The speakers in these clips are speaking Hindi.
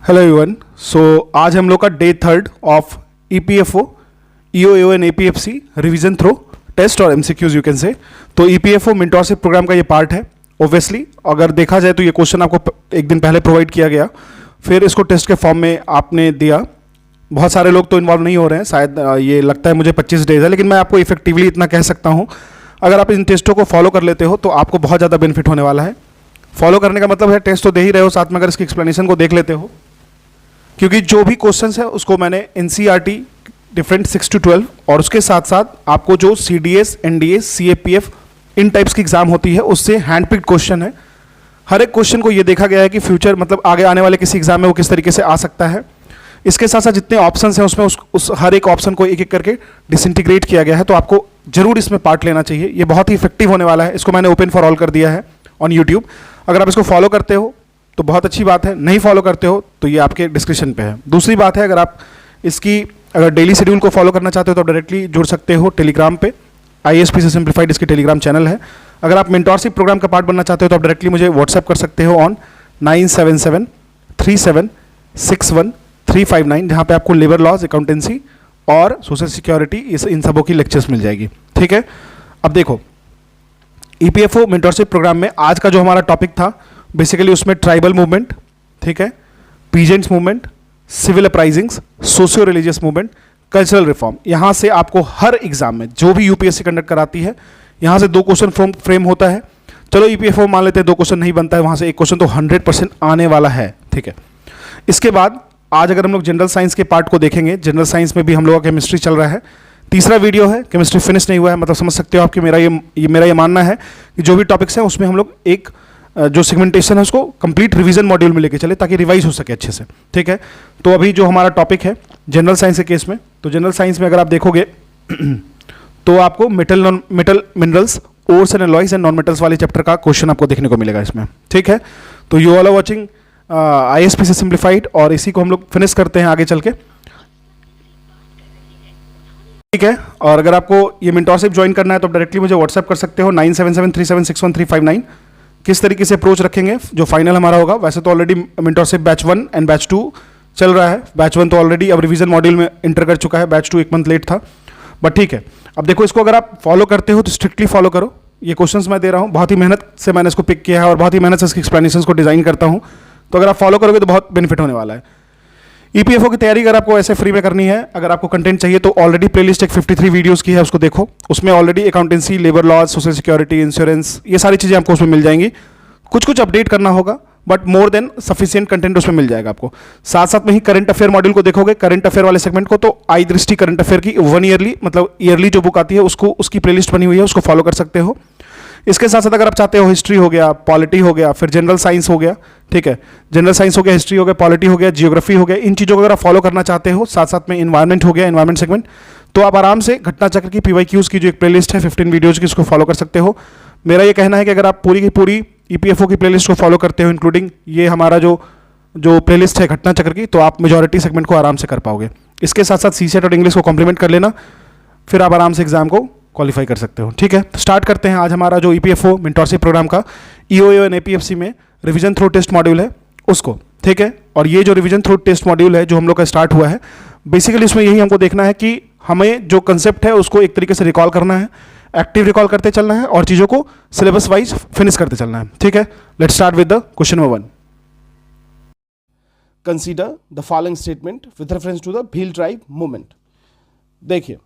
Hello everyone. आज हम लोग का day third of EPFO EO and APFC revision through test और एमसीक्यूज यू कैन से। तो ईपीएफओ मेंटरशिप प्रोग्राम का ये पार्ट है। ऑब्वियसली अगर देखा जाए तो ये क्वेश्चन आपको एक दिन पहले प्रोवाइड किया गया, फिर इसको टेस्ट के फॉर्म में आपने दिया। बहुत सारे लोग तो इन्वॉल्व नहीं हो रहे हैं, शायद ये लगता है मुझे 25 डेज है, लेकिन मैं आपको इफेक्टिवली इतना कह सकता हूँ, अगर आप इन टेस्टों को फॉलो कर लेते हो तो आपको बहुत ज़्यादा बेनिफिट होने वाला है। फॉलो करने का मतलब है टेस्ट तो दे ही रहे हो, साथ में अगर इसकी एक्सप्लेनेशन को देख लेते हो, क्योंकि जो भी क्वेश्चंस है उसको मैंने एनसीईआरटी डिफरेंट 6 to 12 और उसके साथ साथ आपको जो सीडीएस, एनडीए, सीएपीएफ इन टाइप्स की एग्जाम होती है उससे हैंड पिक्ड क्वेश्चन है। हर एक क्वेश्चन को ये देखा गया है कि फ्यूचर मतलब आगे आने वाले किसी एग्जाम में वो किस तरीके से आ सकता है। इसके साथ साथ जितने ऑप्शंस हैं उसमें उस हर एक ऑप्शन को एक एक करके डिसइंटीग्रेट किया गया है, तो आपको जरूर इसमें पार्ट लेना चाहिए। ये बहुत ही इफेक्टिव होने वाला है। इसको मैंने ओपन फॉर ऑल कर दिया है ऑन यूट्यूब। अगर आप इसको फॉलो करते हो तो बहुत अच्छी बात है, नहीं फॉलो करते हो तो ये आपके डिस्क्रिप्शन पे है। दूसरी बात है, अगर आप इसकी अगर डेली शेड्यूल को फॉलो करना चाहते हो तो आप डायरेक्टली जुड़ सकते हो टेलीग्राम पे। आईएएसपी से सिंप्लीफाइड इसकी टेलीग्राम चैनल है। अगर आप मेंटरशिप प्रोग्राम का पार्ट बनना चाहते हो तो आप डायरेक्टली मुझे व्हाट्सएप कर सकते हो ऑन 9773761359, जहाँ पे आपको लेबर लॉज, अकाउंटेंसी और सोशल सिक्योरिटी इन सबों की लेक्चर्स मिल जाएगी। ठीक है, अब देखो ईपीएफओ मेंटरशिप प्रोग्राम में आज का जो हमारा टॉपिक था बेसिकली उसमें ट्राइबल मूवमेंट, ठीक है, peasants movement, civil uprisings, socio religious movement, cultural reform. यहाँ से आपको हर एग्जाम में जो भी यूपीएससी कंडक्ट कराती है यहाँ से 2 क्वेश्चन फ्रेम होता है। चलो ईपीएफओ मान लेते हैं 2 क्वेश्चन नहीं बनता है, वहाँ से 1 क्वेश्चन तो 100% आने वाला है। ठीक है, इसके बाद आज अगर हम लोग जनरल साइंस के पार्ट को देखेंगे, जनरल साइंस में भी हम लोग का केमिस्ट्री चल रहा है। तीसरा वीडियो है, केमिस्ट्री फिनिश नहीं हुआ है, मतलब समझ सकते हो आपकी मेरा ये मानना है कि जो भी टॉपिक्स हैं उसमें हम लोग एक जो सेगमेंटेशन है उसको कंप्लीट रिवीजन मॉड्यूल में लेके चले ताकि रिवाइज हो सके अच्छे से। ठीक है, तो अभी जो हमारा टॉपिक है जनरल साइंस के केस में, तो जनरल साइंस में अगर आप देखोगे तो आपको metal minerals, ores and alloys and non metals वाले चैप्टर का क्वेश्चन आपको देखने को मिलेगा इसमें। ठीक है, तो यू ऑल आर वाचिंग आईएएसपी से सिंप्लीफाइड और इसी को हम लोग फिनिश करते हैं आगे चल के। ठीक है, और अगर आपको ये मेंटरशिप ज्वाइन करना है तो डायरेक्टली मुझे व्हाट्सएप कर सकते हो 9773761359। किस तरीके से अप्रोच रखेंगे जो फाइनल हमारा होगा। वैसे तो already mentorship batch 1 and batch 2 चल रहा है। बैच 1 तो ऑलरेडी अब रिवीजन मॉड्यूल में इंटर कर चुका है, बैच 2 1 मंथ लेट था, बट ठीक है। अब देखो इसको अगर आप फॉलो करते हो तो स्ट्रिक्टली फॉलो करो। ये क्वेश्चंस मैं दे रहा हूँ, बहुत ही मेहनत से मैंने इसको पिक किया है और बहुत ही मेहनत से इसकी एक्सप्लेनेशन को डिजाइन करता हूँ, तो अगर आप फॉलो करोगे तो बहुत बेनिफिट होने वाला है। ईपीएफओ की तैयारी अगर आपको ऐसे फ्री में करनी है, अगर आपको कंटेंट चाहिए तो ऑलरेडी प्लेलिस्ट एक 53 वीडियोस की है, उसको देखो। उसमें already accountancy, labour laws, social security, insurance, ये सारी चीज़ें आपको उसमें मिल जाएंगी। कुछ अपडेट करना होगा but more than sufficient content उसमें मिल जाएगा आपको। साथ साथ में ही करंट अफेयर मॉड्यूल को देखोगे, करंट अफेयर वाले सेगमेंट को, तो आई दृष्टि करंट अफेयर की 1 ईयरली मतलब ईयरली जो बुक आती है उसको, उसकी प्लेलिस्ट बनी हुई है, उसको फॉलो कर सकते हो। इसके साथ साथ अगर आप चाहते हो हिस्ट्री हो गया, पॉलिटी हो गया, फिर जनरल साइंस हो गया, ठीक है, जनरल साइंस हो गया, हिस्ट्री हो गया, पॉलिटी हो गया, जियोग्राफी हो गया, इन चीज़ों को अगर आप फॉलो करना चाहते हो, साथ साथ में इन्वायरमेंट हो गया, इन्वायरमेंट सेगमेंट, तो आप आराम से घटना चक्र की पीवाईक्यूज़ की जो एक प्लेलिस्ट है 15 वीडियोज़ की, उसको फॉलो कर सकते हो। मेरा ये कहना है कि अगर आप पूरी की पूरी ईपीएफओ की प्लेलिस्ट को फॉलो करते हो, इंक्लूडिंग ये हमारा जो प्लेलिस्ट है घटना चक्र की, तो आप मेजॉरिटी सेगमेंट को आराम से कर पाओगे। इसके साथ साथ सीसेट और इंग्लिश को कॉम्प्लीमेंट कर लेना, फिर आप आराम से एग्जाम को क्वालिफाई कर सकते हो। ठीक है, तो स्टार्ट करते हैं आज हमारा जो ईपीएफओ मेंटरशिप प्रोग्राम का ईओ एंड एपीएफसी में रिवीजन थ्रू टेस्ट मॉड्यूल है उसको। ठीक है, और ये जो रिवीजन थ्रू टेस्ट मॉड्यूल है जो हम लोग का स्टार्ट हुआ है, बेसिकली इसमें यही हमको देखना है कि हमें जो कंसेप्ट है उसको एक तरीके से रिकॉल करना है, एक्टिव रिकॉल करते चलना है और चीज़ों को सिलेबस वाइज फिनिश करते चलना है। ठीक है, let's start with the question number 1। Consider the following statement with reference to the Bhil tribe movement. देखिए,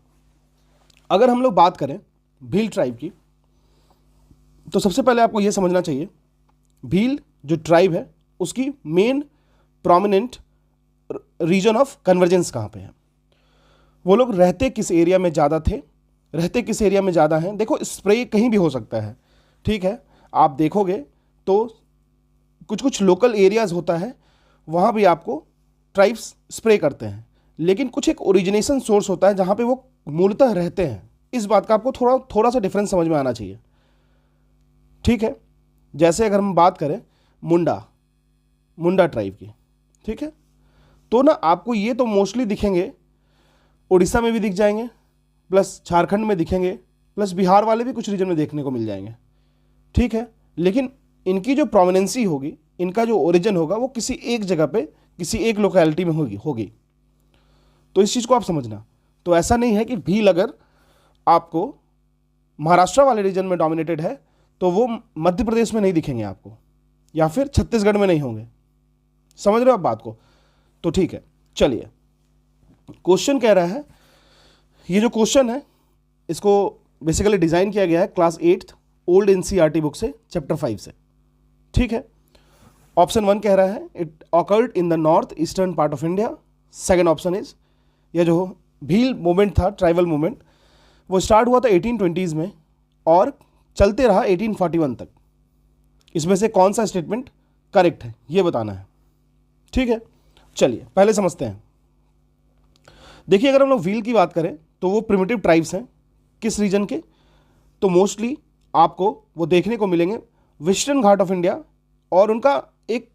अगर हम लोग बात करें भील ट्राइब की, तो सबसे पहले आपको यह समझना चाहिए भील जो ट्राइब है उसकी main prominent region of convergence कहाँ पे है, वो लोग रहते किस एरिया में ज़्यादा थे, रहते किस एरिया में ज़्यादा हैं। देखो स्प्रे कहीं भी हो सकता है, ठीक है, आप देखोगे तो कुछ लोकल एरियाज़ होता है वहाँ भी आपको ट्राइब्स स्प्रे करते हैं, लेकिन कुछ एक ओरिजिनेशन सोर्स होता है जहाँ पे वो मूलतः रहते हैं। इस बात का आपको थोड़ा सा डिफरेंस समझ में आना चाहिए। ठीक है, जैसे अगर हम बात करें मुंडा ट्राइब की, ठीक है, तो ना आपको ये तो मोस्टली दिखेंगे, उड़ीसा में भी दिख जाएंगे, प्लस झारखंड में दिखेंगे, प्लस बिहार वाले भी कुछ रीजन में देखने को मिल जाएंगे। ठीक है, लेकिन इनकी जो प्रोमिनेंसी होगी, इनका जो ओरिजिन होगा वो किसी एक जगह पे किसी एक लोकेलिटी में होगी। तो इस चीज़ को आप समझना। तो ऐसा नहीं है कि भील अगर आपको महाराष्ट्र वाले रीजन में डोमिनेटेड है तो वो मध्य प्रदेश में नहीं दिखेंगे आपको, या फिर छत्तीसगढ़ में नहीं होंगे। समझ रहे हो आप बात को? तो ठीक है, चलिए क्वेश्चन कह रहा है, ये जो क्वेश्चन है इसको बेसिकली डिजाइन किया गया है class 8th old NCERT book से, चैप्टर 5 से। ठीक है, ऑप्शन 1 कह रहा है it occurred in the north eastern part of India. Second option is, यह जो भील मूवमेंट था, ट्राइबल मूवमेंट, वो स्टार्ट हुआ था 1820s में और चलते रहा 1841 तक। इसमें से कौन सा स्टेटमेंट करेक्ट है ये बताना है। ठीक है, चलिए पहले समझते हैं। देखिए, अगर हम लोग व्हील की बात करें तो वो प्रिमिटिव ट्राइब्स हैं। किस रीजन के? तो मोस्टली आपको वो देखने को मिलेंगे वेस्टर्न घाट ऑफ इंडिया, और उनका एक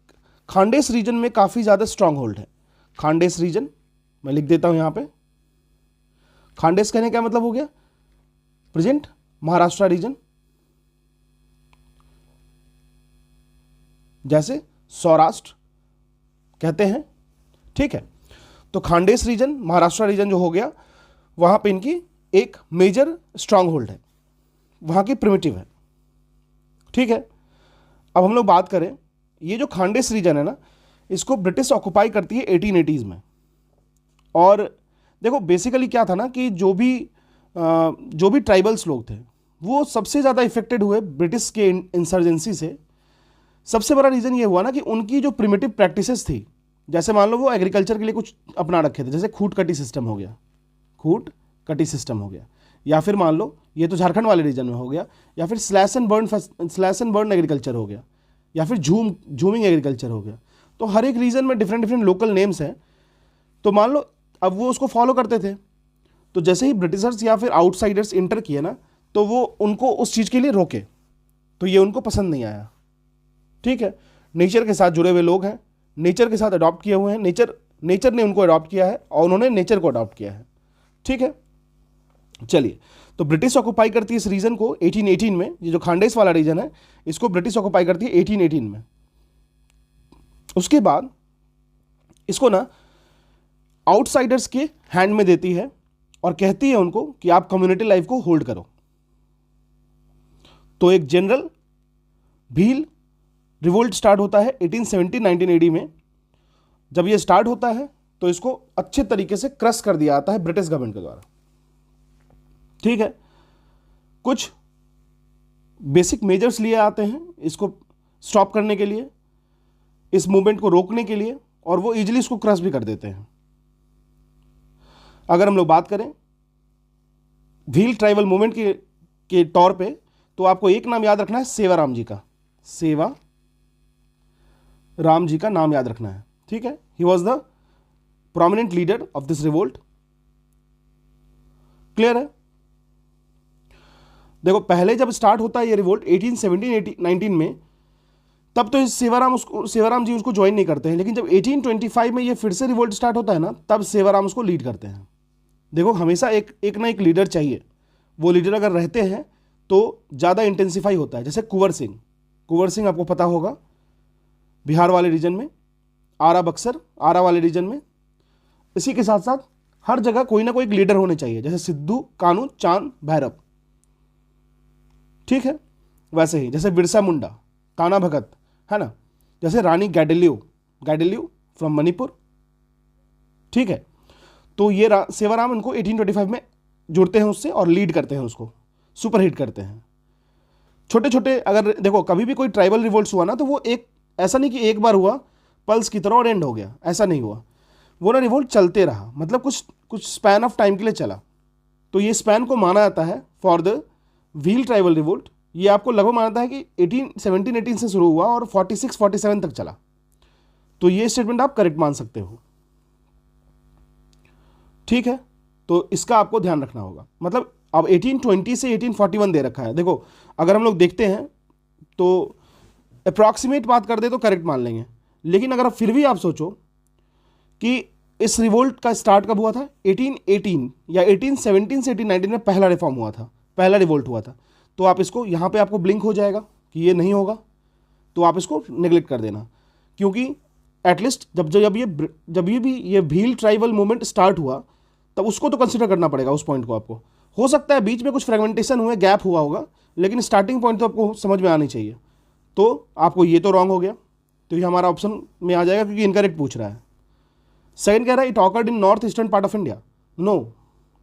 खांडेस रीजन में काफ़ी ज़्यादा स्ट्रांग होल्ड है। खांडेस रीजन मैं लिख देता हूं यहां पे। खांडेस कहने क्या मतलब हो गया? प्रेजेंट महाराष्ट्र रीजन, जैसे सौराष्ट्र कहते हैं। ठीक है, तो खांडेस रीजन, महाराष्ट्र रीजन जो हो गया, वहां पे इनकी एक मेजर स्ट्रांग होल्ड है, वहां की प्रिमिटिव है। ठीक है, अब हम लोग बात करें, ये जो खांडेस रीजन है ना, इसको ब्रिटिश ऑक्युपाई करती है 1880s में। और देखो बेसिकली क्या था ना कि जो भी ट्राइबल्स लोग थे वो सबसे ज़्यादा इफेक्टेड हुए ब्रिटिश के इंसर्जेंसी से। सबसे बड़ा रीज़न ये हुआ ना कि उनकी जो प्रिमिटिव प्रैक्टिसेस थी, जैसे मान लो वो एग्रीकल्चर के लिए कुछ अपना रखे थे, जैसे खूट कटी सिस्टम हो गया, खूट कटी सिस्टम हो गया, या फिर मान लो ये तो झारखंड वाले रीजन में हो गया, या फिर स्लैश एंड बर्न एग्रीकल्चर हो गया, या फिर झूमिंग एग्रीकल्चर हो गया। तो हर एक रीजन में डिफरेंट डिफरेंट लोकल नेम्स हैं। तो मान लो अब वो उसको फॉलो करते थे, तो जैसे ही ब्रिटिशर्स या फिर आउटसाइडर्स इंटर किए ना, तो वो उनको उस चीज़ के लिए रोके, तो ये उनको पसंद नहीं आया। ठीक है, नेचर के साथ जुड़े हुए लोग हैं, नेचर के साथ अडॉप्ट किए हुए हैं, नेचर ने उनको अडॉप्ट किया है और उन्होंने नेचर को अडॉप्ट किया है। ठीक है, चलिए, तो ब्रिटिश ऑक्युपाई करती है इस रीजन को 1818 में। ये जो खांडेस वाला रीजन है इसको ब्रिटिश ऑक्युपाई करती है 1818 में। उसके बाद इसको ना आउटसाइडर्स के हैंड में देती है और कहती है उनको कि आप कम्युनिटी लाइफ को होल्ड करो। तो एक जनरल भील रिवोल्ट स्टार्ट होता है 1870-1980 में। जब ये स्टार्ट होता है तो इसको अच्छे तरीके से क्रश कर दिया जाता है ब्रिटिश गवर्नमेंट के द्वारा। ठीक है, कुछ बेसिक मेजर्स लिए आते हैं इसको स्टॉप करने के लिए, इस मूवमेंट को रोकने के लिए, और वो इजीली इसको क्रश भी कर देते हैं। अगर हम लोग बात करें भील ट्राइबल मूवमेंट के तौर पे, तो आपको एक नाम याद रखना है, सेवाराम जी का। सेवा राम जी का नाम याद रखना है। ठीक है, he was the prominent leader of this revolt. Clear है? देखो, पहले जब स्टार्ट होता है ये रिवोल्ट 1817-19 में, तब तो सेवाराम जी उसको ज्वाइन नहीं करते हैं, लेकिन जब 1825 में ये फिर से रिवोल्ट स्टार्ट होता है ना, तब सेवाराम उसको लीड करते हैं। देखो, हमेशा एक ना एक लीडर चाहिए, वो लीडर अगर रहते हैं तो ज़्यादा इंटेंसिफाई होता है। जैसे कुंवर सिंह आपको पता होगा, बिहार वाले रीजन में, आरा वाले रीजन में। इसी के साथ साथ हर जगह कोई ना कोई एक लीडर होने चाहिए, जैसे सिद्धू, कानू, चांद, भैरव। ठीक है, वैसे ही जैसे बिरसा मुंडा, काना भगत, है ना, जैसे रानी गैडिलियो फ्रॉम मणिपुर। ठीक है, तो ये सेवाराम उनको 1825 में जुड़ते हैं उससे और लीड करते हैं, उसको सुपर हिट करते हैं। छोटे छोटे, अगर देखो कभी भी कोई ट्राइबल रिवोल्ट्स हुआ ना, तो वो एक ऐसा नहीं कि एक बार हुआ पल्स की तरह और एंड हो गया, ऐसा नहीं हुआ। वो ना रिवोल्ट चलते रहा, मतलब कुछ स्पैन ऑफ टाइम के लिए चला। तो ये स्पैन को माना जाता है for the wheel tribal revolt. ये आपको लगभग माना जाता है कि 1817-18 से शुरू हुआ और 46-47 तक चला। तो ये स्टेटमेंट आप करेक्ट मान सकते हो। ठीक है, तो इसका आपको ध्यान रखना होगा। मतलब अब 1820 से 1841 दे रखा है। देखो, अगर हम लोग देखते हैं तो अप्रॉक्सीमेट बात कर दे तो करेक्ट मान लेंगे, लेकिन अगर फिर भी आप सोचो कि इस रिवोल्ट का स्टार्ट कब हुआ था, 1818 या 1817 से 1819 में पहला रिफॉर्म हुआ था, पहला रिवोल्ट हुआ था। तो आप इसको यहाँ पे आपको ब्लिंक हो जाएगा कि ये नहीं होगा, तो आप इसको नेग्लेक्ट कर देना, क्योंकि एटलीस्ट जब ये भी ये भील ट्राइबल मूवमेंट स्टार्ट हुआ तब उसको तो कंसिडर करना पड़ेगा, उस पॉइंट को आपको। हो सकता है बीच में कुछ फ्रेगमेंटेशन हुए, गैप हुआ होगा, लेकिन स्टार्टिंग पॉइंट तो आपको समझ में आनी चाहिए। तो आपको ये तो रॉन्ग हो गया, तो ये हमारा ऑप्शन में आ जाएगा क्योंकि इनकरेक्ट पूछ रहा है। सेकंड कह रहा है it occurred in north eastern part of India. No,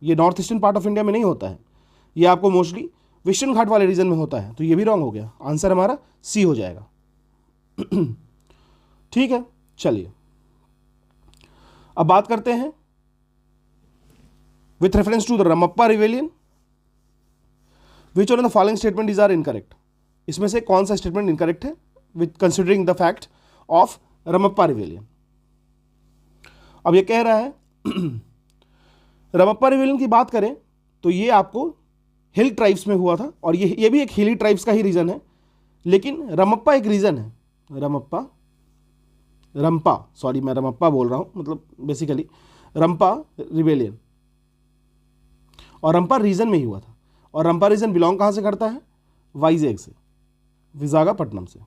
ये north eastern part of India में नहीं होता है, ये आपको मोस्टली वेस्टर्न घाट वाले रीजन में होता है, तो ये भी रॉन्ग हो गया। आंसर हमारा सी हो जाएगा। ठीक है, चलिए अब बात करते हैं with reference to the Rampa rebellion which one of the following statement is are incorrect. इसमें से कौन सा स्टेटमेंट इनकरेक्ट है with considering the fact of Rampa rebellion. अब ये कह रहा है रमप्पा रिवेलियन की बात करें तो ये आपको हिल ट्राइब्स में हुआ था, और ये भी एक हिली ट्राइब्स का ही रीजन है, लेकिन रमप्पा एक रीजन है। मैं रमप्पा बोल रहा हूं, मतलब बेसिकली रंपा रिवेलियन, और रंपा रीजन में ही हुआ था। और रंपा रीजन बिलोंग कहां से करता है? वाइजैग से, विशाखापट्टनम से।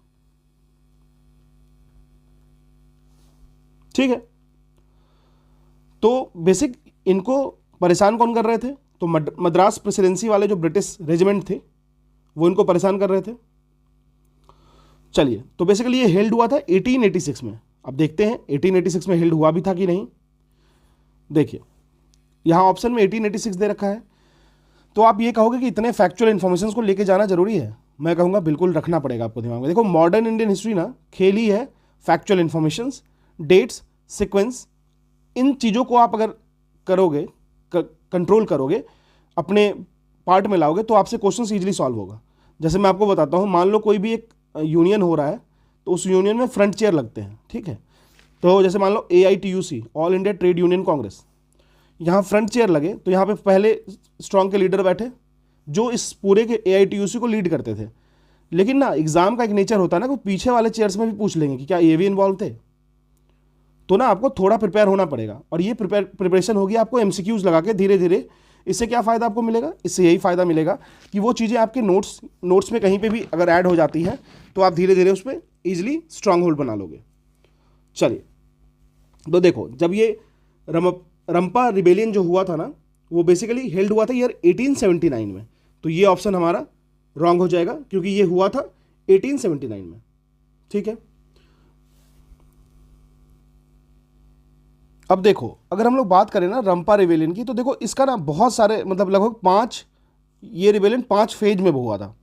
ठीक है, तो बेसिक इनको परेशान कौन कर रहे थे? तो मद्रास प्रेसिडेंसी वाले जो ब्रिटिश रेजिमेंट थे वो इनको परेशान कर रहे थे। चलिए, तो बेसिकली ये हेल्ड हुआ था 1886 में। अब देखते हैं 1886 में हेल्ड हुआ भी था कि नहीं। देखिए यहां ऑप्शन में 1886 दे रखा है, तो आप ये कहोगे कि इतने फैक्चुअल इन्फॉर्मेशन को लेके जाना जरूरी है। मैं कहूँगा बिल्कुल रखना पड़ेगा आपको दिमाग में। देखो मॉडर्न इंडियन हिस्ट्री ना खेल ही है फैक्चुअल इन्फॉर्मेशन, डेट्स, सीक्वेंस, इन चीज़ों को आप अगर करोगे, कंट्रोल करोगे, अपने पार्ट में लाओगे, तो आपसे क्वेश्चन ईजिली सॉल्व होगा। जैसे मैं आपको बताता हूँ, मान लो कोई भी एक यूनियन हो रहा है, तो उस यूनियन में फ्रंट चेयर लगते हैं। ठीक है, तो जैसे मान लो AITUC, all India trade union Congress, यहाँ फ्रंट चेयर लगे, तो यहाँ पे पहले स्ट्रॉन्ग के लीडर बैठे जो इस पूरे के AITUC को लीड करते थे। लेकिन ना एग्जाम का एक नेचर होता है ना कि पीछे वाले चेयर्स में भी पूछ लेंगे कि क्या ये भी इन्वॉल्व थे, तो ना आपको थोड़ा प्रिपेयर होना पड़ेगा। और ये प्रिपरेशन होगी आपको MCQs लगा के धीरे धीरे। इससे क्या फ़ायदा आपको मिलेगा? इससे यही फ़ायदा मिलेगा कि वो चीज़ें आपके नोट्स में कहीं पे भी अगर ऐड हो जाती हैं तो आप धीरे धीरे उस पर ईजिली स्ट्रांग होल्ड बना लोगे। चलिए, तो देखो जब ये रंपा रिबेलियन जो हुआ था ना, वो बेसिकली हेल्ड हुआ था ईयर 1879 में, तो ये ऑप्शन हमारा रॉन्ग हो जाएगा क्योंकि ये हुआ था 1879 में। ठीक है, अब देखो अगर हम लोग बात करें ना रंपा रिबेलियन की, तो देखो इसका ना बहुत सारे, मतलब लगभग 5, ये रिबेलियन 5 फेज में हुआ था।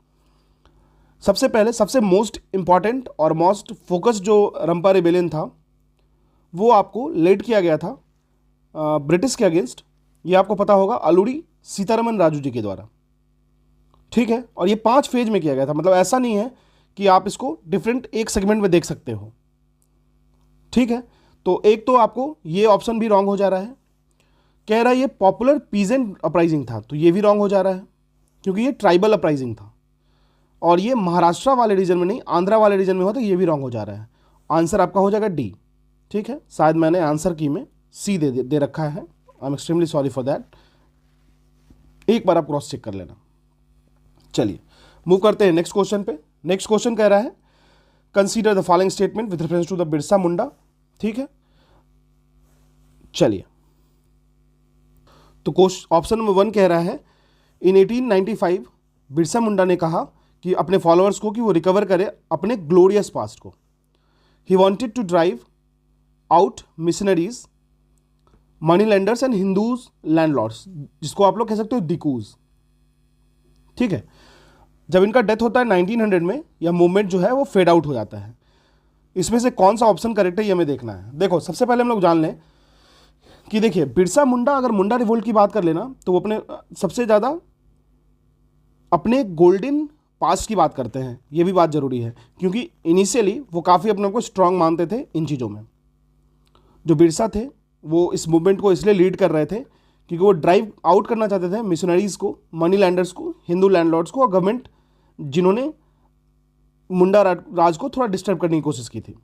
सबसे पहले सबसे मोस्ट इंपॉर्टेंट और मोस्ट फोकस जो रंपा रिबेलियन था वो आपको लेड किया गया था ब्रिटिश के अगेंस्ट। ये आपको पता होगा, अलूरी सीतारमन राजू जी के द्वारा। ठीक है, और ये 5 फेज में किया गया था, मतलब ऐसा नहीं है कि आप इसको डिफरेंट एक सेगमेंट में देख सकते हो। ठीक है, तो एक तो आपको ये ऑप्शन भी रॉन्ग हो जा रहा है। कह रहा है ये पॉपुलर पीजेंट अपराइजिंग था, तो ये भी रॉन्ग हो जा रहा है क्योंकि ये ट्राइबल अपराइजिंग था, और ये महाराष्ट्र वाले रीजन में नहीं, आंध्रा वाले रीजन में हुआ, तो ये भी रॉन्ग हो जा रहा है। आंसर आपका हो जाएगा डी। ठीक है, शायद मैंने आंसर की में सी दे रखा है, I am extremely sorry for that, एक बार आप क्रॉस चेक कर लेना। चलिए मूव करते हैं नेक्स्ट क्वेश्चन पे। नेक्स्ट क्वेश्चन कह रहा है consider the following statement with reference to the Birsa Munda. ठीक है, चलिए, तो ऑप्शन नंबर 1 कह रहा है इन 1895 बिरसा मुंडा ने कहा कि अपने फॉलोअर्स को कि वो रिकवर करे अपने ग्लोरियस पास्ट को। He wanted to drive out missionaries, money lenders and Hindus landlords, जिसको आप लोग कह सकते हो दिकूज। ठीक है, जब इनका डेथ होता है 1900 में, यह मूवमेंट जो है वो फेड आउट हो जाता है। इसमें से कौन सा ऑप्शन करेक्ट है ये हमें देखना है। देखो सबसे पहले हम लोग जान लें कि देखिए बिरसा मुंडा, अगर मुंडा रिवोल्ट की बात कर लेना तो वो अपने सबसे ज़्यादा अपने गोल्डन पास्ट की बात करते हैं। ये भी बात ज़रूरी है क्योंकि इनिशियली वो काफ़ी अपने को स्ट्रांग मानते थे इन चीज़ों में। जो बिरसा थे वो इस मूवमेंट को इसलिए लीड कर रहे थे क्योंकि वो ड्राइव आउट करना चाहते थे मिशनरीज़ को, मनी लैंडर्स को, हिंदू लैंडलॉर्ड्स को, और गवर्नमेंट जिन्होंने मुंडा राज को थोड़ा डिस्टर्ब करने की कोशिश की थी।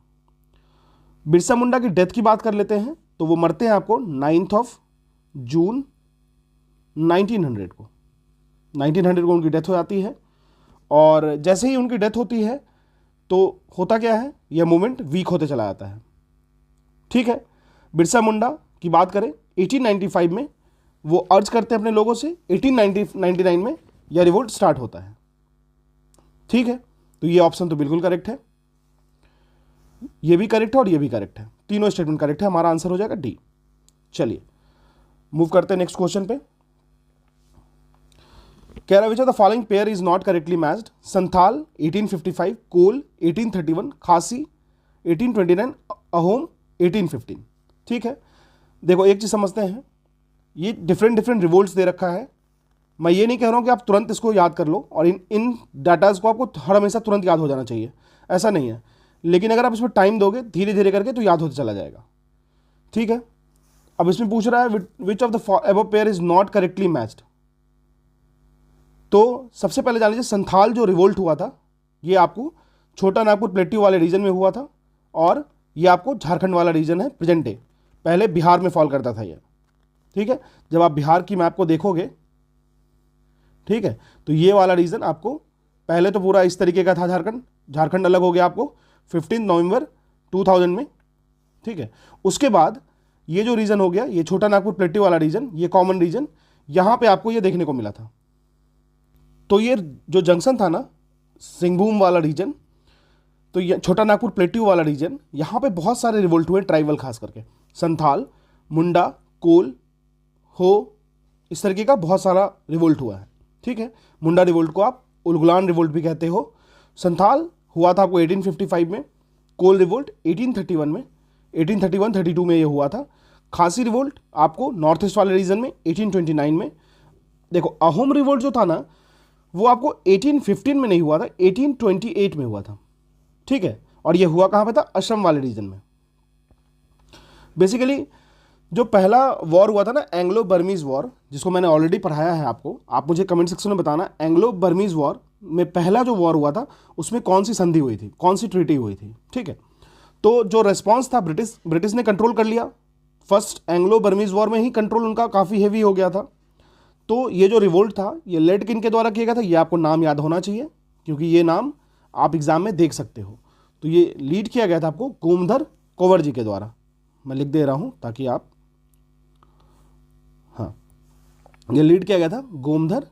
बिरसा मुंडा की डेथ की बात कर लेते हैं तो वो मरते हैं आपको 9 जून 1900 को। 1900 को उनकी डेथ हो जाती है, और जैसे ही उनकी डेथ होती है तो होता क्या है, यह मूवमेंट वीक होते चला जाता है। ठीक है। बिरसा मुंडा की बात करें 1895 में वो अर्ज करते हैं अपने लोगों से, 1899 में यह रिवोल्ट स्टार्ट होता है। ठीक है, तो ये ऑप्शन तो बिल्कुल करेक्ट है, ये भी करेक्ट है और ये भी करेक्ट है, तीनों स्टेटमेंट करेक्ट है, हमारा आंसर हो जाएगा डी। चलिए मूव करते हैं नेक्स्ट क्वेश्चन पे। कह रहा है which of the following pair is not correctly matched, Santhal 1855, कोल 1831, खासी 1829, अहोम 1815। ठीक है, देखो एक चीज समझते हैं, ये डिफरेंट डिफरेंट रिवोल्ट्स दे रखा है। मैं ये नहीं कह रहा हूं कि आप तुरंत इसको याद कर लो और इन डाटाज को आपको हर हमेशा तुरंत याद हो जाना चाहिए, ऐसा नहीं है, लेकिन अगर आप इसमें टाइम दोगे धीरे धीरे करके तो याद होता चला जाएगा। ठीक है, अब इसमें पूछ रहा है which of the above pair is not correctly matched. तो सबसे पहले जान लीजिए संथाल जो रिवोल्ट हुआ था ये आपको छोटा नागपुर प्लेट्यू वाले रीजन में हुआ था, और ये आपको झारखंड वाला रीजन है प्रेजेंट डे, पहले बिहार में फॉल करता था ये। ठीक है, जब आप बिहार की मैप को देखोगे, ठीक है, तो ये वाला रीजन आपको पहले तो पूरा इस तरीके का था, झारखंड अलग हो गया आपको 15 नवंबर 2000 में। ठीक है, उसके बाद ये जो रीजन हो गया, ये छोटा नागपुर प्लेट्यू वाला रीजन, ये कॉमन रीजन, यहां पे आपको ये देखने को मिला था। तो ये जो जंक्शन था ना सिंहभूम वाला रीजन, तो ये छोटा नागपुर प्लेट्यू वाला रीजन, यहां पे बहुत सारे रिवोल्ट हुए ट्राइबल, खास करके संथाल, मुंडा, कोल, हो, इस तरीके का बहुत सारा रिवोल्ट हुआ है। ठीक है, मुंडा रिवोल्ट को आप उलगुलान रिवोल्ट भी कहते हो, संथाल हुआ था आपको 1855 में, कोल रिवोल्ट 1831 में, 1831-32 में ये हुआ था, खासी रिवोल्ट आपको नॉर्थ ईस्ट वाले रीजन में 1829 में। देखो अहोम रिवोल्ट जो था ना वो आपको 1815 में नहीं हुआ था, 1828 में हुआ था। ठीक है, और ये हुआ कहाँ पे था, असम वाले रीजन में। बेसिकली जो पहला वॉर हुआ था ना एंग्लो बर्मीज वॉर, जिसको मैंने ऑलरेडी पढ़ाया है आपको, आप मुझे कमेंट सेक्शन में बताना एंग्लो बर्मीज वॉर में पहला जो वॉर हुआ था उसमें कौन सी संधि हुई थी, कौन सी ट्रीटी हुई थी। ठीक है, तो जो रेस्पॉन्स था ब्रिटिश ने कंट्रोल कर लिया, फर्स्ट एंग्लो बर्मीज वॉर में ही कंट्रोल उनका काफ़ी हेवी हो गया था। तो ये जो रिवोल्ट था ये लेड किन के द्वारा किया गया था, ये आपको नाम याद होना चाहिए क्योंकि ये नाम आप एग्जाम में देख सकते हो। तो ये लीड किया गया था आपको गोमधर कोवर जी के द्वारा, मैं लिख दे रहा हूं ताकि आप, हाँ, ये लीड किया गया था गोमधर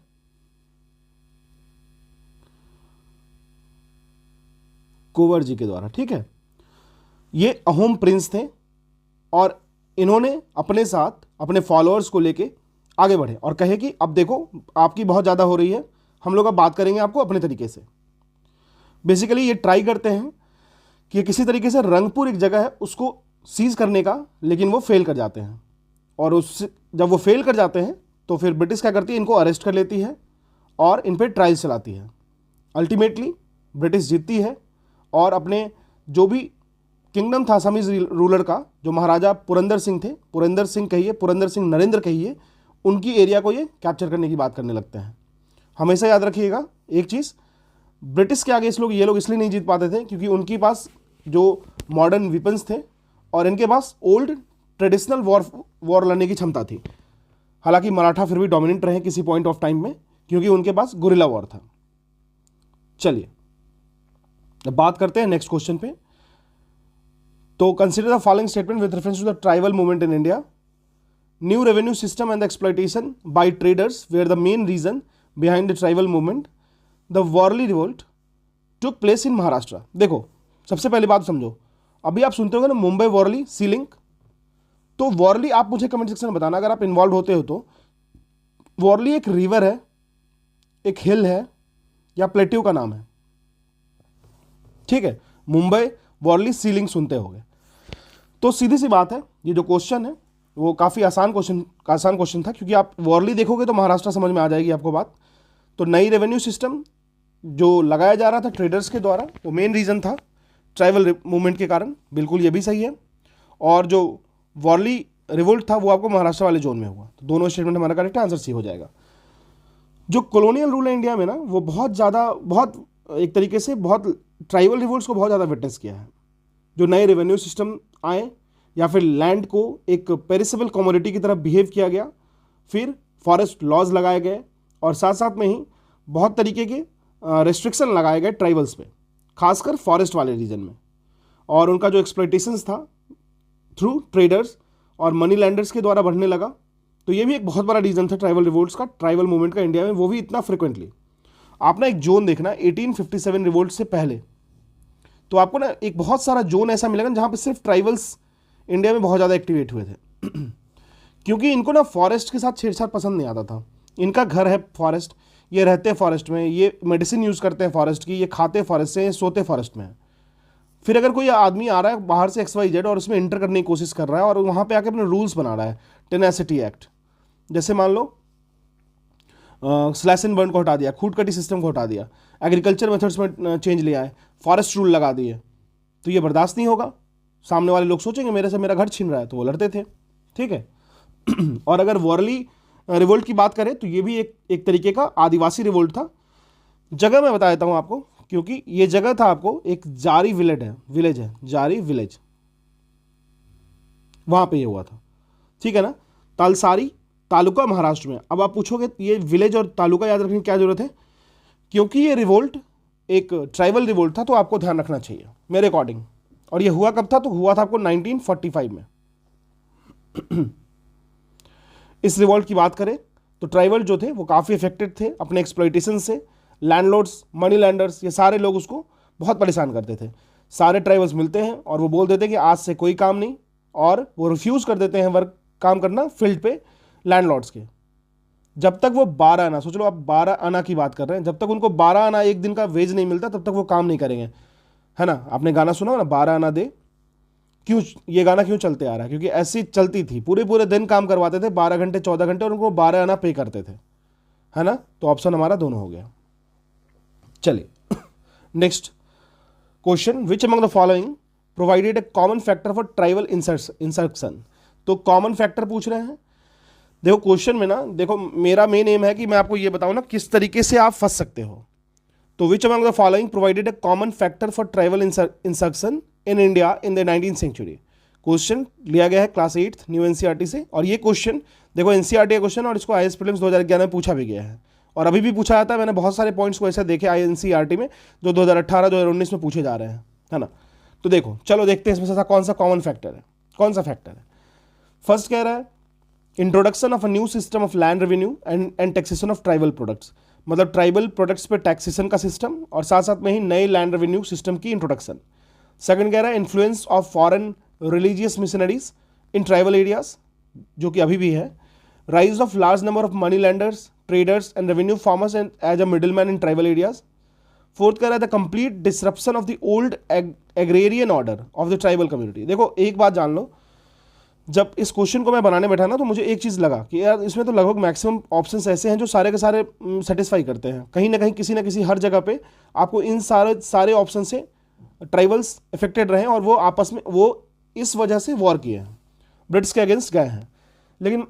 कोवर जी के द्वारा। ठीक है, ये अहोम प्रिंस थे और इन्होंने अपने साथ अपने फॉलोअर्स को लेके आगे बढ़े और कहे कि अब देखो आपकी बहुत ज़्यादा हो रही है, हम लोग अब बात करेंगे आपको अपने तरीके से। बेसिकली ये ट्राई करते हैं कि किसी तरीके से रंगपुर एक जगह है उसको सीज करने का, लेकिन वो फेल कर जाते हैं, और उससे जब वो फेल कर जाते हैं तो फिर ब्रिटिश क्या करती है, इनको अरेस्ट कर लेती है और इन पर ट्रायल चलाती है। अल्टीमेटली ब्रिटिश जीतती है और अपने जो भी किंगडम था असमीज रूलर का, जो महाराजा पुरंदर सिंह थे, पुरंदर सिंह कहिए, पुरंदर सिंह नरेंद्र कहिए, उनकी एरिया को ये कैप्चर करने की बात करने लगते हैं। हमेशा याद रखिएगा एक चीज़, ब्रिटिश के आगे ये लोग इसलिए नहीं जीत पाते थे क्योंकि उनके पास जो मॉडर्न वेपन्स थे और इनके पास ओल्ड ट्रेडिशनल वॉर लड़ने की क्षमता थी। हालांकि मराठा फिर भी डोमिनेंट रहे किसी पॉइंट ऑफ टाइम में क्योंकि उनके पास गुरिल्ला वॉर था। चलिए अब बात करते हैं नेक्स्ट क्वेश्चन पे। तो consider the following statement with reference to the tribal movement in India. New revenue system and the exploitation by traders were the main reason behind the tribal movement. The Worli revolt took place in Maharashtra. देखो सबसे पहली बात समझो, अभी आप सुनते होंगे ना मुंबई वॉरली सी लिंक, तो वॉरली आप मुझे कमेंट सेक्शन में बताना अगर आप इन्वॉल्व होते हो तो। वॉरली एक रिवर है, एक हिल है या प्लेट्यू का नाम है। ठीक है, मुंबई वॉरली सी लिंक सुनते होंगे। तो सीधी सी बात है, ये जो क्वेश्चन है वो काफ़ी आसान क्वेश्चन था क्योंकि आप वॉरली देखोगे तो महाराष्ट्र समझ में आ जाएगी आपको बात। तो नई रेवेन्यू सिस्टम जो लगाया जा रहा था ट्रेडर्स के द्वारा वो मेन रीज़न था ट्राइबल मूवमेंट के कारण, बिल्कुल ये भी सही है। और जो वॉरली रिवोल्ट था वो आपको महाराष्ट्र वाले जोन में हुआ, तो दोनों स्टेटमेंट हमारा करेक्ट है, आंसर सी हो जाएगा। जो कॉलोनियल रूल है इंडिया में ना वो बहुत एक तरीके से बहुत ट्राइबल रिवोल्ट्स को बहुत ज़्यादा विटनेस किया है। जो नए रेवेन्यू सिस्टम आए या फिर लैंड को एक पेरिसेबल कमोडिटी की तरह बिहेव किया गया, फिर फॉरेस्ट लॉज लगाए गए और साथ साथ में ही बहुत तरीके के रेस्ट्रिक्शन लगाए गए ट्राइबल्स पे, खासकर फॉरेस्ट वाले रीजन में। और उनका जो एक्सप्लॉयटेशंस था थ्रू ट्रेडर्स और मनी लैंडर्स के द्वारा बढ़ने लगा। तो ये भी एक बहुत बड़ा रीजन था ट्राइबल रिवोल्ट्स का, ट्राइबल मूवमेंट का इंडिया में, वो भी इतना फ्रिक्वेंटली। आप ना एक जोन देखना 1857 रिवोल्ट से पहले, तो आपको ना एक बहुत सारा जोन ऐसा मिलेगा जहाँ पे सिर्फ ट्राइबल्स इंडिया में बहुत ज़्यादा एक्टिवेट हुए थे क्योंकि इनको ना फॉरेस्ट के साथ छेड़छाड़ पसंद नहीं आता था। इनका घर है फॉरेस्ट, ये रहते हैं फॉरेस्ट में, ये मेडिसिन यूज़ करते हैं फॉरेस्ट की, ये खाते फॉरेस्ट से, ये सोते फॉरेस्ट में है। फिर अगर कोई आदमी आ रहा है बाहर से XYZ और उसमें इंटर करने की कोशिश कर रहा है और वहाँ पे आके अपने रूल्स बना रहा है, टेनेसिटी एक्ट, जैसे मान लो स्लैश एंड बर्न को हटा दिया, खूट कटी सिस्टम को हटा दिया, एग्रीकल्चर मेथड्स में चेंज ले आए, फॉरेस्ट रूल लगा दिए, तो ये बर्दाश्त नहीं होगा। सामने वाले लोग सोचेंगे मेरे से मेरा घर छीन रहा है, तो वो लड़ते थे, ठीक है। और अगर वॉरली रिवोल्ट की बात करें तो ये भी एक तरीके का आदिवासी रिवोल्ट था। जगह मैं बता देता हूँ आपको, क्योंकि ये जगह था आपको, एक जारी विलेज है जारी विलेज, वहां पे ये हुआ था, ठीक है ना। तालसारी तालुका महाराष्ट्र में। अब आप पूछोगे ये विलेज और तालुका याद रखने की क्या जरूरत है, क्योंकि ये रिवोल्ट एक ट्राइबल रिवोल्ट था, तो आपको ध्यान रखना चाहिए मेरे अकॉर्डिंग। और ये हुआ कब था, तो हुआ था आपको 1945 में। इस रिवोल्ट की बात करें तो ट्राइबल जो थे वो काफ़ी इफेक्टेड थे अपने एक्सप्लॉइटेशन से। लैंडलॉर्ड्स, मनी लैंडर्स, ये सारे लोग उसको बहुत परेशान करते थे। सारे ट्राइबल्स मिलते हैं और वो बोल देते हैं कि आज से कोई काम नहीं, और वो रिफ्यूज़ कर देते हैं वर्क, काम करना फील्ड पे लैंडलॉर्ड्स के। जब तक वो 12 आना, सोच लो आप 12 आना की बात कर रहे हैं, जब तक उनको 12 आना एक दिन का वेज नहीं मिलता तब तक वो काम नहीं करेंगे, है ना। आपने गाना सुना हो ना, 12 आना दे, क्यों ये गाना क्यों चलते आ रहा है, क्योंकि ऐसी चलती थी, पूरे पूरे दिन काम करवाते थे, 12 घंटे 14 घंटे, और उनको 12 आना पे करते थे, है ना। तो ऑप्शन हमारा दोनों हो गया। चलिए next question, which among the following provided a common factor for tribal insurrection. तो कॉमन फैक्टर पूछ रहे हैं। देखो क्वेश्चन में ना, देखो मेरा मेन एम है कि मैं आपको ये बताऊं ना किस तरीके से आप फंस सकते हो। तो which among the following provided a common factor for tribal insurrection in India in the 19th century. Question लिया गया है क्लास 8th न्यू NCERT से, और ये क्वेश्चन देखो NCERT का क्वेश्चन, और इसको IAS प्रीलिम्स 2011 में पूछा भी गया है, और अभी भी पूछा जाता है। मैंने बहुत सारे पॉइंट्स को ऐसे देखे NCERT में जो 2018-2019 में पूछे जा रहे हैं, है ना। तो देखो चलो देखते हैं इसमें से कौन सा कॉमन फैक्टर है, कौन सा फैक्टर है। फर्स्ट कह रहा है introduction of a new system of land revenue and taxation of tribal products, मतलब ट्राइबल प्रोडक्ट्स पे टैक्सेशन का सिस्टम, और साथ साथ में ही नए लैंड रेवेन्यू सिस्टम की इंट्रोडक्शन। सेकंड कह रहा है influence of foreign religious missionaries in tribal areas, जो कि अभी भी है। Rise of large number of money lenders, traders and revenue farmers and as a middle man in tribal areas. Fourth कह रहा है the complete disruption of the old agrarian order of the tribal community. देखो एक बात जान लो, जब इस क्वेश्चन को मैं बनाने बैठा ना, तो मुझे एक चीज़ लगा कि यार इसमें तो लगभग मैक्सिमम ऑप्शंस ऐसे हैं जो सारे के सारे सेटिस्फाई करते हैं, कहीं ना किसी हर जगह पे आपको इन सारे ऑप्शन से ट्राइबल्स इफेक्टेड रहे, और वो आपस में वो इस वजह से वॉर किए हैं, ब्रिटिश के अगेंस्ट गए हैं। लेकिन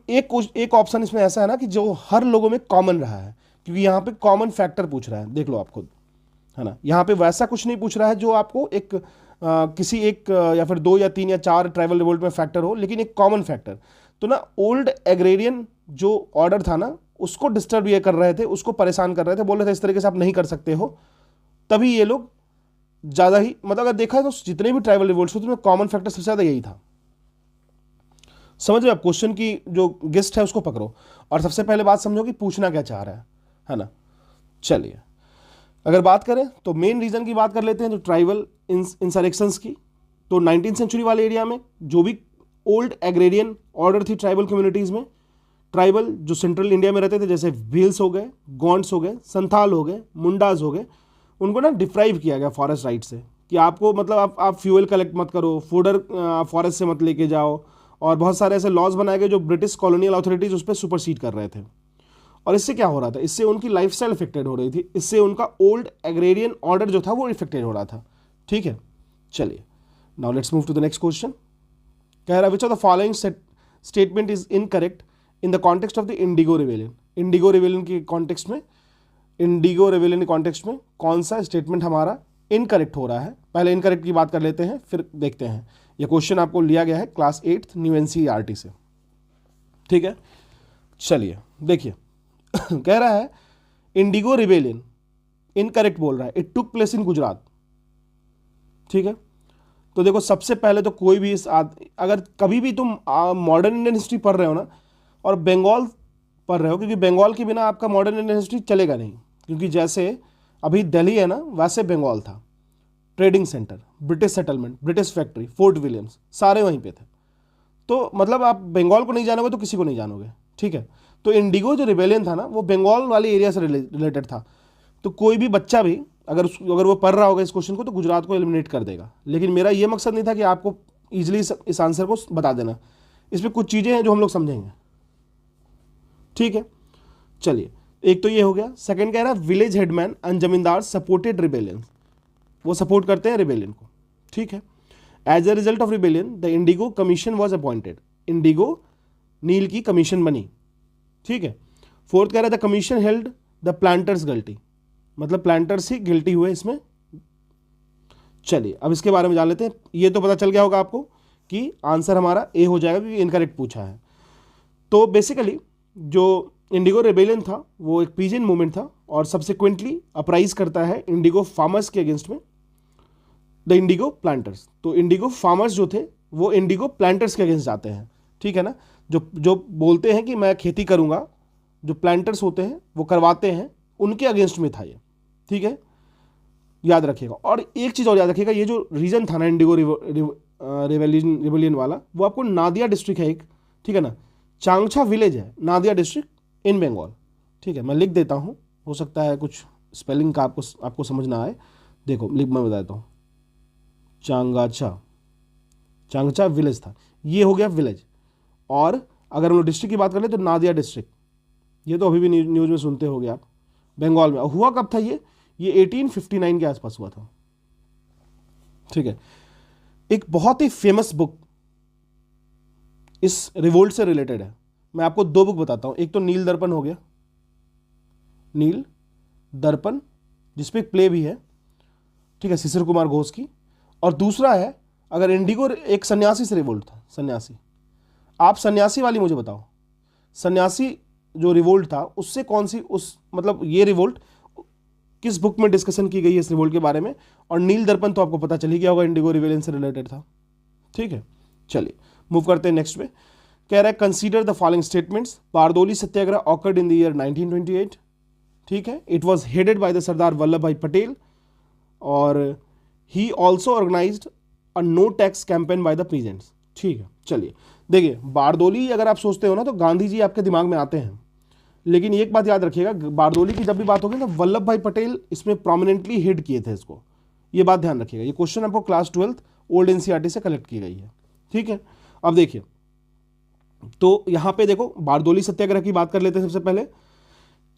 एक ऑप्शन इसमें ऐसा है ना कि जो हर लोगों में कॉमन रहा है, क्योंकि यहाँ पे कॉमन फैक्टर पूछ रहा है, देख लो आप खुद, है ना। यहाँ पे वैसा कुछ नहीं पूछ रहा है जो आपको एक किसी एक या फिर 2 या 3 या 4 ट्राइबल रिवोल्ट में फैक्टर हो, लेकिन एक कॉमन फैक्टर। तो ना ओल्ड एग्रेरियन जो ऑर्डर था ना, उसको डिस्टर्ब ये कर रहे थे, उसको परेशान कर रहे थे, बोल रहे थे इस तरीके से आप नहीं कर सकते हो, तभी ये लोग ज़्यादा ही, मतलब अगर देखा है तो जितने भी ट्राइबल रिवोल्ट्स होते हैं कॉमन फैक्टर सबसे ज़्यादा यही था। समझ रहे आप, क्वेश्चन की जो गेस्ट है उसको पकड़ो, और सबसे पहले बात समझो कि पूछना क्या चाह रहा है ना। चलिए अगर बात करें तो मेन रीजन की बात कर लेते हैं, जो ट्राइबल इंसरेक्शंस की। तो 19th सेंचुरी वाले एरिया में जो भी ओल्ड एग्रेरियन ऑर्डर थी ट्राइबल कम्युनिटीज़ में, ट्राइबल जो सेंट्रल इंडिया में रहते थे, जैसे भील्स हो गए, गौंड्स हो गए, संथाल हो गए, मुंडाज हो गए, उनको ना डिप्राइव किया गया फॉरेस्ट राइट से, कि आपको मतलब आप फ्यूल कलेक्ट मत करो, फूडर फॉरेस्ट से मत लेके जाओ, और बहुत सारे ऐसे लॉज बनाए गए जो ब्रिटिश कॉलोनियल अथॉरिटीज़ उस पर सुपरसीड कर रहे थे। और इससे क्या हो रहा था, इससे उनकी लाइफस्टाइल इफेक्टेड हो रही थी, इससे उनका ओल्ड एग्रेरियन ऑर्डर जो था वो इफेक्टेड हो रहा था, ठीक है। चलिए now let's move to the next question. कह रहा है which of the following statement is incorrect in the context of the indigo rebellion. Indigo rebellion के कॉन्टेक्स्ट में, इंडिगो रिवेलियन के कॉन्टेक्स्ट में कौन सा स्टेटमेंट हमारा इनकरेक्ट हो रहा है। पहले इनकरेक्ट की बात कर लेते हैं, फिर देखते हैं। यह क्वेश्चन आपको लिया गया है क्लास 8th न्यू NCERT से, ठीक है। चलिए देखिए कह रहा है इंडिगो रिवेलियन इनकरेक्ट बोल रहा है, it took place in Gujarat, ठीक है। तो देखो सबसे पहले तो कोई भी अगर कभी भी तुम मॉडर्न इंडियन हिस्ट्री पढ़ रहे हो ना और बंगाल पढ़ रहे हो, क्योंकि बंगाल के बिना आपका मॉडर्न इंडियन हिस्ट्री चलेगा नहीं, क्योंकि जैसे अभी दिल्ली है ना वैसे बंगाल था, trading centre, British settlement, British factory, fort Williams सारे वहीं पे थे। तो मतलब आप बंगाल को नहीं जानोगे तो किसी को नहीं जानोगे, ठीक है। तो इंडिगो जो रिबेलियन था ना वो बंगाल वाले एरिया से रिलेटेड था। तो कोई भी बच्चा भी अगर वो पढ़ रहा होगा इस क्वेश्चन को तो गुजरात को एलिमिनेट कर देगा। लेकिन मेरा ये मकसद नहीं था कि आपको इजीली इस आंसर को बता देना, इसमें कुछ चीज़ें हैं जो हम लोग समझेंगे, ठीक है। चलिए, एक तो ये हो गया। सेकंड कह रहा है village headman and zamindar supported rebellion, वो सपोर्ट करते हैं रिबेलियन को, ठीक है। As a result of rebellion the indigo commission was appointed, indigo नील की कमीशन बनी, ठीक है। फोर्थ कह रहा है the commission held the planters guilty, मतलब प्लांटर्स ही गिल्टी हुए इसमें। चलिए अब इसके बारे में जान लेते हैं। ये तो पता चल गया होगा आपको कि आंसर हमारा ए हो जाएगा क्योंकि इनकरेक्ट पूछा है। तो बेसिकली जो इंडिगो रेबेलियन था वो एक पीजेंट मूवमेंट था और सब्सिक्वेंटली अपराइज करता है इंडिगो फार्मर्स के अगेंस्ट में द इंडिगो प्लांटर्स। तो इंडिगो फार्मर्स जो थे वो इंडिगो प्लांटर्स के अगेंस्ट जाते हैं, ठीक है ना। जो बोलते हैं कि मैं खेती करूंगा, जो प्लांटर्स होते हैं वो करवाते हैं, उनके अगेंस्ट में था ये, ठीक है, याद रखिएगा। और एक चीज़ और याद रखिएगा, ये जो रीजन था ना इंडिगो रिबेलियन वाला, वो आपको नादिया डिस्ट्रिक्ट है एक, ठीक है ना, चांगछा विलेज है नादिया डिस्ट्रिक्ट इन बंगाल, ठीक है। मैं लिख देता हूँ, हो सकता है कुछ स्पेलिंग का आपको समझ ना आए। देखो मैं बताता हूँ, चांगछा विलेज था, ये हो गया विलेज। और अगर हम लोग डिस्ट्रिक्ट की बात करें तो नादिया डिस्ट्रिक्ट, ये तो अभी भी न्यूज़ में सुनते होगे आप, बंगाल में। हुआ कब था ये 1859 के आसपास हुआ था, ठीक है। एक बहुत ही फेमस बुक इस रिवोल्ट से रिलेटेड है, मैं आपको दो बुक बताता हूं। एक तो नील दर्पण हो गया, नील दर्पण जिसपे एक प्ले भी है, ठीक है, शिशिर कुमार घोष की। और दूसरा है, अगर इंडिगो एक सन्यासी से रिवोल्ट था, सन्यासी, आप सन्यासी वाली मुझे बताओ, सन्यासी जो रिवोल्ट था उससे कौन सी मतलब ये रिवोल्ट किस बुक में डिस्कशन की गई है इस रिवोल्ट के बारे में। और नील दर्पण तो आपको पता चल ही गया होगा, इंडिगो रिबेलियन से रिलेटेड था, ठीक है। चलिए मूव करते हैं नेक्स्ट पे। कह रहा है consider the following statements, Bardoli Satyagraha occurred in the year 1928, ठीक है। It was headed by the Sardar Vallabhbhai Patel और he also organized a no tax campaign by the peasants, ठीक है। चलिए देखिए, बारदोली अगर आप सोचते हो ना तो गांधी जी आपके दिमाग में आते हैं, लेकिन एक बात याद रखिएगा, बारदोली की जब भी बात होगी तो वल्लभ भाई पटेल इसमें प्रोमिनेंटली हेड किए थे इसको, ये बात ध्यान रखिएगा। ये क्वेश्चन आपको क्लास 12th ओल्ड एनसीईआरटी से कलेक्ट की गई है, ठीक है। अब देखिए, तो यहां पे देखो बारदोली सत्याग्रह की बात कर लेते हैं। सबसे पहले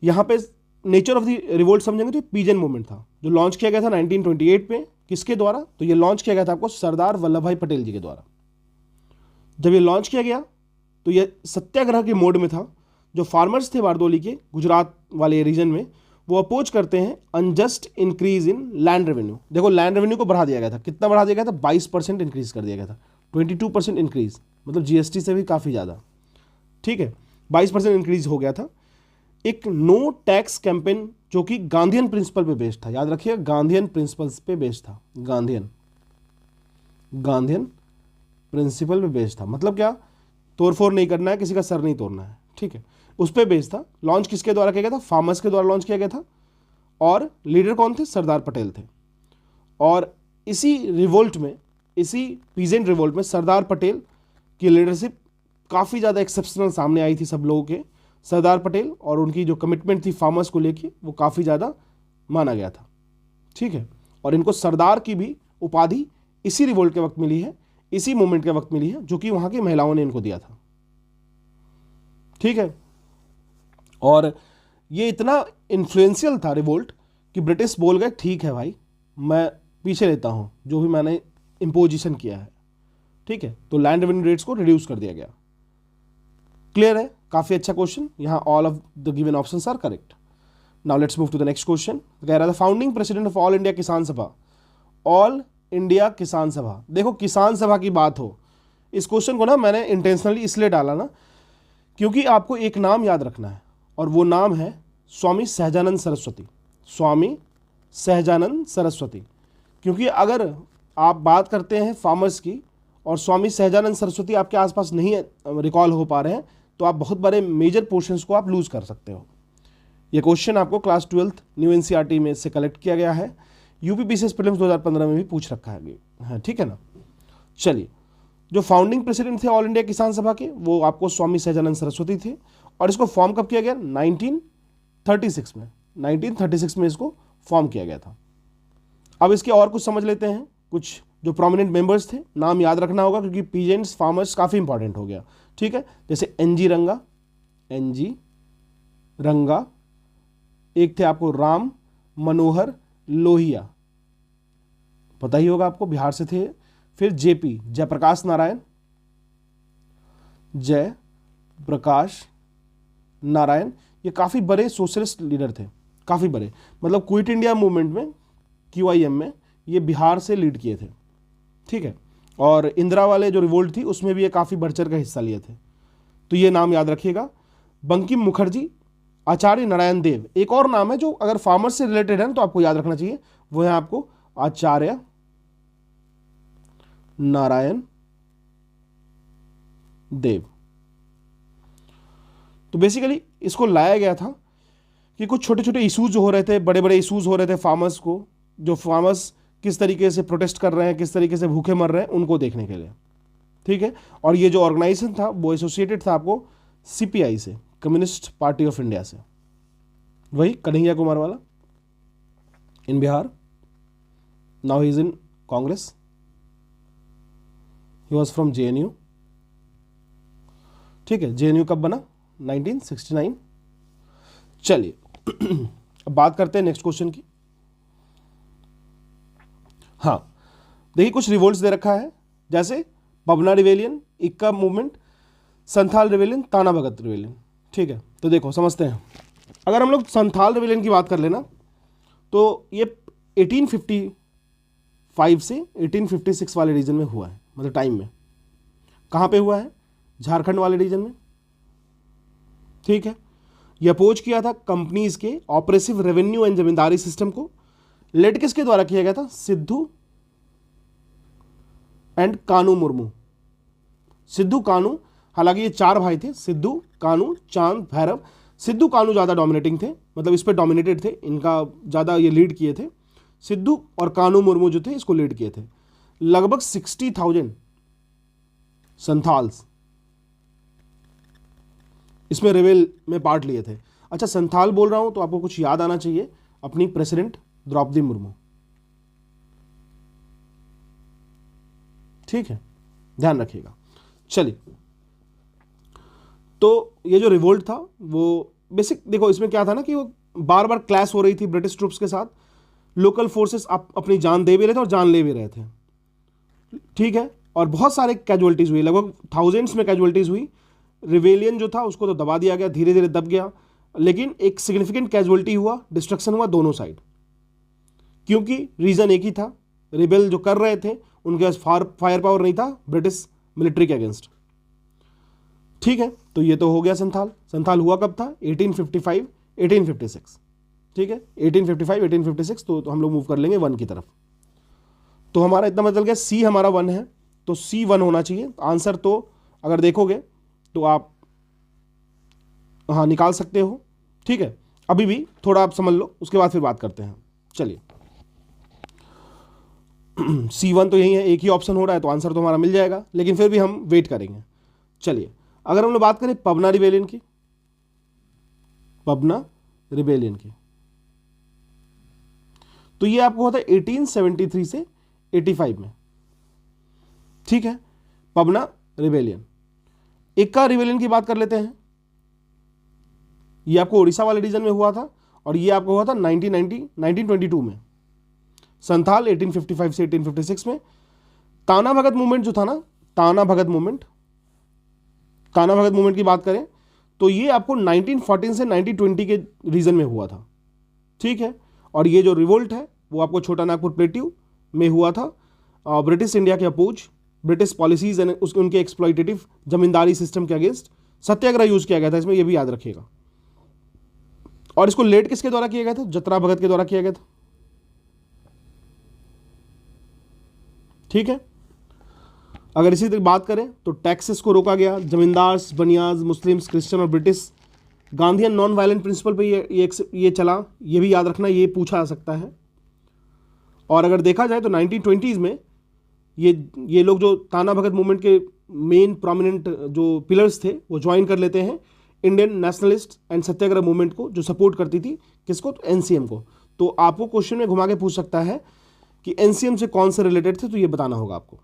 यहां पे नेचर ऑफ द रिवोल्ट समझेंगे तो पीजेंट मूवमेंट था जो लॉन्च किया गया था 1928 में, किसके द्वारा, तो ये लॉन्च किया गया था आपको सरदार वल्लभ भाई पटेल जी के द्वारा। जब ये लॉन्च किया गया तो ये सत्याग्रह के मोड में था। जो फार्मर्स थे बारदोली के गुजरात वाले रीजन में, वो अपोज करते हैं unjust increase in land revenue. देखो लैंड रेवेन्यू को बढ़ा दिया गया था, कितना बढ़ा दिया गया था, 22% इंक्रीज कर दिया गया था, 22% इंक्रीज, मतलब जीएसटी से भी काफ़ी ज़्यादा, ठीक है, 22% इंक्रीज हो गया था। एक नो टैक्स कैंपेन जो कि गांधीयन प्रिंसिपल पे बेस्ड था, याद रखिए गांधीयन प्रिंसिपल्स पे बेस्ड था, गांधीयन प्रिंसिपल पे बेस्ड था। मतलब क्या, तोड़फोड़ नहीं करना है, किसी का सर नहीं तोड़ना है, ठीक है, उस पर बेस्ड था। लॉन्च किसके द्वारा किया गया था, फार्मर्स के द्वारा लॉन्च किया गया था। और लीडर कौन थे, सरदार पटेल थे। और इसी रिवोल्ट में, इसी पीजेंट रिवोल्ट में सरदार पटेल की लीडरशिप काफ़ी ज़्यादा एक्सेप्शनल सामने आई थी सब लोगों के। सरदार पटेल और उनकी जो कमिटमेंट थी फार्मर्स को लेके वो काफ़ी ज़्यादा माना गया था, ठीक है। और इनको सरदार की भी उपाधि इसी रिवोल्ट के वक्त मिली है, इसी मूवमेंट के वक्त मिली है, जो कि वहाँ की महिलाओं ने इनको दिया था, ठीक है। और ये इतना इन्फ्लुएंशियल था रिवोल्ट कि ब्रिटिश बोल गए ठीक है भाई, मैं पीछे लेता हूँ जो भी मैंने इम्पोजिशन किया है, ठीक है। तो लैंड रेवेन्यू रेट्स को रिड्यूस कर दिया गया। क्लियर है, काफ़ी अच्छा क्वेश्चन, यहाँ all of the given options are correct. Now let's move to the next question. कह रहा था founding president of all India Kisan Sabha, all India Kisan सभा। देखो किसान सभा की बात हो, इस क्वेश्चन को ना मैंने इंटेंशनली इसलिए डाला ना क्योंकि आपको एक नाम याद रखना है और वो नाम है स्वामी सहजानंद सरस्वती, स्वामी सहजानंद सरस्वती। क्योंकि अगर आप बात करते हैं फार्मर्स की और स्वामी सहजानंद सरस्वती आपके आसपास नहीं रिकॉल हो पा रहे हैं, तो आप बहुत बड़े मेजर पोर्शंस को आप लूज कर सकते हो। ये क्वेश्चन आपको क्लास 12th न्यू एनसीईआरटी में से कलेक्ट किया गया है, यूपीपीसीएस प्रीलिम्स 2015 में भी पूछ रखा है, ठीक है ना। चलिए, जो फाउंडिंग प्रेसिडेंट थे ऑल इंडिया किसान सभा के, वो आपको स्वामी सहजानंद सरस्वती थे, और इसको फॉर्म कब किया गया? 1936 में। 1936 में इसको फॉर्म किया गया था। अब इसके और कुछ समझ लेते हैं, कुछ जो प्रोमिनेंट मेंबर्स थे, नाम याद रखना होगा क्योंकि पीजेंट्स फार्मर्स काफ़ी इंपॉर्टेंट हो गया, ठीक है। जैसे एनजी रंगा, एक थे आपको राम मनोहर लोहिया, पता ही होगा आपको, बिहार से थे। फिर जेपी जयप्रकाश नारायण, ये काफ़ी बड़े सोशलिस्ट लीडर थे, काफ़ी बड़े, मतलब क्विट इंडिया मूवमेंट में, QIM में ये बिहार से लीड किए थे, ठीक है। और इंदिरा वाले जो रिवोल्ट थी उसमें भी ये काफ़ी बढ़ चढ़ कर हिस्सा लिए थे, तो ये नाम याद रखिएगा। बंकिम मुखर्जी, आचार्य नारायण देव, एक और नाम है जो अगर फार्मर्स से रिलेटेड है तो आपको याद रखना चाहिए, वो है आपको आचार्य नारायण देव। तो बेसिकली इसको लाया गया था कि कुछ छोटे छोटे इश्यूज जो हो रहे थे, बड़े बड़े इश्यूज हो रहे थे फार्मर्स को, जो फार्मर्स किस तरीके से प्रोटेस्ट कर रहे हैं, किस तरीके से भूखे मर रहे हैं, उनको देखने के लिए, ठीक है। और ये जो ऑर्गेनाइजेशन था वो एसोसिएटेड था आपको CPI से, कम्युनिस्ट पार्टी ऑफ इंडिया से, वही कन्हैया कुमार वाला in Bihar, now he is in Congress, he was from JNU, ठीक है। JNU कब बना? 1969। चलिए अब बात करते हैं नेक्स्ट क्वेश्चन की। हाँ, देखिए कुछ रिवोल्ट्स दे रखा है, जैसे पबना रिवेलियन, इक्का मूवमेंट, संथाल रिवेलियन, ताना भगत रिवेलियन, ठीक है। तो देखो समझते हैं, अगर हम लोग संथाल रिवेलियन की बात कर लेना तो ये 1855 से 1856 वाले रीजन में हुआ है, मतलब टाइम में। कहाँ पे हुआ है? झारखंड वाले रीजन में, ठीक है। ये अपोज किया था कंपनीज के oppressive revenue and zamindari system को। लेड किसके द्वारा किया गया था? सिद्धू एंड कानू मुर्मू। सिद्धू कानू, हालांकि ये चार भाई थे, सिद्धू कानू चांद भैरव। सिद्धू कानू ज़्यादा डोमिनेटिंग थे, मतलब इस पर डोमिनेटेड थे, इनका ज़्यादा ये लीड किए थे। सिद्धू और कानू मुर्मू जो थे इसको लीड किए थे। लगभग 60,000 संथाल्स इसमें रेवेल में पार्ट लिए थे। अच्छा, संथाल बोल रहा हूं तो आपको कुछ याद आना चाहिए, अपनी प्रेसिडेंट द्रौपदी मुर्मू, ठीक है, ध्यान रखिएगा। चलिए, तो ये जो रिवोल्ट था वो बेसिक, देखो इसमें क्या था ना कि वो बार बार क्लैश हो रही थी ब्रिटिश ट्रूप्स के साथ। लोकल फोर्सेस अपनी जान दे भी रहे थे और जान ले भी रहे थे, ठीक है। और बहुत सारे कैजुअलिटीज हुई, लगभग थाउजेंड्स में कैजुअलिटीज हुई। रिवेलियन जो था उसको तो दबा दिया गया, धीरे धीरे दब गया, लेकिन एक सिग्निफिकेंट कैजुअलिटी हुआ, डिस्ट्रक्शन हुआ दोनों साइड, क्योंकि रीजन एक ही था, रिबेल जो कर रहे थे उनके पास फायर पावर नहीं था ब्रिटिश मिलिट्री के अगेंस्ट, ठीक है। तो ये तो हो गया संथाल। संथाल हुआ कब था? 1855 1856, ठीक है, 1855 1856। तो हम लोग मूव कर लेंगे 1 की तरफ। तो हमारा इतना मतलब क्या, सी हमारा 1 है, तो सी 1 होना चाहिए आंसर। तो अगर देखोगे तो आप हाँ निकाल सकते हो, ठीक है। अभी भी थोड़ा आप समझ लो, उसके बाद फिर बात करते हैं। चलिए, C1 तो यही है, एक ही ऑप्शन हो रहा है तो आंसर तो हमारा मिल जाएगा, लेकिन फिर भी हम वेट करेंगे। चलिए, अगर हम लोग बात करें पबना रिबेलियन की, पबना रिबेलियन की, तो ये आपको होता है 1873 से 85 में, ठीक है, पबना रिबेलियन। इक्का रिबेलियन की बात कर लेते हैं, ये आपको उड़ीसा वाले रीजन में हुआ था और ये आपको हुआ था 1922 में। संथाल 1855 से 1856 में। ताना भगत मूवमेंट जो था ना, ताना भगत मूवमेंट की बात करें तो ये आपको 1914 से 1920 के रीजन में हुआ था, ठीक है। और ये जो रिवोल्ट है वो आपको छोटा नागपुर प्लेट्यू में हुआ था, ब्रिटिश इंडिया के अपोज, ब्रिटिश पॉलिसीज एंड उसके उनके एक्सप्लॉइटेटिव जमींदारी सिस्टम के अगेंस्ट सत्याग्रह यूज किया गया था इसमें, ये भी याद रखिएगा। और इसको लेड किसके द्वारा किया गया था? जतरा भगत के द्वारा किया गया था, ठीक है। अगर इसी तरह बात करें तो टैक्सेस को रोका गया, जमींदार्स, बनियाज, मुस्लिम्स, क्रिश्चियन और British. Gandhian non violent principle पे ये चला, ये भी याद रखना, ये पूछा जा सकता है। और अगर देखा जाए तो 1920s में ये लोग जो ताना भगत मूवमेंट के मेन प्रोमिनेंट जो पिलर्स थे वो ज्वाइन कर लेते हैं Indian nationalist and Satyagraha movement को, जो सपोर्ट करती थी किसको, तो एनसीएम को। तो आपको क्वेश्चन में घुमा के पूछ सकता है कि एनसीएम से कौन से रिलेटेड थे, तो ये बताना होगा आपको।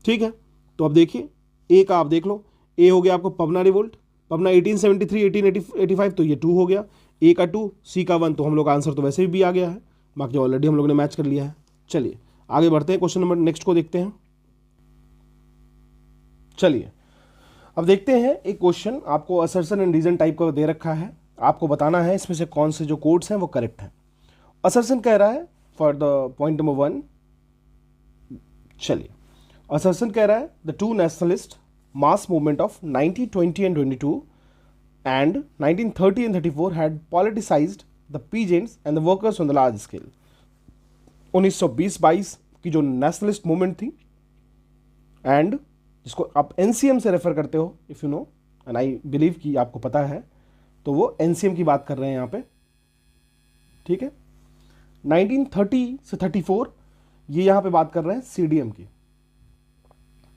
ठीक है, तो अब देखिए ए का आप देख लो। ए हो गया आपको पबना रिवोल्ट, पबना 1873 1885, तो ये 2 हो गया। ए का 2, सी का 1, तो हम लोग का आंसर तो वैसे भी आ गया है, बाकी ऑलरेडी हम लोग ने मैच कर लिया है। चलिए आगे बढ़ते हैं, क्वेश्चन नंबर नेक्स्ट को देखते हैं। चलिए अब देखते हैं, एक क्वेश्चन आपको असर्शन एंड रीजन टाइप का दे रखा है, आपको बताना है इसमें से कौन से जो कोड्स हैं वो करेक्ट हैं। असर्शन कह रहा है फॉर द पॉइंट नंबर 1, चलिए असर्शन कह रहा है the two nationalist mass movement of 1920 and 22 and 1930 and 34 had politicised the peasants and the workers on the large scale. 1920-22 की जो नेशनलिस्ट मूवमेंट थी, एंड जिसको आप एनसीएम से रेफर करते हो, if you know and I believe कि आपको पता है, तो वो एनसीएम की बात कर रहे हैं यहाँ पे। ठीक है, 1930 से 34 ये यहाँ पे बात कर रहे हैं सीडीएम की।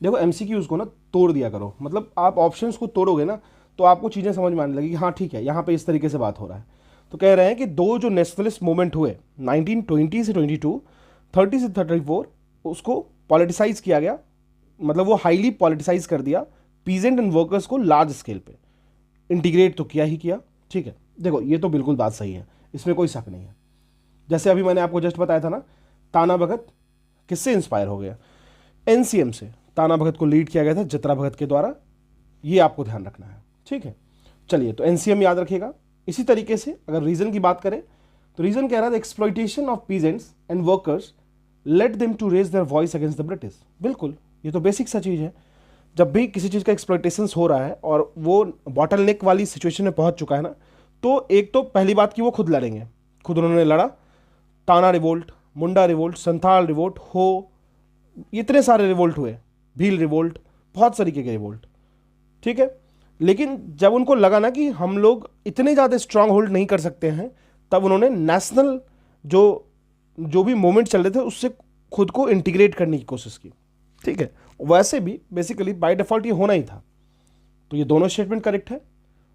देखो एमसीक्यूज को ना तोड़ दिया करो, मतलब आप ऑप्शंस को तोड़ोगे ना तो आपको चीज़ें समझ में आने लगेगी, हाँ ठीक है यहाँ पे इस तरीके से बात हो रहा है। तो कह रहे हैं कि दो जो नेशनलिस्ट मूवमेंट हुए 1920 से 22, 30 से 34, उसको पॉलिटिसाइज किया गया, मतलब वो हाईली पॉलिटिसाइज कर दिया पीजेंट एंड वर्कर्स को लार्ज स्केल पे, इंटीग्रेट तो किया ही किया। ठीक है, देखो ये तो बिल्कुल बात सही है, इसमें कोई शक नहीं है। जैसे अभी मैंने आपको जस्ट बताया था ना, ताना भगत किससे इंस्पायर हो गया, एनसीएम से। ताना भगत को लीड किया गया था जतरा भगत के द्वारा, ये आपको ध्यान रखना है। ठीक है, चलिए तो एनसीएम याद रखिएगा। इसी तरीके से अगर रीजन की बात करें तो रीजन कह रहा है exploitation of peasants and workers let them to raise their voice against the British. बिल्कुल, ये तो बेसिक सा चीज़ है। जब भी किसी चीज़ का एक्सप्लॉइटेशन हो रहा है और वो बॉटल नेक वाली सिचुएशन में पहुंच चुका है ना, तो एक तो पहली बात कि वो खुद लड़ेंगे, खुद उन्होंने लड़ा। ताना रिवोल्ट, मुंडा रिवोल्ट, संथाल रिवोल्ट हो, इतने सारे रिवोल्ट हुए, भील रिवोल्ट, बहुत तरीके के रिवोल्ट। ठीक है, लेकिन जब उनको लगा ना कि हम लोग इतने ज़्यादा स्ट्रांग होल्ड नहीं कर सकते हैं, तब उन्होंने नेशनल जो भी मूवमेंट चल रहे थे उससे खुद को इंटीग्रेट करने की कोशिश की। ठीक है, वैसे भी बेसिकली बाय डिफॉल्ट ये होना ही था। तो ये दोनों स्टेटमेंट करेक्ट है,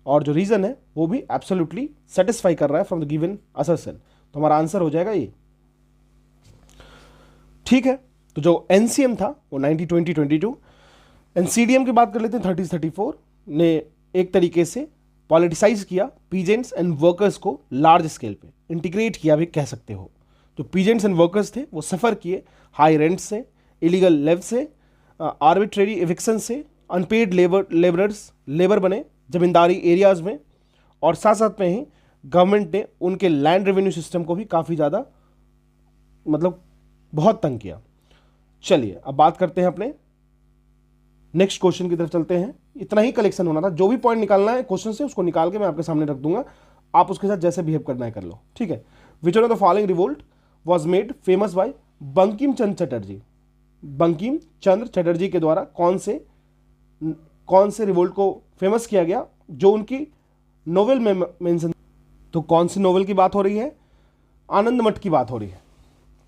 और जो रीजन है वो भी एब्सोल्युटली सेटिस्फाई कर रहा है फ्रॉम द गिवन असर्शन। तो हमारा आंसर हो जाएगा ये। ठीक है, तो जो एनसीएम था वो 1920-22, एनसीडीएम की बात कर लेते हैं 30-34 ने एक तरीके से पॉलिटिसाइज किया पीजेंट्स एंड वर्कर्स को लार्ज स्केल पे, इंटीग्रेट किया भी कह सकते हो। जो पीजेंट्स एंड वर्कर्स थे वो सफ़र किए हाई रेंट से, इलीगल लेव से, आर्बिट्रेरी एविक्शन से, अनपेड लेबर बने जमींदारी एरियाज़ में, और साथ साथ में ही गवर्नमेंट ने उनके लैंड रेवेन्यू सिस्टम को भी काफ़ी ज़्यादा, मतलब बहुत तंग किया। चलिए अब बात करते हैं अपने नेक्स्ट क्वेश्चन की तरफ चलते हैं। इतना ही कलेक्शन होना था, जो भी पॉइंट निकालना है क्वेश्चन से उसको निकाल के मैं आपके सामने रख दूंगा, आप उसके साथ जैसे बिहेव करना है कर लो। ठीक है, which one of the following revolt was made famous by Bankim Chandra Chatterjee. Bankim Chandra Chatterjee के द्वारा कौन से रिवोल्ट को फेमस किया गया, जो उनकी नोवेल में मेंशन। तो कौन सी नोवेल की बात हो रही है, आनंद मठ की बात हो रही है।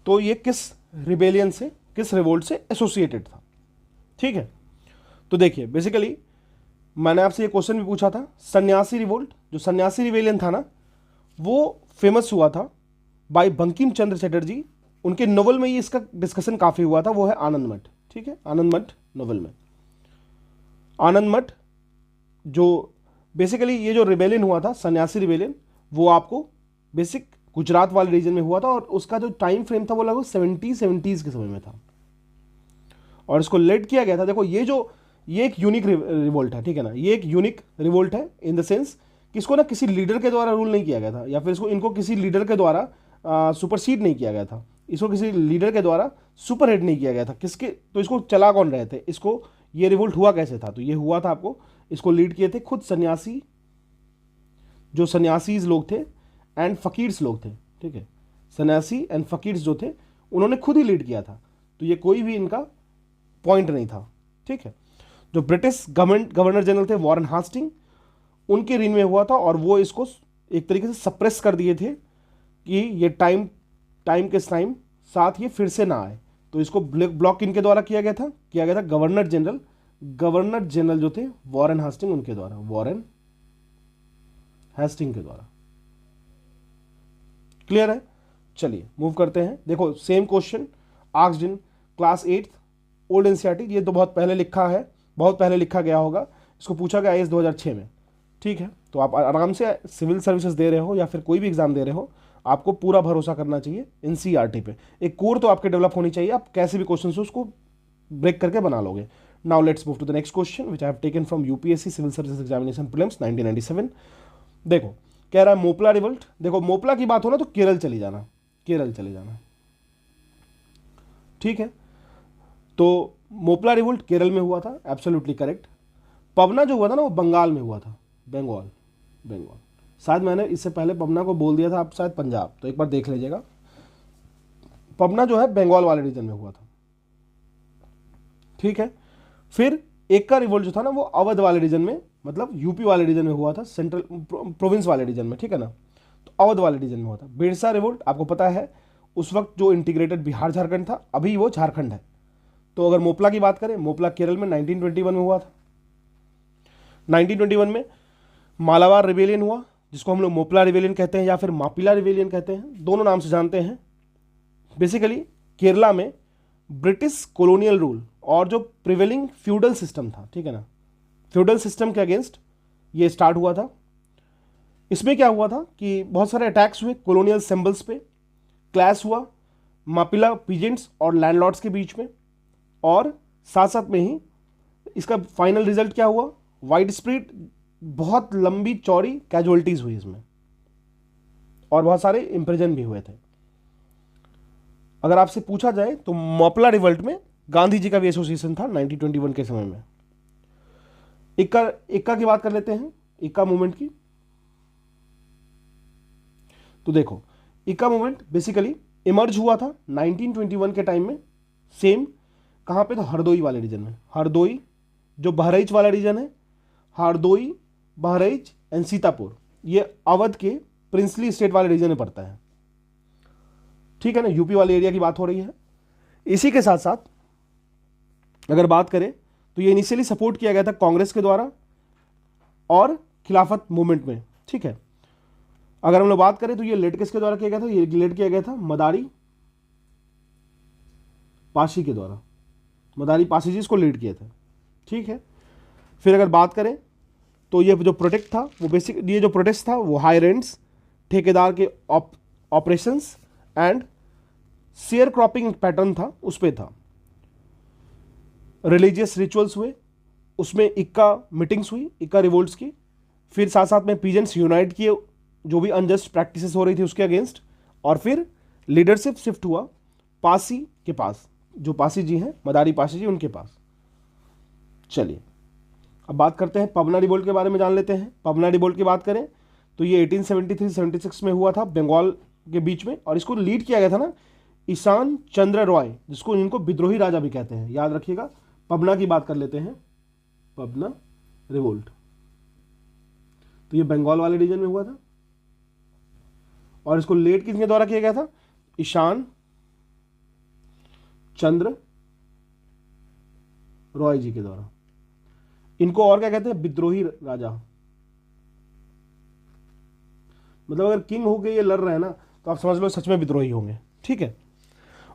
तो ये किस रिबेलियन से, किस रिवोल्ट से एसोसिएटेड था। ठीक है, तो देखिए बेसिकली मैंने आपसे ये क्वेश्चन भी पूछा था, सन्यासी रिवोल्ट, जो सन्यासी रिबेलियन था ना, वो फेमस हुआ था बाय बंकिम चंद्र चटर्जी। उनके नोवेल में ही इसका डिस्कशन काफ़ी हुआ था, वो है आनंद मठ। ठीक है, आनंद मठ नोवेल में, आनंद मठ जो बेसिकली ये जो रिबेलियन हुआ था, सन्यासी रिबेलियन, वो आपको बेसिक गुजरात वाले रीजन में हुआ था, और उसका जो टाइम फ्रेम था वो लगभग 70s के समय में था, और इसको लेड किया गया था। देखो ये एक यूनिक रिवोल्ट है। ठीक है ना, ये एक यूनिक रिवोल्ट है इन द सेंस कि इसको ना किसी लीडर के द्वारा रूल नहीं किया गया था, या फिर इनको किसी लीडर के द्वारा सुपरसीड नहीं किया गया था, इसको किसी लीडर के द्वारा सुपरहिट नहीं किया गया था। किसके, तो इसको चला कौन रहे थे, इसको ये रिवोल्ट हुआ कैसे था, तो ये हुआ था आपको, इसको लीड किए थे खुद सन्यासी, जो सन्यासीज लोग थे एंड फकीर्स लोग थे। ठीक है, सन्यासी एंड फकीर्स जो थे उन्होंने खुद ही लीड किया था। तो ये कोई भी इनका पॉइंट नहीं था, ठीक है। जो ब्रिटिश गवर्नर जनरल थे वॉरेन हास्टिंग, उनके रीन में हुआ था और वो इसको एक तरीके से सप्रेस कर दिए थे कि ये टाइम के साथ ये फिर से ना आए। तो इसको ब्लॉक इनके द्वारा किया गया था गवर्नर जनरल जो थे वॉरेन हास्टिंग, उनके द्वारा, वॉरेन हास्टिंग के द्वारा। क्लियर है? चलिए मूव करते हैं। देखो same question asked in class 8th old NCERT, ये तो बहुत पहले लिखा गया होगा, इसको पूछा गया IAS 2006 में, ठीक है। तो आप आराम से सिविल सर्विसेज दे रहे हो या फिर कोई भी एग्जाम दे रहे हो, आपको पूरा भरोसा करना चाहिए एनसीईआरटी पे। एक कोर तो आपके डेवलप होनी चाहिए, आप कैसे भी क्वेश्चन से उसको ब्रेक करके बना लोगे। Now let's move to the next question which I have taken from UPSC civil services examination prelims 1997। देखो कह रहा है मोपला रिवोल्ट। देखो मोपला की बात हो ना तो केरल चले जाना, ठीक है। तो मोपला रिवोल्ट केरल में हुआ था, एब्सोल्युटली करेक्ट। पवना जो हुआ था ना वो बंगाल में हुआ था, बंगाल। शायद मैंने इससे पहले पवना को बोल दिया था, आप शायद पंजाब, तो एक बार देख लीजिएगा। पवना जो है बंगाल वाले रीजन में हुआ था, ठीक है। फिर एक का रिवोल्ट जो था ना वो अवध वाले रीजन में, मतलब यूपी वाले रीजन में हुआ था, सेंट्रल प्रोविंस वाले रीजन में, ठीक है ना। तो अवध वाले रीजन में हुआ था। बिरसा रिवोल्ट आपको पता है उस वक्त जो इंटीग्रेटेड बिहार झारखंड था, अभी वो झारखंड है। तो अगर मोपला की बात करें, मोपला केरल में 1921 में हुआ था। 1921 में मालाबार रिवेलियन हुआ, जिसको हम लोग मोपला रिवेलियन कहते हैं या फिर मापिला रिवेलियन कहते हैं, दोनों नाम से जानते हैं। बेसिकली केरला में ब्रिटिश कॉलोनियल रूल और जो प्रिवेलिंग फ्यूडल सिस्टम था, ठीक है ना, फ्यूडल सिस्टम के अगेंस्ट ये स्टार्ट हुआ था। इसमें क्या हुआ था कि बहुत सारे अटैक्स हुए कॉलोनियल सिंबल्स पे, क्लैश हुआ मापिला पीजेंट्स और लैंडलॉर्ड्स के बीच में, और साथ साथ में ही इसका फाइनल रिजल्ट क्या हुआ, वाइड स्प्रेड, बहुत लंबी चौड़ी कैजुअलिटीज हुई इसमें, और बहुत सारे इंप्रिजन भी हुए थे। अगर आपसे पूछा जाए तो मोपला रिवोल्ट में गांधी जी का भी एसोसिएशन था 1921 के समय में। इक्का की बात कर लेते हैं, इक्का मूवमेंट की। तो देखो इक्का मूवमेंट बेसिकली इमर्ज हुआ था 1921 के टाइम में, सेम कहां पे, तो हरदोई वाले रीजन में। हरदोई जो बहराइच वाला रीजन है, हरदोई, बहराइच एंड सीतापुर, ये अवध के प्रिंसली स्टेट वाले रीजन में पड़ता है, ठीक है ना, यूपी वाले एरिया की बात हो रही है। इसी के साथ साथ अगर बात करें तो ये इनिशियली सपोर्ट किया गया था कांग्रेस के द्वारा और खिलाफत मूवमेंट में, ठीक है। अगर हम लोग बात करें तो ये लेड किसके द्वारा किया गया था, ये लेड किया गया था मदारी पाशी के द्वारा, मदारी पाशी जी इसको लीड किया था, ठीक है। फिर अगर बात करें तो ये जो प्रोटेक्ट था वो ये जो प्रोटेस्ट था वो हाई रेंट्स, ठेकेदार के operations and share cropping pattern था, उस पर था। रिलीजियस रिचुअल्स हुए, उसमें इक्का मीटिंग्स हुई, इक्का रिवोल्ट्स की। फिर साथ साथ में पीजेंट्स यूनाइट किए जो भी अनजस्ट प्रैक्टिसेस हो रही थी उसके अगेंस्ट, और फिर लीडरशिप शिफ्ट हुआ पासी के पास, जो पासी जी हैं मदारी पासी जी, उनके पास। चलिए अब बात करते हैं पवना रिवोल्ट के बारे में, जान लेते हैं। पवना रिवोल्ट की बात करें तो ये 1873-76 में हुआ था बंगाल के बीच में, और इसको लीड किया गया था ना ईशान चंद्र रॉय, जिसको इनको विद्रोही राजा भी कहते हैं, याद रखिएगा। पवना की बात कर लेते हैं, पवना रिवोल्ट, तो ये बंगाल वाले रीजन में हुआ था, और इसको लीड किसके द्वारा किया गया था, ईशान चंद्र रॉय जी के द्वारा। इनको और क्या कहते हैं, विद्रोही राजा। मतलब अगर किंग होके ये लड़ रहे हैं ना तो आप समझ लो सच में विद्रोही होंगे, ठीक है।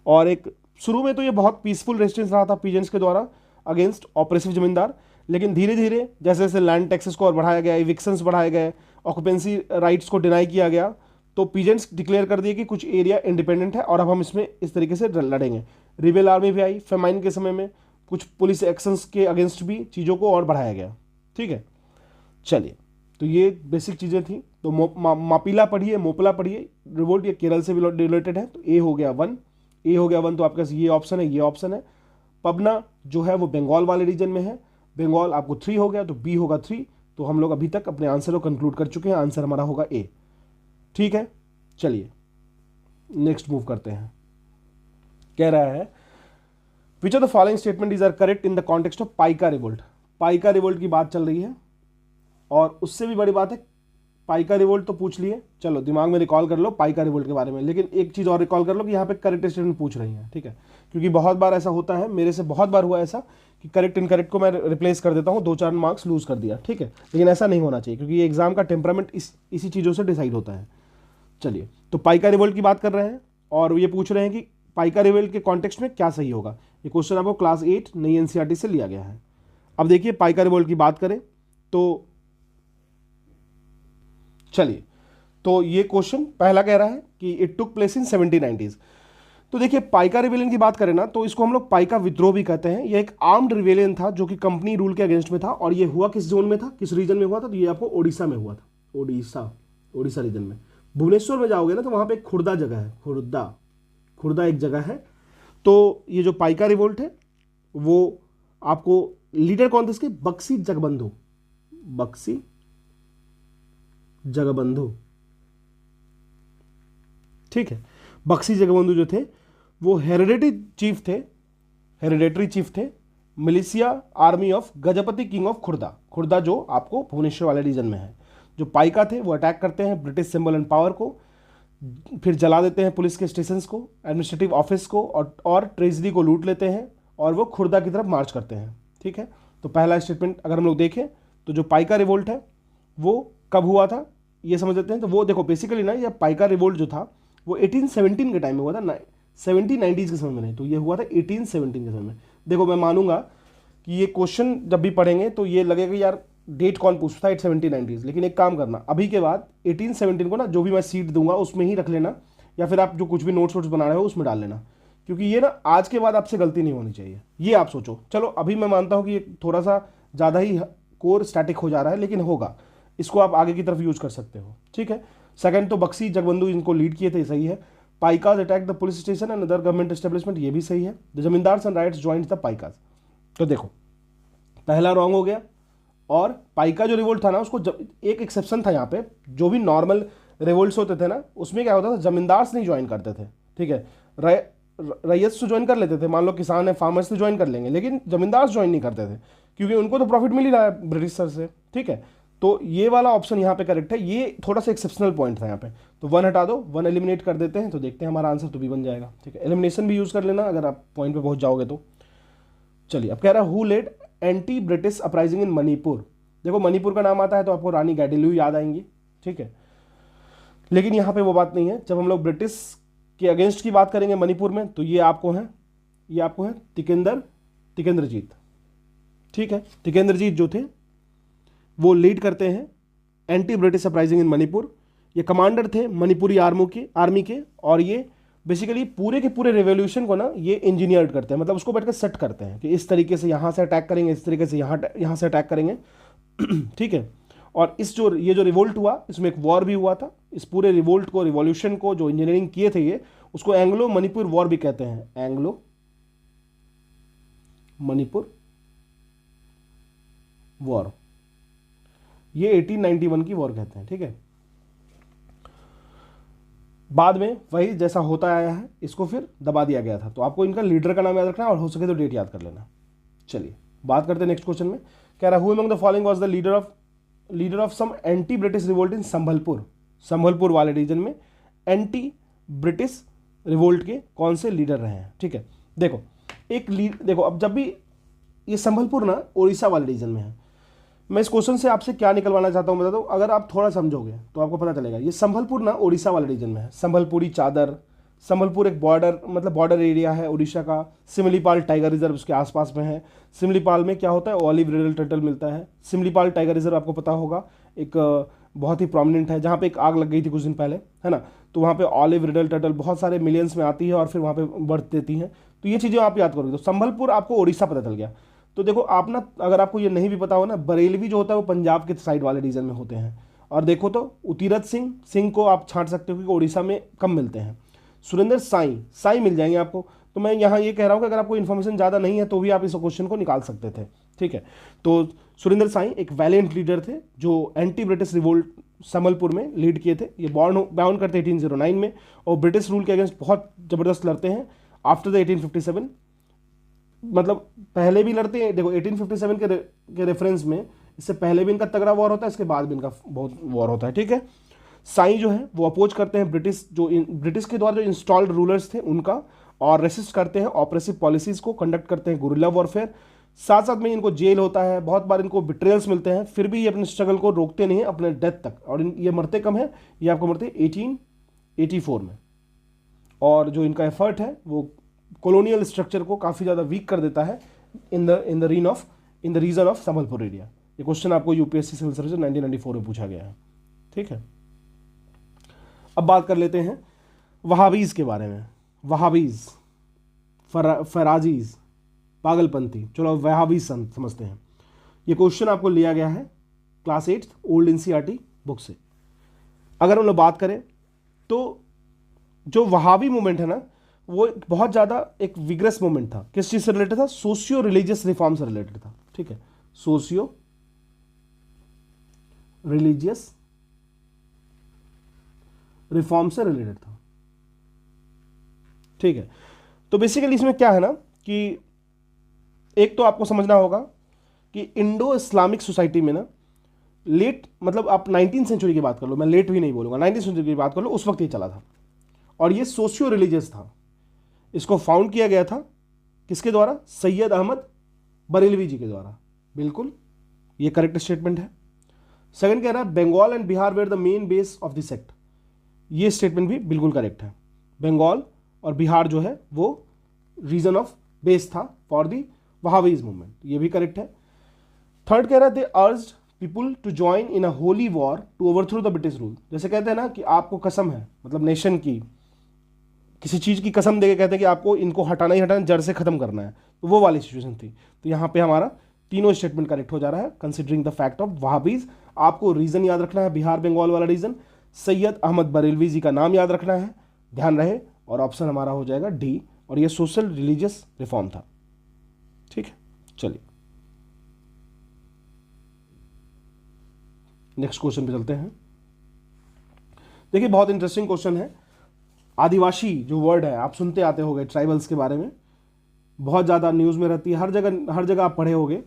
और एक शुरू में तो ये बहुत पीसफुल रेजिस्टेंस रहा था पीजेंट्स के द्वारा अगेंस्ट ऑपरेसिव जमींदार, लेकिन धीरे धीरे जैसे जैसे लैंड टैक्सेस को और बढ़ाया गया, इविक्शंस बढ़ाए गए, ऑक्यूपेंसी राइट्स को डिनाई किया गया, तो पीजेंट्स डिक्लेयर कर दिए कि कुछ एरिया इंडिपेंडेंट है और अब हम इसमें इस तरीके से लड़ेंगे। रिबेल आर्मी भी आई फेमाइन के समय में, कुछ पुलिस एक्शंस के अगेंस्ट भी चीज़ों को और बढ़ाया गया, ठीक है। चलिए तो ये बेसिक चीज़ें थी। तो मापिला पढ़िए, मोपला पढ़िए, रिवोल्ट ये केरल से भी रिलेटेड है, तो ए हो गया 1, ए हो गया 1, तो आपके पास ये ऑप्शन है, ये ऑप्शन है। पवना जो है वो बंगाल वाले रीजन में है, बंगाल आपको 3 हो गया, तो बी होगा 3। तो हम लोग अभी तक अपने आंसर को कंक्लूड कर चुके हैं, आंसर हमारा होगा ए, ठीक है। चलिए नेक्स्ट मूव करते हैं। कह रहा है which of the following statement is are correct in the context of Paika revolt. Paika revolt की बात चल रही है और उससे भी बड़ी बात है, पाइका रिवोल्ट तो पूछ लिए, चलो दिमाग में रिकॉल कर लो पाइका रिवोल्ट के बारे में, लेकिन एक चीज़ और रिकॉल कर लो कि यहाँ पे करेक्ट स्टेटमेंट पूछ रही है, ठीक है, क्योंकि बहुत बार ऐसा होता है, मेरे से बहुत बार हुआ ऐसा कि करेक्ट इनकरेक्ट को मैं रिप्लेस कर देता हूँ, 2-4 मार्क्स लूज कर दिया, ठीक है, लेकिन ऐसा नहीं होना चाहिए क्योंकि ये एग्जाम का टेम्परामेंट इसी चीज़ों से डिसाइड होता है। चलिए, तो पाइका रिवोल्ट की बात कर रहे हैं और ये पूछ रहे हैं कि पाइका रिवोल्ट के कॉन्टेक्स्ट में क्या सही होगा। ये क्वेश्चन आपको क्लास 8 नई एनसीईआरटी से लिया गया है। अब देखिए पाइका रिवोल्ट की बात करें तो चलिए, तो ये क्वेश्चन पहला कह रहा है कि it took place in 1790s। तो देखिए पाइका रिवेलियन की बात करें ना तो इसको हम लोग पाइका विद्रोह भी कहते हैं। यह एक आर्म्ड रिवेलियन था जो कि कंपनी रूल के अगेंस्ट में था और ये हुआ किस जोन में था, किस रीजन में हुआ था, तो ये आपको ओडिशा में हुआ था। ओडिशा रीजन में। भुवनेश्वर में जाओगे ना तो वहां पे एक खुर्दा जगह है, खुर्दा एक जगह है। तो ये जो पाइका रिवोल्ट है वो आपको लीडर कौन थे इसके, बक्सी जगबंधु, ठीक है। बक्सी जगबंधु जो थे वो हेरिडेटरी चीफ थे militia army of Gajapati king of Khurda जो आपको भुवनेश्वर वाले रीजन में है। जो पाइका थे वो अटैक करते हैं ब्रिटिश सिंबल एंड पावर को, फिर जला देते हैं पुलिस के स्टेशंस को, एडमिनिस्ट्रेटिव ऑफिस को और ट्रेजरी को लूट लेते हैं और वो खुर्दा की तरफ मार्च करते हैं, ठीक है। तो पहला स्टेटमेंट अगर हम लोग देखें तो जो पाइका रिवोल्ट है वो कब हुआ था ये समझ लेते हैं। तो वो देखो बेसिकली ना ये पाइका रिवोल्ट जो था वो 1817 के टाइम में हुआ था, 1790s के समय में नहीं, तो ये हुआ था 1817 के समय में। देखो मैं मानूंगा कि ये क्वेश्चन जब भी पढ़ेंगे तो ये लगेगा यार डेट कौन पूछता है 1790s, लेकिन एक काम करना अभी के बाद 1817 को ना जो भी मैं सीट दूंगा उसमें ही रख लेना, या फिर आप जो कुछ भी नोट्स बना रहे हो उसमें डाल लेना, क्योंकि ये ना आज के बाद आपसे गलती नहीं होनी चाहिए, ये आप सोचो। चलो अभी मैं मानता हूँ कि ये थोड़ा सा ज़्यादा ही कोर स्टैटिक हो जा रहा है, लेकिन होगा, इसको आप आगे की तरफ यूज कर सकते हो, ठीक है। सेकंड तो बक्सी जगबंधु इनको लीड किए थे, सही है। Paikas attack the police station and other government establishment, ये भी सही है। The zamindars and ryots joined the Paikas, तो देखो पहला रॉन्ग हो गया। और पाइका जो रिवोल्ट था ना उसको एक एक्सेप्शन था यहाँ पे, जो भी नॉर्मल रिवोल्ट्स होते थे ना उसमें क्या होता था, जमींदार्स नहीं ज्वाइन करते थे, ठीक है। रैयत तो ज्वाइन कर लेते थे, मान लो किसान है फार्मर्स तो ज्वाइन कर लेंगे, लेकिन जमींदार ज्वाइन नहीं करते थे क्योंकि उनको तो प्रॉफिट मिल ही रहा है ब्रिटिश सर से, ठीक है। तो ये वाला ऑप्शन यहाँ पे करेक्ट है, ये थोड़ा सा एक्सेप्शनल पॉइंट था यहाँ पे, तो 1 हटा दो, 1 एलिमिनेट कर देते हैं, तो देखते हैं हमारा आंसर तो भी बन जाएगा, ठीक है। एलिमिनेशन भी यूज कर लेना अगर आप पॉइंट पे पहुंच जाओगे तो। चलिए अब कह रहा है who led anti British uprising in Manipur. देखो मणिपुर का नाम आता है तो आपको रानी गैडिलू याद आएंगी, ठीक है, लेकिन यहाँ पे वो बात नहीं है। जब हम लोग ब्रिटिश के अगेंस्ट की बात करेंगे मणिपुर में तो ये आपको है तिकेंद्रजीत, ठीक है। तिकेंद्रजीत जो थे वो लीड करते हैं anti British uprising in Manipur. ये कमांडर थे मणिपुरी आर्मी के और ये बेसिकली पूरे के पूरे रेवोल्यूशन को ना ये इंजीनियर करते हैं, मतलब उसको बैठकर सेट करते हैं कि इस तरीके से यहाँ से अटैक करेंगे, इस तरीके से यहाँ से अटैक करेंगे, ठीक है। और ये जो रिवोल्ट हुआ इसमें एक वॉर भी हुआ था। इस पूरे रिवोल्ट को, रिवॉल्यूशन को जो इंजीनियरिंग किए थे ये, उसको एंग्लो मणिपुर वॉर भी कहते हैं, एंग्लो मणिपुर वॉर, ये 1891 की वॉर कहते हैं, ठीक है। बाद में वही जैसा होता आया है इसको फिर दबा दिया गया था। तो आपको इनका लीडर का नाम याद रखना और हो सके तो डेट याद कर लेना। चलिए बात करते हैं नेक्स्ट क्वेश्चन में। कह रहा है who among the following was the leader of some anti British revolt in Sambalpur वाले रीजन में एंटी ब्रिटिश रिवोल्ट के कौन से लीडर रहे हैं, ठीक है। देखो देखो अब जब भी ये संभलपुर ना उड़ीसा वाले रीजन में है, मैं इस क्वेश्चन से आपसे क्या निकलवाना चाहता हूं बता दो, अगर आप थोड़ा समझोगे तो आपको पता चलेगा। ये संभलपुर ना उड़ीसा वाले रीजन में है, संभलपुरी चादर, संभलपुर एक बॉर्डर एरिया है उड़ीसा का। सिमलीपाल टाइगर रिजर्व उसके आसपास में है। सिमलीपाल में क्या होता है, ऑलिव रिडल टर्टल मिलता है। सिमलीपाल टाइगर रिजर्व आपको पता होगा एक बहुत ही प्रोमिनेंट है, जहाँ पे एक आग लग गई थी कुछ दिन पहले, है ना, तो वहाँ पे ऑलिव रिडल टर्टल बहुत सारे मिलियंस में आती है और फिर वहाँ पे बर्थ देती हैं। तो ये चीज़ें आप याद करोगे तो संभलपुर आपको उड़ीसा पता चल गया। तो देखो आप ना, अगर आपको ये नहीं भी पता हो ना, बरेलवी जो होता है वो पंजाब के साइड वाले रीजन में होते हैं। और देखो तो उतीरथ सिंह को आप छांट सकते हो क्योंकि उड़ीसा में कम मिलते हैं। सुरेंद्र साई मिल जाएंगे आपको। तो मैं यहाँ ये कह रहा हूँ कि अगर आपको इन्फॉर्मेशन ज़्यादा नहीं है तो भी आप इस क्वेश्चन को निकाल सकते थे, ठीक है। तो सुरेंद्र साई एक वैलेंट लीडर थे जो एंटी ब्रिटिश रिवोल्ट संबलपुर में लीड किए थे। ये बाउंड करते 1809 में और ब्रिटिश रूल के अगेंस्ट बहुत ज़बरदस्त लड़ते हैं। आफ्टर द 1857 मतलब पहले भी लड़ते हैं, देखो 1857 के रेफरेंस में इससे पहले भी इनका तगड़ा वॉर होता है, इसके बाद भी इनका बहुत वॉर होता है, ठीक है। साई जो है वो अपोज करते हैं ब्रिटिश के द्वारा जो इंस्टॉल्ड रूलर्स थे उनका, और रेसिस्ट करते हैं ऑपरेसिव पॉलिसीज को, कंडक्ट करते हैं गुरिल्ला वॉरफेयर। साथ साथ में इनको जेल होता है, बहुत बार इनको बिट्रेयल्स मिलते हैं, फिर भी ये अपने स्ट्रगल को रोकते नहीं हैं अपने डेथ तक। और ये मरते कम है, ये आपको मरते 1884 में। और जो इनका एफर्ट है वो कॉलोनियल स्ट्रक्चर को काफ़ी ज़्यादा वीक कर देता है in the region of Sambalpur area. ये क्वेश्चन आपको यूपीएससी सिविल सर्विस 1994 में पूछा गया है, ठीक है। अब बात कर लेते हैं वहाबीज के बारे में। वहाबीज, फराजीज, पागलपंथी, चलो वहाबीज समझते हैं। ये क्वेश्चन आपको लिया गया है क्लास 8 ओल्ड एनसीईआरटी बुक से। अगर हम लोग बात करें तो जो वहाबी मूवमेंट है ना, वो बहुत ज़्यादा एक विग्रस मूवमेंट था। किस चीज़ से रिलेटेड था? सोशियो रिलीजियस रिफॉर्म से रिलेटेड था, ठीक है। सोशियो रिलीजियस रिफॉर्म से रिलेटेड था, ठीक है। तो बेसिकली इसमें क्या है ना कि एक तो आपको समझना होगा कि इंडो इस्लामिक सोसाइटी में ना लेट, मतलब आप 19th सेंचुरी की बात कर लो, मैं लेट भी नहीं बोलूंगा, 19th सेंचुरी की बात कर लो, उस वक्त ये चला था। और ये सोशियो रिलीजियस था। इसको फाउंड किया गया था किसके द्वारा? सैयद अहमद बरेलवी जी के द्वारा। बिल्कुल, ये करेक्ट स्टेटमेंट है। सेकंड कह रहा है Bengal and Bihar were the main base of the sect. ये स्टेटमेंट भी बिल्कुल करेक्ट है। बंगाल और बिहार जो है वो रीजन ऑफ बेस था फॉर दी वहाबीज मूवमेंट, ये भी करेक्ट है। थर्ड कह रहा है they urged people to join in a holy war to overthrow the British rule. जैसे कहते हैं ना कि आपको कसम है, मतलब नेशन की किसी चीज़ की कसम देके कहते हैं कि आपको इनको हटाना ही हटाना, जड़ से खत्म करना है, तो वो वाली सिचुएशन थी। तो यहाँ पे हमारा तीनों स्टेटमेंट करेक्ट हो जा रहा है कंसिडरिंग द फैक्ट ऑफ वहाबीज। आपको रीजन याद रखना है, बिहार बंगाल वाला रीजन, सैयद अहमद बरेलवी जी का नाम याद रखना है, ध्यान रहे। और ऑप्शन हमारा हो जाएगा डी, और ये सोशल रिलीजियस रिफॉर्म था, ठीक है। चलिए नेक्स्ट क्वेश्चन पे चलते हैं। देखिए बहुत इंटरेस्टिंग क्वेश्चन है। आदिवासी जो वर्ड है, आप सुनते आते होंगे ट्राइबल्स के बारे में, बहुत ज़्यादा न्यूज़ में रहती है, हर जगह आप पढ़े होंगे।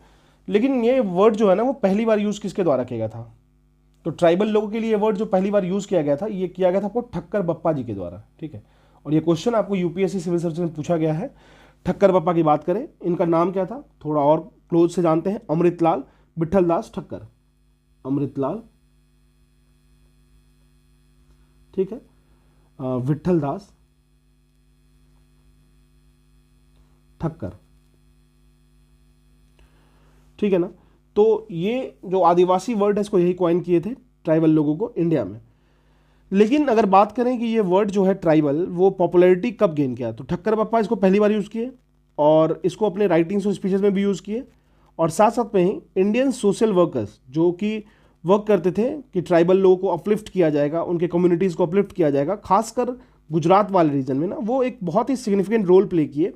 लेकिन ये वर्ड जो है ना वो पहली बार यूज़ किसके द्वारा किया गया था? तो ट्राइबल लोगों के लिए ये वर्ड जो पहली बार यूज़ किया गया था, ये किया गया था आपको ठक्कर बप्पा जी के द्वारा, ठीक है। और ये क्वेश्चन आपको यूपीएससी सिविल सर्विस में पूछा गया है। ठक्कर बप्पा की बात करें, इनका नाम क्या था थोड़ा और क्लोज से जानते हैं। अमृतलाल विठलदास ठक्कर, अमृतलाल, ठीक है, विठलदास ठक्कर, ठीक है ना। तो ये जो आदिवासी वर्ड है इसको यही कॉइन किए थे ट्राइबल लोगों को इंडिया में। लेकिन अगर बात करें कि ये वर्ड जो है ट्राइबल, वो पॉपुलैरिटी कब गेन किया, तो ठक्कर बप्पा इसको पहली बार यूज़ किए, और इसको अपने राइटिंग्स और स्पीचेस में भी यूज़ किए। और साथ साथ में ही इंडियन सोशल वर्कर्स जो कि वर्क करते थे कि ट्राइबल लोगों को अपलिफ्ट किया जाएगा, उनके कम्युनिटीज़ को अपलिफ्ट किया जाएगा, खासकर गुजरात वाले रीजन में ना, वो एक बहुत ही सिग्निफिकेंट रोल प्ले किए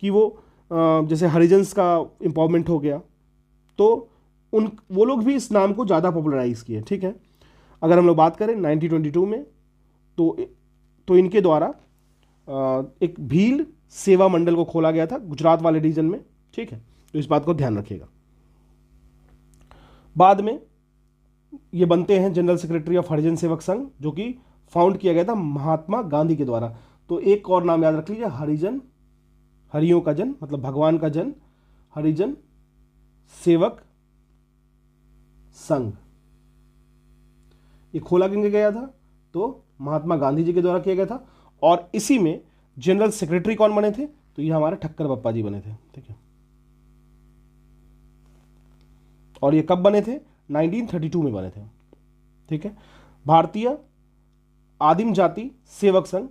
कि वो जैसे हरिजन्स का एम्पावरमेंट हो गया, तो वो लोग भी इस नाम को ज़्यादा पॉपुलराइज किए, ठीक है। अगर हम लोग बात करें 1922 में, तो इनके द्वारा एक भील सेवा मंडल को खोला गया था गुजरात वाले रीजन में, ठीक है। तो इस बात को ध्यान रखिएगा। बाद में ये बनते हैं general secretary of Harijan Sevak Sangh, जो कि फाउंड किया गया था महात्मा गांधी के द्वारा। तो एक और नाम याद रख लीजिए, हरिजन, हरियों का जन मतलब भगवान का जन, हरिजन सेवक संघ। ये खोला किसने गया था? तो महात्मा गांधी जी के द्वारा किया गया था। और इसी में जनरल सेक्रेटरी कौन बने थे? तो ये हमारे ठक्कर बप्पा जी बने थे, ठीक है। और ये कब बने थे? 1932 में बने थे, ठीक है। भारतीय आदिम जाति सेवक संघ,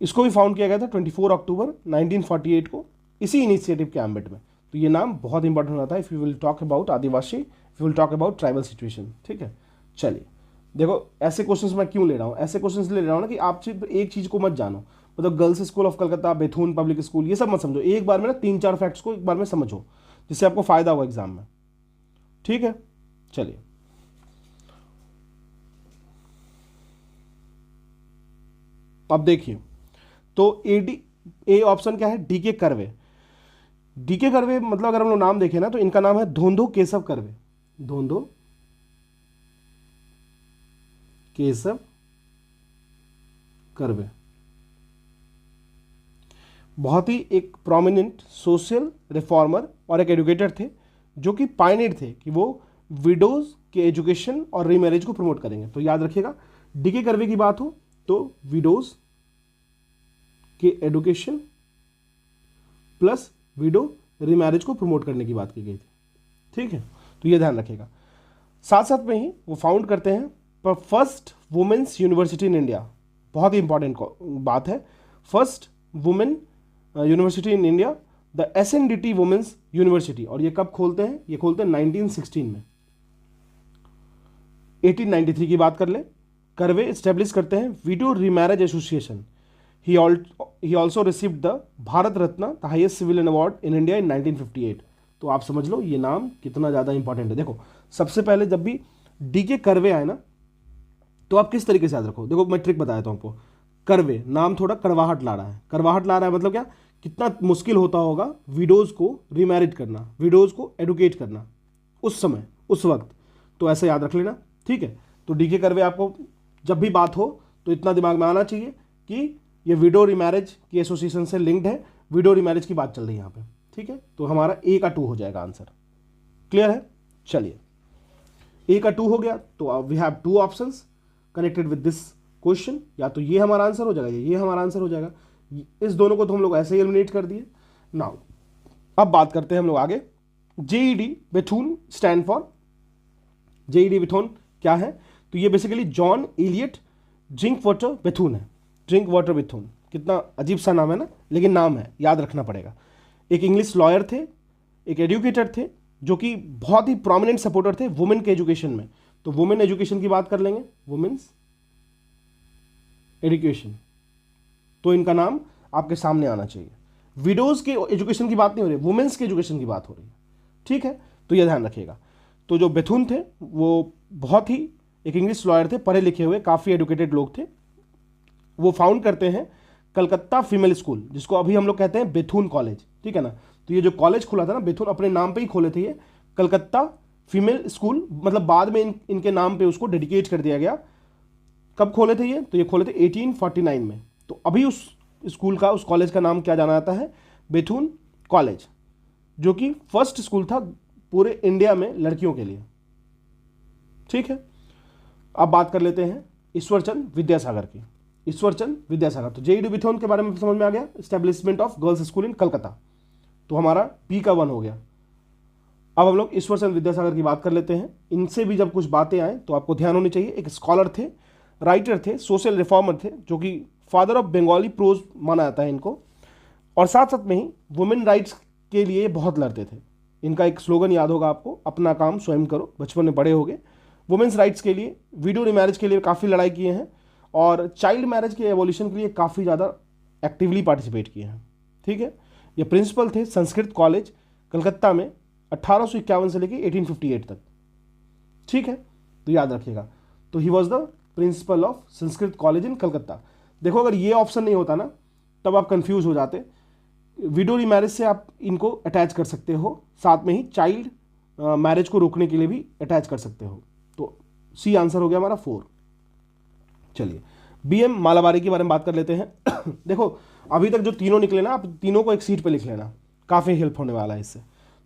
इसको भी फाउंड किया गया था 24 अक्टूबर 1948 को, इसी इनिशिएटिव के एम्बिट में। तो ये नाम बहुत इंपॉर्टेंट होता है if you will talk about Adivasi, if you will talk about tribal situation, ठीक है। चलिए देखो ऐसे क्वेश्चंस मैं क्यों ले रहा हूँ, ऐसे क्वेश्चंस ले रहा हूँ ना कि आप सिर्फ एक चीज़ को मत जानो, मतलब girls school of Calcutta, Bethune public school, ये सब मत समझो। एक बार में ना 3-4 फैक्ट्स को एक बार में समझो, जिससे आपको फायदा होगा एग्जाम में, ठीक है। चलिए अब देखिए, तो ए ऑप्शन क्या है? डी के कर्वे। डीके कर्वे मतलब अगर हम लोग नाम देखें ना तो इनका नाम है धोंधो केशव कर्वे, धोंधो केशव कर्वे। बहुत ही एक प्रोमिनेंट सोशल रिफॉर्मर और एक एजुकेटर थे जो कि पायनियर थे कि वो विडोज के एजुकेशन और रीमैरिज को प्रमोट करेंगे। तो याद रखिएगा, डीके कर्वे की बात हो तो विडोज के एजुकेशन प्लस विडो रीमैरिज को प्रमोट करने की बात की गई थी। ठीक है, तो ये ध्यान रखिएगा। साथ साथ में ही वो फाउंड करते हैं पर first women's university in India. बहुत ही इंपॉर्टेंट बात है, first women university in India, the SNDT women's university. और ये कब खोलते हैं? ये खोलते हैं 1916 में। 1893 की बात कर ले, कर्वे एस्टेब्लिश करते हैं window remarriage association. He also received the Bharat Ratna, the highest civilian award in India इन 1958। तो आप समझ लो ये नाम कितना ज़्यादा इंपॉर्टेंट है। देखो, सबसे पहले जब भी डीके कर्वे आए ना तो आप किस तरीके से याद रखो। देखो मैं ट्रिक बताया था आपको, कर्वे नाम थोड़ा कड़वाहट ला रहा है। कड़वाहट ला रहा है मतलब क्या, कितना मुश्किल होता होगा विडोज को रीमैरिज करना, विडोज को एडुकेट करना उस समय, उस वक्त। तो ऐसे याद रख लेना, ठीक है। तो डीके कर्वे आपको जब भी बात हो तो इतना दिमाग में आना चाहिए कि ये विडो रीमैरिज की एसोसिएशन से लिंक्ड है, विडो रीमैरिज की बात चल रही है यहाँ पे। ठीक है, तो हमारा ए का 2 हो जाएगा आंसर। क्लियर है? चलिए, ए का 2 हो गया तो we have 2 options connected with this question. या तो ये हमारा आंसर हो जाएगा, ये हमारा आंसर हो जाएगा। इस दोनों को तो हम लोग ऐसे ही एलिमिनेट कर दिए। नाउ अब बात करते हैं हम लोग आगे। JED Bethune stand for, JED Bethune क्या है? तो ये basically John Elliot Drinkwater Bethune है। ड्रिंक वाटर बेथून, कितना अजीब सा नाम है ना, लेकिन नाम है, याद रखना पड़ेगा। एक इंग्लिश लॉयर थे, एक एजुकेटर थे जो कि बहुत ही प्रोमिनेंट सपोर्टर थे वुमेन के एजुकेशन में। तो वुमेन एजुकेशन की बात कर लेंगे, वुमेन्स एजुकेशन, तो इनका नाम आपके सामने आना चाहिए। विडोज के एजुकेशन की बात नहीं हो रही, वुमेन्स के एजुकेशन की बात हो रही है। ठीक है, तो यह ध्यान रखिएगा। तो जो बेथुन थे वो बहुत ही एक इंग्लिश लॉयर थे, पढ़े लिखे हुए, काफ़ी एजुकेटेड लोग थे। वो फाउंड करते हैं कलकत्ता फीमेल स्कूल, जिसको अभी हम लोग कहते हैं बेथुन कॉलेज। ठीक है ना, तो ये जो कॉलेज खुला था ना, बेथुन अपने नाम पे ही खोले थे ये कलकत्ता फीमेल स्कूल, मतलब बाद में इनके नाम पे उसको डेडिकेट कर दिया गया। कब खोले थे ये? तो ये खोले थे 1849 में। तो अभी उस स्कूल का, उस कॉलेज का नाम क्या जाना जाता है? बेथुन कॉलेज, जो कि फर्स्ट स्कूल था पूरे इंडिया में लड़कियों के लिए। ठीक है, अब बात कर लेते हैं ईश्वरचंद विद्यासागर की। ईश्वरचंद विद्यासागर, तो जेईडी बेथुन के बारे में समझ में आ गया, एस्टेब्लिशमेंट ऑफ गर्ल्स स्कूल इन कलकत्ता। तो हमारा पी का 1 हो गया। अब हम लोग ईश्वरचंद विद्यासागर की बात कर लेते हैं। इनसे भी जब कुछ बातें आए तो आपको ध्यान होनी चाहिए। एक स्कॉलर थे, राइटर थे, सोशल रिफॉर्मर थे, जो कि फादर ऑफ बंगाली प्रोज माना जाता है इनको। और साथ साथ में ही वुमेन राइट्स के लिए बहुत लड़ते थे। इनका एक स्लोगन याद होगा आपको, अपना काम स्वयं करो, बचपन में पढ़े होंगे। वुमेन्स राइट्स के लिए, विडो रिमैरिज के लिए काफ़ी लड़ाई किए हैं, और चाइल्ड मैरिज के एवोल्यूशन के लिए काफ़ी ज़्यादा एक्टिवली पार्टिसिपेट किए हैं। ठीक है, ये प्रिंसिपल थे संस्कृत कॉलेज कलकत्ता में 1851 से लेकर 1858 तक। ठीक है, तो याद रखिएगा। तो he was the principle of Sanskrit college in Calcutta. देखो, अगर ये ऑप्शन नहीं होता ना तब आप कंफ्यूज हो जाते। विडो रीमैरिज से आप इनको अटैच कर सकते हो, साथ में ही चाइल्ड मैरिज को रोकने के लिए भी अटैच कर सकते हो। तो सी आंसर हो गया हमारा 4। चलिए, BM मालाबारी के बारे में बात कर लेते हैं। देखो, अभी तक जो तीनों निकले ना, आप तीनों को एक सीट पे लिख लेना, काफ़ी हेल्प होने वाला है इससे।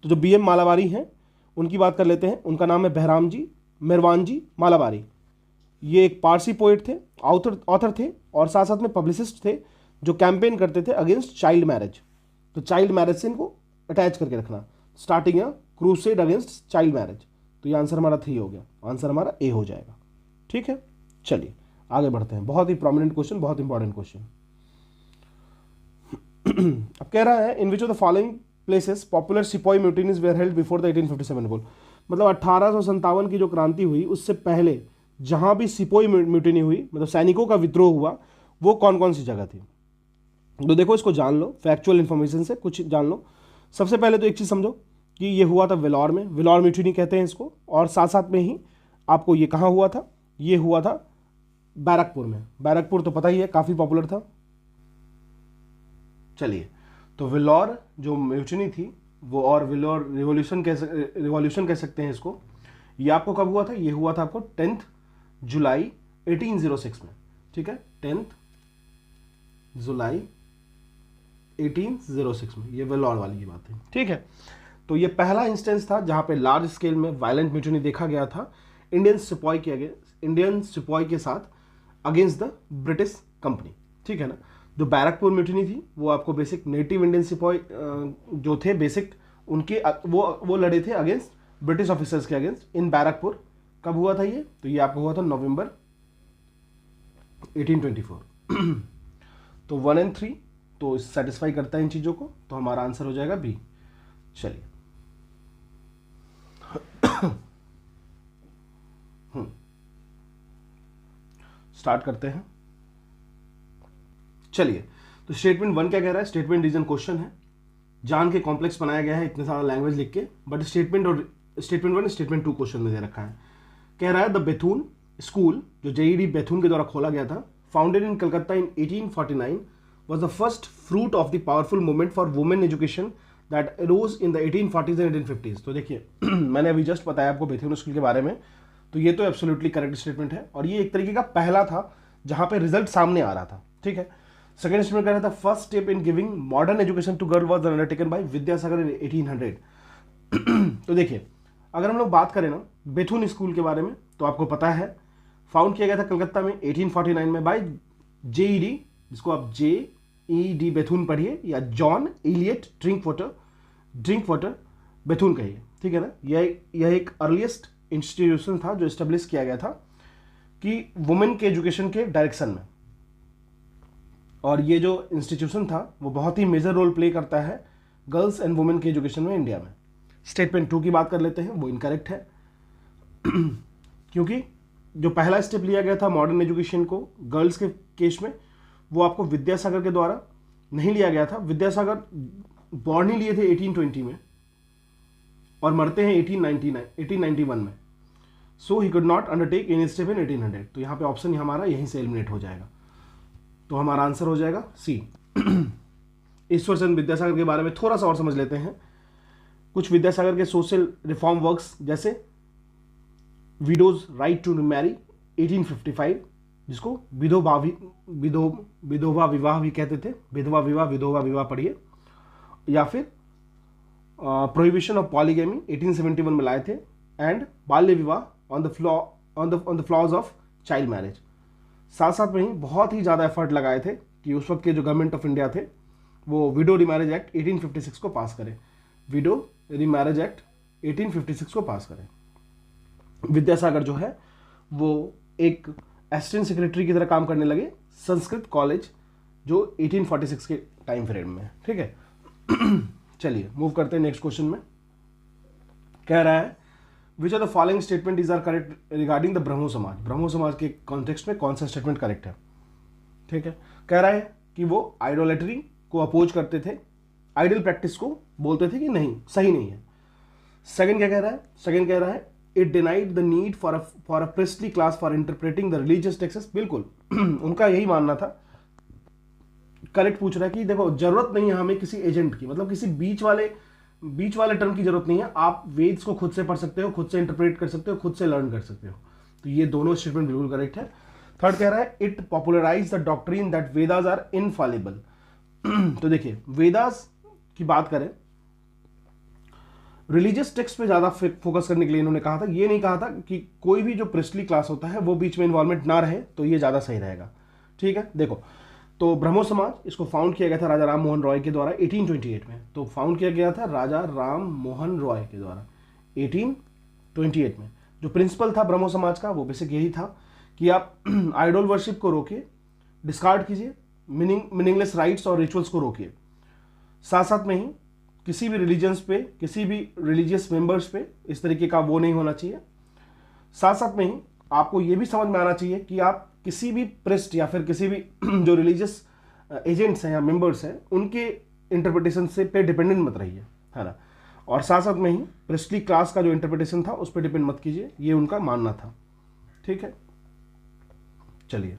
तो जो BM मालाबारी हैं उनकी बात कर लेते हैं। उनका नाम है बहराम जी मेरवान जी मालाबारी। ये एक पारसी पोइट थे, ऑथर थे, और साथ साथ में पब्लिसिस्ट थे जो कैंपेन करते थे अगेंस्ट चाइल्ड मैरिज। तो चाइल्ड मैरिज से इनको अटैच करके रखना, starting a crusade against child marriage. तो ये आंसर हमारा 3 हो गया, आंसर हमारा ए हो जाएगा। ठीक है, चलिए आगे बढ़ते हैं। बहुत ही प्रोमिनेंट क्वेश्चन, बहुत इंपॉर्टेंट क्वेश्चन। अब कह रहा है, in which of the following places popular सिपाही mutinies were held before the 1857 revolt. मतलब 1857 की जो क्रांति हुई उससे पहले जहां भी सिपाही म्यूटिनी हुई, मतलब सैनिकों का विद्रोह हुआ, वो कौन कौन सी जगह थी। तो देखो, इसको जान लो, फैक्चुअल इन्फॉर्मेशन से कुछ जान लो। सबसे पहले तो एक चीज़ समझो कि ये हुआ था वेलोर में, वेलोर म्यूटिनी कहते हैं इसको। और साथ साथ में ही आपको ये कहाँ हुआ था? ये हुआ था बैरकपुर में। बैरकपुर तो पता ही है, काफ़ी पॉपुलर था। चलिए, तो वेलोर जो म्यूटिनी थी वो और विलोर रिवॉल्यूशन कह सकते हैं इसको, ये आपको कब हुआ था? ये हुआ था आपको 10 जुलाई 1806 में, ठीक है, 10 जुलाई 1806 में, ये वेलोर वाली की बात है, ठीक है। तो ये पहला इंस्टेंस था जहां पे लार्ज स्केल में वायलेंट म्यूटिनी देखा गया था इंडियन सिपाही के साथ अगेंस्ट द ब्रिटिश कंपनी, ठीक है ना। जो बैरकपुर म्यूटिनी थी वो आपको बेसिक नेटिव इंडियन सिपाही जो थे बेसिक उनके वो लड़े थे अगेंस्ट ब्रिटिश ऑफिसर्स के अगेंस्ट इन बैरकपुर। कब हुआ था ये? तो ये आपको हुआ था नवंबर 1824। तो 1 और 3 तो सेटिस्फाई करता है इन चीज़ों को, तो हमारा आंसर हो जाएगा बी। चलिए स्टार्ट करते हैं। चलिए, तो स्टेटमेंट 1 क्या कह रहा है? स्टेटमेंट रीजन क्वेश्चन है, जान के कॉम्प्लेक्स बनाया गया है इतने सारा लैंग्वेज लिख के, बट स्टेटमेंट 1 स्टेटमेंट 2 क्वेश्चन में दे रखा है। कह रहा है द बेथुन स्कूल, जो जेईडी बेथुन के द्वारा खोला गया था, founded in Calcutta in 1849, was the first fruit of the powerful movement for women education that arose in the 1840s and 1850s। तो देखिए मैंने अभी जस्ट बताया आपको बेथुन स्कूल के बारे में, तो ये तो एब्सोल्युटली करेक्ट स्टेटमेंट है, और ये एक तरीके का पहला था जहां पे रिजल्ट सामने आ रहा था, ठीक है। सेकंड स्टेटमेंट कह रहा था first step in giving modern education to girl was undertaken by Vidyasagar in 1800। तो देखिए, अगर हम लोग बात करें ना बेथुन स्कूल के बारे में, तो आपको पता है फाउंड किया गया था कलकत्ता में 1849 में बाय जेईडी, जिसको आप जेईडी बेथुन पढ़िए या जॉन इलियट ड्रिंकवाटर बेथुन कहिए, ठीक है ना। यह एक अर्लीस्ट इंस्टीट्यूशन था जो एस्टेब्लिश किया गया था कि वुमेन के एजुकेशन के डायरेक्शन में, और ये जो इंस्टीट्यूशन था वो बहुत ही मेजर रोल प्ले करता है गर्ल्स एंड वुमेन के एजुकेशन में इंडिया में। स्टेटमेंट 2 की बात कर लेते हैं, वो इनकरेक्ट है क्योंकि जो पहला स्टेप लिया गया था मॉडर्न एजुकेशन को गर्ल्स के केस में, वो आपको विद्यासागर के द्वारा नहीं लिया गया था। विद्यासागर बॉर्न ही लिए थे 1820 में और मरते हैं 1891 में, so he could not undertake any step in 1800। तो यहाँ पे ऑप्शन हमारा यहीं से एलिमिनेट हो जाएगा, तो हमारा आंसर हो जाएगा सी। ईश्वरचंद्र विद्यासागर के बारे में थोड़ा सा और समझ लेते हैं। कुछ विद्यासागर के सोशल रिफॉर्म वर्क्स, जैसे विडोज राइट टू मैरी 1855, जिसको विधवा विवाह भी कहते थे, विधवा विवाह पढ़िए, या फिर प्रोहिबिशन ऑफ पॉलीगैमी 1871 में लाए थे, एंड बाल्य विवाह on the flaws of child marriage. साथ साथ में ही बहुत ही ज़्यादा एफर्ट लगाए थे कि उस वक्त के जो गवर्नमेंट ऑफ इंडिया थे वो विडो रीमैरिज एक्ट 1856 को पास करें, विडो रीमैरिज एक्ट 1856 को पास करें। विद्यासागर जो है वो एक असिस्टेंट सेक्रेटरी की तरह काम करने लगे संस्कृत कॉलेज, जो 1846 के टाइम पीरियड में, ठीक है। चलिए मूव करते हैं नेक्स्ट क्वेश्चन में। कह रहा है which are the following statement is are correct regarding the Brahmo Samaj. Brahmo समाज के कॉन्टेक्स्ट में कौन सा स्टेटमेंट करेक्ट है, ठीक है। कह रहा है कि वो आइडोलेटरी को अपोज करते थे, आइडल प्रैक्टिस को बोलते थे कि नहीं, सही नहीं है। सेकंड क्या कह रहा है? सेकंड कह रहा है it denied the need for a priestly class for interpreting the religious texts. बिल्कुल उनका यही मानना था। करेक्ट पूछ रहा है कि देखो जरूरत नहीं है हमें किसी एजेंट की, मतलब किसी बीच वाले टर्म की जरूरत नहीं है, आप वेद्स को खुद से पढ़ सकते हो, खुद से इंटरप्रेट कर सकते हो, खुद से लर्न कर सकते हो। तो ये दोनों स्टेटमेंट बिल्कुल करेक्ट है। थर्ड कह रहा है it popularize the doctrine that Vedas are infallible. तो देखिए वेदास की बात करें, रिलीजियस टेक्स्ट पे ज्यादा फोकस करने के लिए इन्होंने कहा था, ये नहीं कहा था कि कोई भी जो प्रिस्टली क्लास होता है वो बीच में इन्वॉल्वमेंट ना रहे, तो ये ज्यादा सही रहेगा, ठीक है। देखो तो ब्रह्मो समाज इसको फाउंड किया गया था राजा राम मोहन रॉय के द्वारा 1828 में। तो फाउंड किया गया था राजा राम मोहन रॉय के द्वारा 1828 में। जो प्रिंसिपल था ब्रह्मो समाज का वो बेसिक यही था कि आप आइडोल वर्शिप को रोकिए, डिस्कार्ड कीजिए, मीनिंगलेस राइट्स और रिचुअल्स को रोकिए। साथ साथ में ही किसी भी रिलीजन्स पे, किसी भी रिलीजियस मेंबर्स पे इस तरीके का वो नहीं होना चाहिए। साथ साथ में ही आपको ये भी समझ में आना चाहिए कि आप किसी भी प्रेस्ट या फिर किसी भी जो रिलीजियस एजेंट्स हैं या मेंबर्स हैं उनके इंटरप्रिटेशन से पे डिपेंडेंट मत रहिए, है ना। और साथ साथ में ही प्रेस्टली क्लास का जो इंटरप्रिटेशन था उस पर डिपेंड मत कीजिए, ये उनका मानना था, ठीक है। चलिए,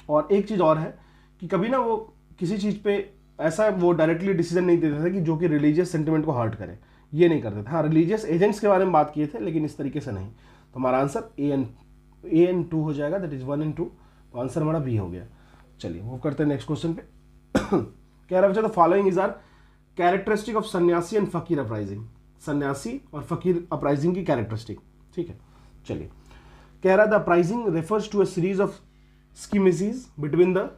और एक चीज और है कि कभी ना वो किसी चीज पे ऐसा वो डायरेक्टली डिसीजन नहीं देते थे कि जो कि रिलीजियस सेंटिमेंट को हर्ट करे, ये नहीं करते थे। हाँ, रिलीजियस एजेंट्स के बारे में बात किए थे, लेकिन इस तरीके से नहीं। तो हमारा आंसर ए एन 2 हो जाएगा, दैट इज 1 and 2। तो आंसर हमारा बी हो गया। चलिए वो करते हैं नेक्स्ट क्वेश्चन पे। कह रहा बच्चा the following is are characteristic of sanyasi and fakir uprising. Sanyasi और फकीर अपराइजिंग की कैरेक्टरिस्टिक, ठीक है। चलिए कह रहा the uprising refers to a series of skirmishes between the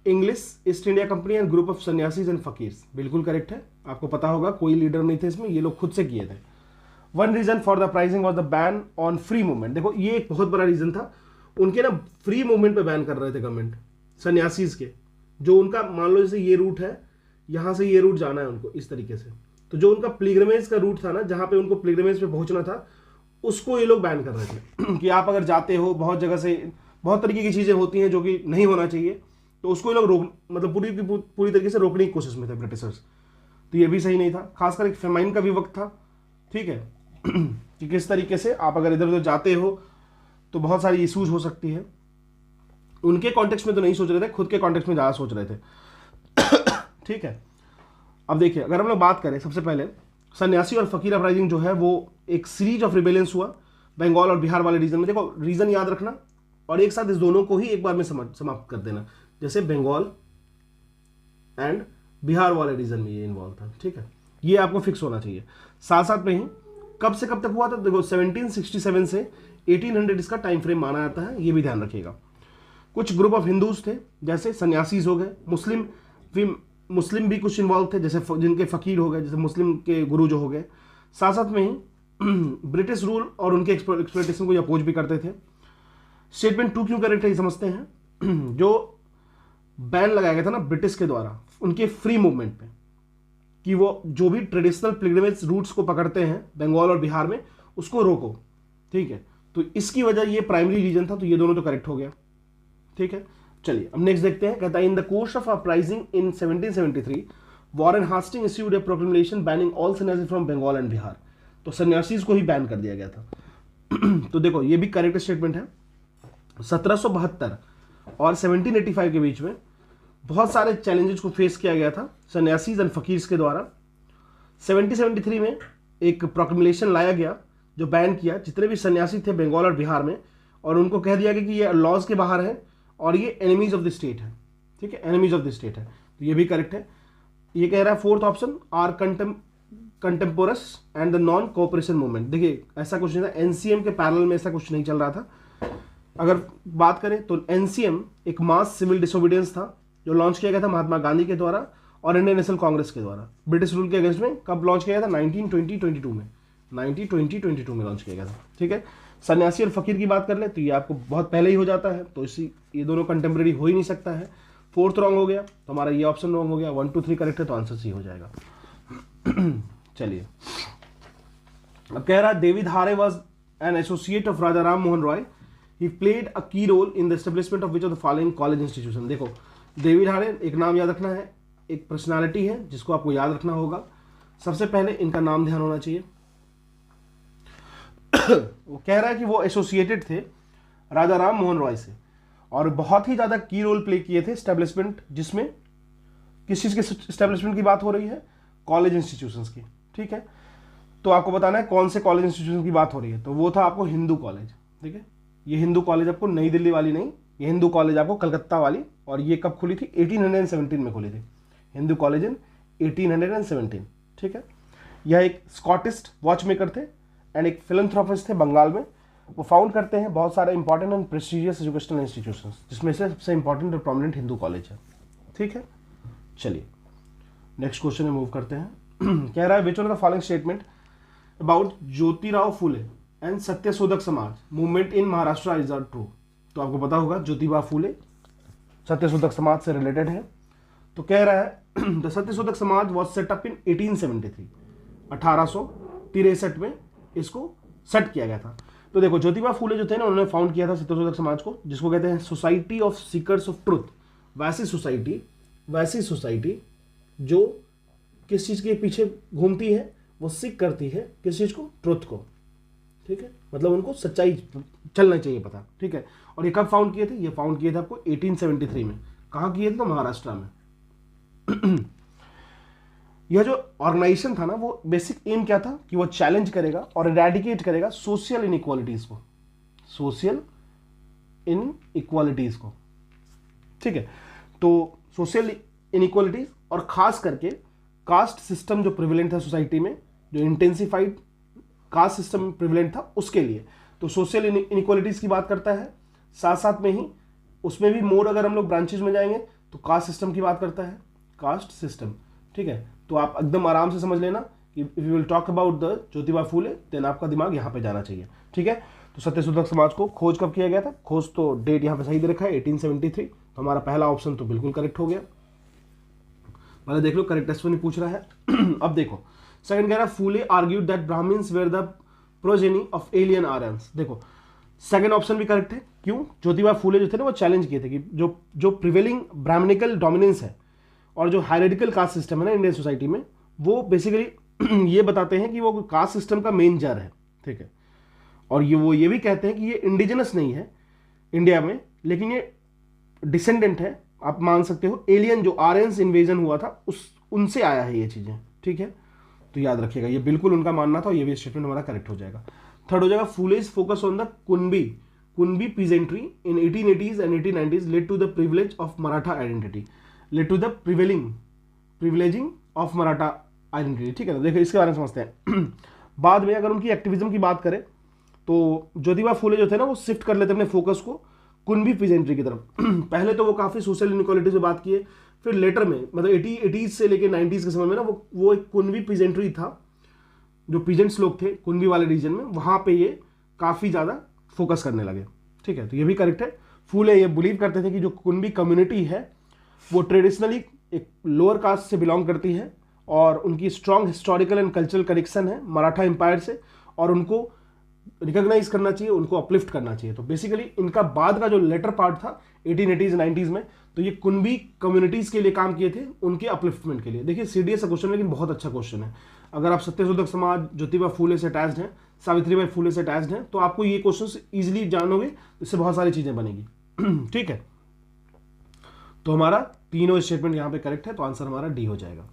English East India company and group of sanyasis and fakirs. बिल्कुल करेक्ट है। आपको पता होगा कोई लीडर नहीं थे इसमें, ये लोग खुद से किए थे। One reason for the uprising was the ban on free movement. देखो ये एक बहुत बड़ा रीजन था, उनके ना फ्री मूवमेंट पे बैन कर रहे थे गवर्नमेंट सन्यासीज के। जो उनका मान लो जैसे ये रूट है, यहाँ से ये रूट जाना है उनको इस तरीके से, तो जो उनका प्लिग्रमेज का रूट था ना, जहाँ पे उनको प्लिग्रमेज पे पहुंचना था, उसको ये लोग बैन कर रहे थे। कि आप अगर जाते हो बहुत जगह से, बहुत तरीके की चीज़ें होती हैं जो कि नहीं होना चाहिए, तो उसको ये लोग रोक मतलब पूरी तरीके से रोकने की कोशिश में थे ब्रिटिशर्स। तो ये भी सही नहीं था। खासकर एक फेमाइन का भी वक्त था, ठीक है। कि किस तरीके से आप अगर इधर उधर जाते हो तो बहुत सारी इश्यूज हो सकती है। उनके कॉन्टेक्स्ट में तो नहीं सोच रहे थे, खुद के कॉन्टेक्स्ट में ज़्यादा सोच रहे थे। ठीक है। अब देखिए अगर हम लोग बात करें, सबसे पहले सन्यासी और फकीर अपराइजिंग जो है वो एक सीरीज ऑफ रिबेलियंस हुआ बंगाल और बिहार वाले रीजन में। देखो रीजन याद रखना और एक साथ इस दोनों को ही एक बार में समाप्त कर देना। जैसे बंगाल एंड बिहार वाले रीजन में ये इन्वॉल्व था, ठीक है। ये आपको फिक्स होना चाहिए। साथ साथ में ही कब से कब तक हुआ था, देखो 1767 से 1800 इसका टाइम फ्रेम माना जाता है, ये भी ध्यान रखिएगा। कुछ ग्रुप ऑफ हिंदूज थे, जैसे सन्यासीज हो गए, मुस्लिम भी कुछ इन्वॉल्व थे, जैसे जिनके फकीर हो गए, जैसे मुस्लिम के गुरु जो हो गए। साथ साथ में ही ब्रिटिश रूल और उनके एक्सप्लॉयटेशन को अपोज भी करते थे। स्टेटमेंट 2 क्यों करेक्ट है ये समझते हैं। जो बैन लगाया गया था ना ब्रिटिश के द्वारा उनके फ्री मूवमेंट पे, कि वो जो भी ट्रेडिशनल पिलग्रिमेज रूट्स को पकड़ते हैं बंगाल और बिहार में, उसको रोको, ठीक है। तो इसकी वजह ये प्राइमरी रीजन था, तो ये दोनों तो करेक्ट हो गया, ठीक है। चलिए अब नेक्स्ट देखते हैं। कहता है in the course of uprising in 1773 Warren Hastings issued A proclamation banning all सन्यासी फ्रॉम बंगाल एंड बिहार। तो सन्यासीज को ही बैन कर दिया गया था। तो देखो ये भी करेक्ट स्टेटमेंट है। 1772 और 1785 के बीच में बहुत सारे चैलेंजेस को फेस किया गया था सन्यासीज एंड फकीर्स के द्वारा। 1773 में एक प्रोक्लेमेशन लाया गया जो बैन किया जितने भी सन्यासी थे बंगाल और बिहार में, और उनको कह दिया गया कि ये लॉज के बाहर है और ये एनिमीज ऑफ द स्टेट है, ठीक है, एनिमीज ऑफ द स्टेट है। तो ये भी करेक्ट है। ये कह रहा है fourth option are contemporaneous and the non cooperation movement. देखिए ऐसा कुछ नहीं था, एनसीएम के पैरेलल में ऐसा कुछ नहीं चल रहा था। अगर बात करें तो एनसीएम एक मास सिविल डिसोबीडियंस था जो लॉन्च किया गया था महात्मा गांधी के द्वारा और इंडियन नेशनल कांग्रेस के द्वारा ब्रिटिश रूल के अगेंस्ट में। कब लॉन्च किया गया था, 1922 में, 1922 में लॉन्च किया गया था, ठीक है। सन्यासी और फकीर की बात कर ले तो ये आपको बहुत पहले ही हो जाता है, तो ये दोनों कंटेम्प्रेरी हो ही नहीं सकता है। फोर्थ रॉन्ग हो गया तो हमारा ये ऑप्शन रॉन्ग हो गया। 1 2 3 करेक्ट है तो आंसर सी हो जाएगा। चलिए अब कह रहा है David Hare was an associate of Raja Ram Mohan Roy. He played a key role in the establishment of which of the following college institution. देखो डेविड हारे एक नाम याद रखना है, एक पर्सनालिटी है जिसको आपको याद रखना होगा। सबसे पहले इनका नाम ध्यान होना चाहिए। वो कह रहा है कि वो एसोसिएटेड थे राजा राम मोहन रॉय से और बहुत ही ज़्यादा की रोल प्ले किए थे स्टैब्लिशमेंट, जिसमें किस चीज़ के स्टैब्लिशमेंट की बात हो रही है, कॉलेज इंस्टीट्यूशंस की, ठीक है। तो आपको बताना है कौन से कॉलेज इंस्टीट्यूशन की बात हो रही है। तो वो था आपको हिंदू कॉलेज, ठीक है। ये हिंदू कॉलेज आपको नई दिल्ली वाली नहीं, ये हिंदू कॉलेज आपको कलकत्ता वाली, और ये कब खुली थी, 1817 में खुली थी हिंदू कॉलेज इन 1817, ठीक है। यह एक स्कॉटिस्ट वॉच मेकर थे एंड एक फिलंथ्रोपिस्ट थे बंगाल में। वो फाउंड करते हैं बहुत सारे important and prestigious educational institutions, जिसमें से सबसे इंपॉर्टेंट और प्रोमिनेंट हिंदू कॉलेज है, ठीक है। चलिए नेक्स्ट क्वेश्चन में मूव करते हैं। कह रहा है which one of the following statement about Jyotirao Phule and Satyashodhak Samaj movement in Maharashtra is are true. तो आपको पता होगा ज्योतिबा फुले सत्यशोधक समाज से रिलेटेड है। तो कह रहा है the Satyashodhak Samaj was setup इन 1873, 1863 में इसको सेट किया गया था। तो देखो ज्योतिबा फुले जो थे ना, उन्होंने फाउंड किया था सत्यशोधक समाज को, जिसको कहते हैं society of seekers of truth. वैसी सोसाइटी जो किस चीज़ के पीछे घूमती है, वो सीख करती है किस चीज़ को, ट्रुथ को, ठीक है। मतलब उनको सच्चाई चलना चाहिए पता, ठीक है। और ये कब फाउंड किए थे, ये फाउंड किए थे आपको 1873 में। कहाँ किए थे, तो महाराष्ट्र में। यह जो ऑर्गेनाइजेशन था ना, वो बेसिक एम क्या था कि वो चैलेंज करेगा और इरेडिकेट करेगा सोशल इनइक्वालिटीज को, सोशल इनइक्वालिटीज को, ठीक है। तो सोशल इनइक्वालिटीज और खास करके कास्ट सिस्टम जो प्रिविलेंट था सोसाइटी में, जो इंटेंसिफाइड कास्ट सिस्टम प्रिविलेंट था उसके लिए, तो सोशल इनइक्वालिटीज की बात करता है। साथ साथ में ही उसमें भी मोर अगर हम लोग ब्रांचेज में जाएंगे तो कास्ट सिस्टम की बात करता है, कास्ट सिस्टम, ठीक है। तो आप एकदम आराम से समझ लेना कि if you will talk about the Jyotiba Phule then आपका दिमाग यहाँ पे जाना चाहिए, ठीक है। तो सत्यशोधक समाज को खोज कब किया गया था? खोज तो डेट यहाँ पे सही दे रखा है 1873, तो हमारा पहला ऑप्शन तो बिल्कुल करेक्ट हो गया। पहले देख लो करेक्ट टेस्ट में पूछ रहा है। अब देखो सेकंड कह रहा है Phule argued that Brahmins were the progeny of alien Aryans. देखो सेकंड ऑप्शन भी करेक्ट है। क्यों? ज्योतिबा फूले जो थे ना वो चैलेंज किए थे कि जो प्रिवेलिंग ब्राह्मणिकल डोमिनेंस है और जो हायरार्किकल कास्ट सिस्टम है ना इंडियन सोसाइटी में, वो बेसिकली ये बताते हैं कि वो कास्ट सिस्टम का मेन जड़ है, ठीक है। और ये भी कहते हैं कि ये इंडिजिनस नहीं है इंडिया में, लेकिन ये डिसेंडेंट है, आप मान सकते हो एलियन जो आर्यंस इन्वेजन हुआ था उनसे आया है ये चीजें, ठीक है। तो याद रखिएगा ये बिल्कुल उनका मानना था, ये भी स्टेटमेंट हमारा करेक्ट हो जाएगा। थर्ड हो जाएगा Phule's focus on the Kunbi peasantry in 1880s and 1890s led to the privilege of Maratha identity, led to the privileging of Maratha identity, ठीक है। तो देखो इसके बारे में समझते हैं। बाद में अगर उनकी एक्टिविज्म की बात करें तो ज्योतिबा फूले जो थे ना वो शिफ्ट कर लेते अपने फोकस को कुनबी पीजेंट्री की तरफ। पहले तो वो काफी सोशल इनइक्वालिटी से बात किए, फिर लेटर में मतलब 80s से लेके 90s के समय में ना वो एक कुनबी पीजेंट्री था, जो पीजेंट्स लोग थे कुनबी वाले रीजन में, वहां पे ये काफी ज्यादा फोकस करने लगे, ठीक है। तो ये भी करेक्ट है। फूले ये बिलीव करते थे कि जो कुनबी कम्युनिटी है वो ट्रेडिशनली एक लोअर कास्ट से बिलोंग करती है और उनकी strong historical and cultural connection है मराठा एम्पायर से, और उनको रिकॉग्नाइज करना चाहिए, उनको अपलिफ्ट करना चाहिए। तो बेसिकली इनका बाद का जो लेटर पार्ट था 1880s 90s में, तो ये कुनबी कम्युनिटीज के लिए काम किए थे, उनके अपलिफ्टमेंट के लिए। देखिए सीडीएस क्वेश्चन लेकिन बहुत अच्छा क्वेश्चन है। अगर आप सत्यशोधक समाज ज्योतिबा फूले से अटैच्ड हैं, सावित्रीबाई फूले से अटैच्ड हैं, तो आपको ये क्वेश्चन इजीली जानोगे, इससे बहुत सारी चीजें बनेगी। ठीक है, तो हमारा तीनों स्टेटमेंट यहां पे करेक्ट है, तो आंसर हमारा डी हो जाएगा।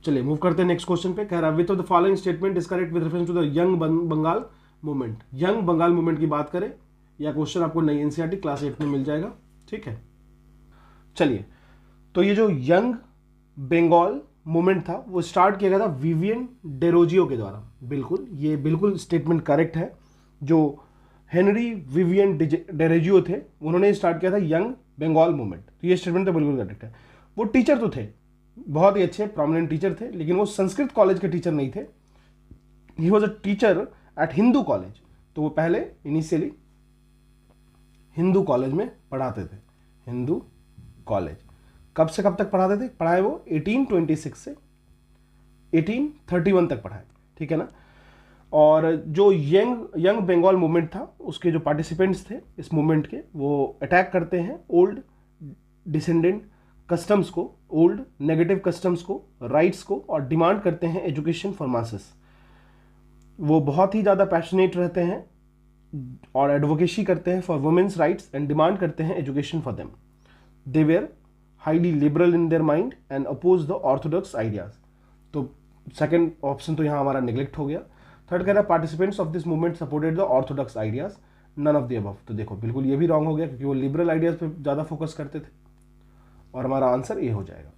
चलिए मूव करते हैं नेक्स्ट क्वेश्चन पे। कह रहा है which of the following statement is correct with reference to the young Bengal movement. Young Bengal movement की बात करें, यह क्वेश्चन आपको नई एनसीईआरटी क्लास 8 में मिल जाएगा, ठीक है। चलिए, तो ये जो यंग बंगाल मूवमेंट था वो स्टार्ट किया गया था विवियन डेरोजियो के द्वारा। बिल्कुल, ये बिल्कुल स्टेटमेंट करेक्ट है। जो हेनरी विवियन डेरोजियो थे उन्होंने स्टार्ट किया था यंग बंगाल मूवमेंट, तो ये स्टेटमेंट तो बिल्कुल करेक्ट है। वो टीचर तो थे, बहुत ही अच्छे प्रोमिनेंट टीचर थे, लेकिन वो संस्कृत कॉलेज के टीचर नहीं थे। He was a teacher at Hindu college, तो वो पहले इनिशियली हिंदू कॉलेज में पढ़ाते थे। हिंदू कॉलेज कब से कब तक पढ़ाते थे? पढ़ाए वो 1826 से 1831 तक पढ़ाए, ठीक है ना। और जो यंग बंगाल मूवमेंट था उसके जो पार्टिसिपेंट्स थे इस मूवमेंट के, वो अटैक करते हैं ओल्ड डिसेंडेंट कस्टम्स को, ओल्ड नेगेटिव कस्टम्स को, राइट्स को, और डिमांड करते हैं एजुकेशन फॉर मासेस। वो बहुत ही ज़्यादा पैशनेट रहते हैं और एडवोकेसी करते हैं for women's rights and demand करते हैं education for them. They were highly liberal in their mind and oppose the orthodox ideas. तो सेकेंड ऑप्शन तो यहाँ हमारा निगलेक्ट हो गया। थर्ड कह रहा है participants of this movement supported the orthodox ideas, none of the above. तो देखो बिल्कुल ये भी रॉन्ग हो गया क्योंकि वो लिबरल आइडियाज पे ज़्यादा फोकस करते थे, और हमारा आंसर ए हो जाएगा।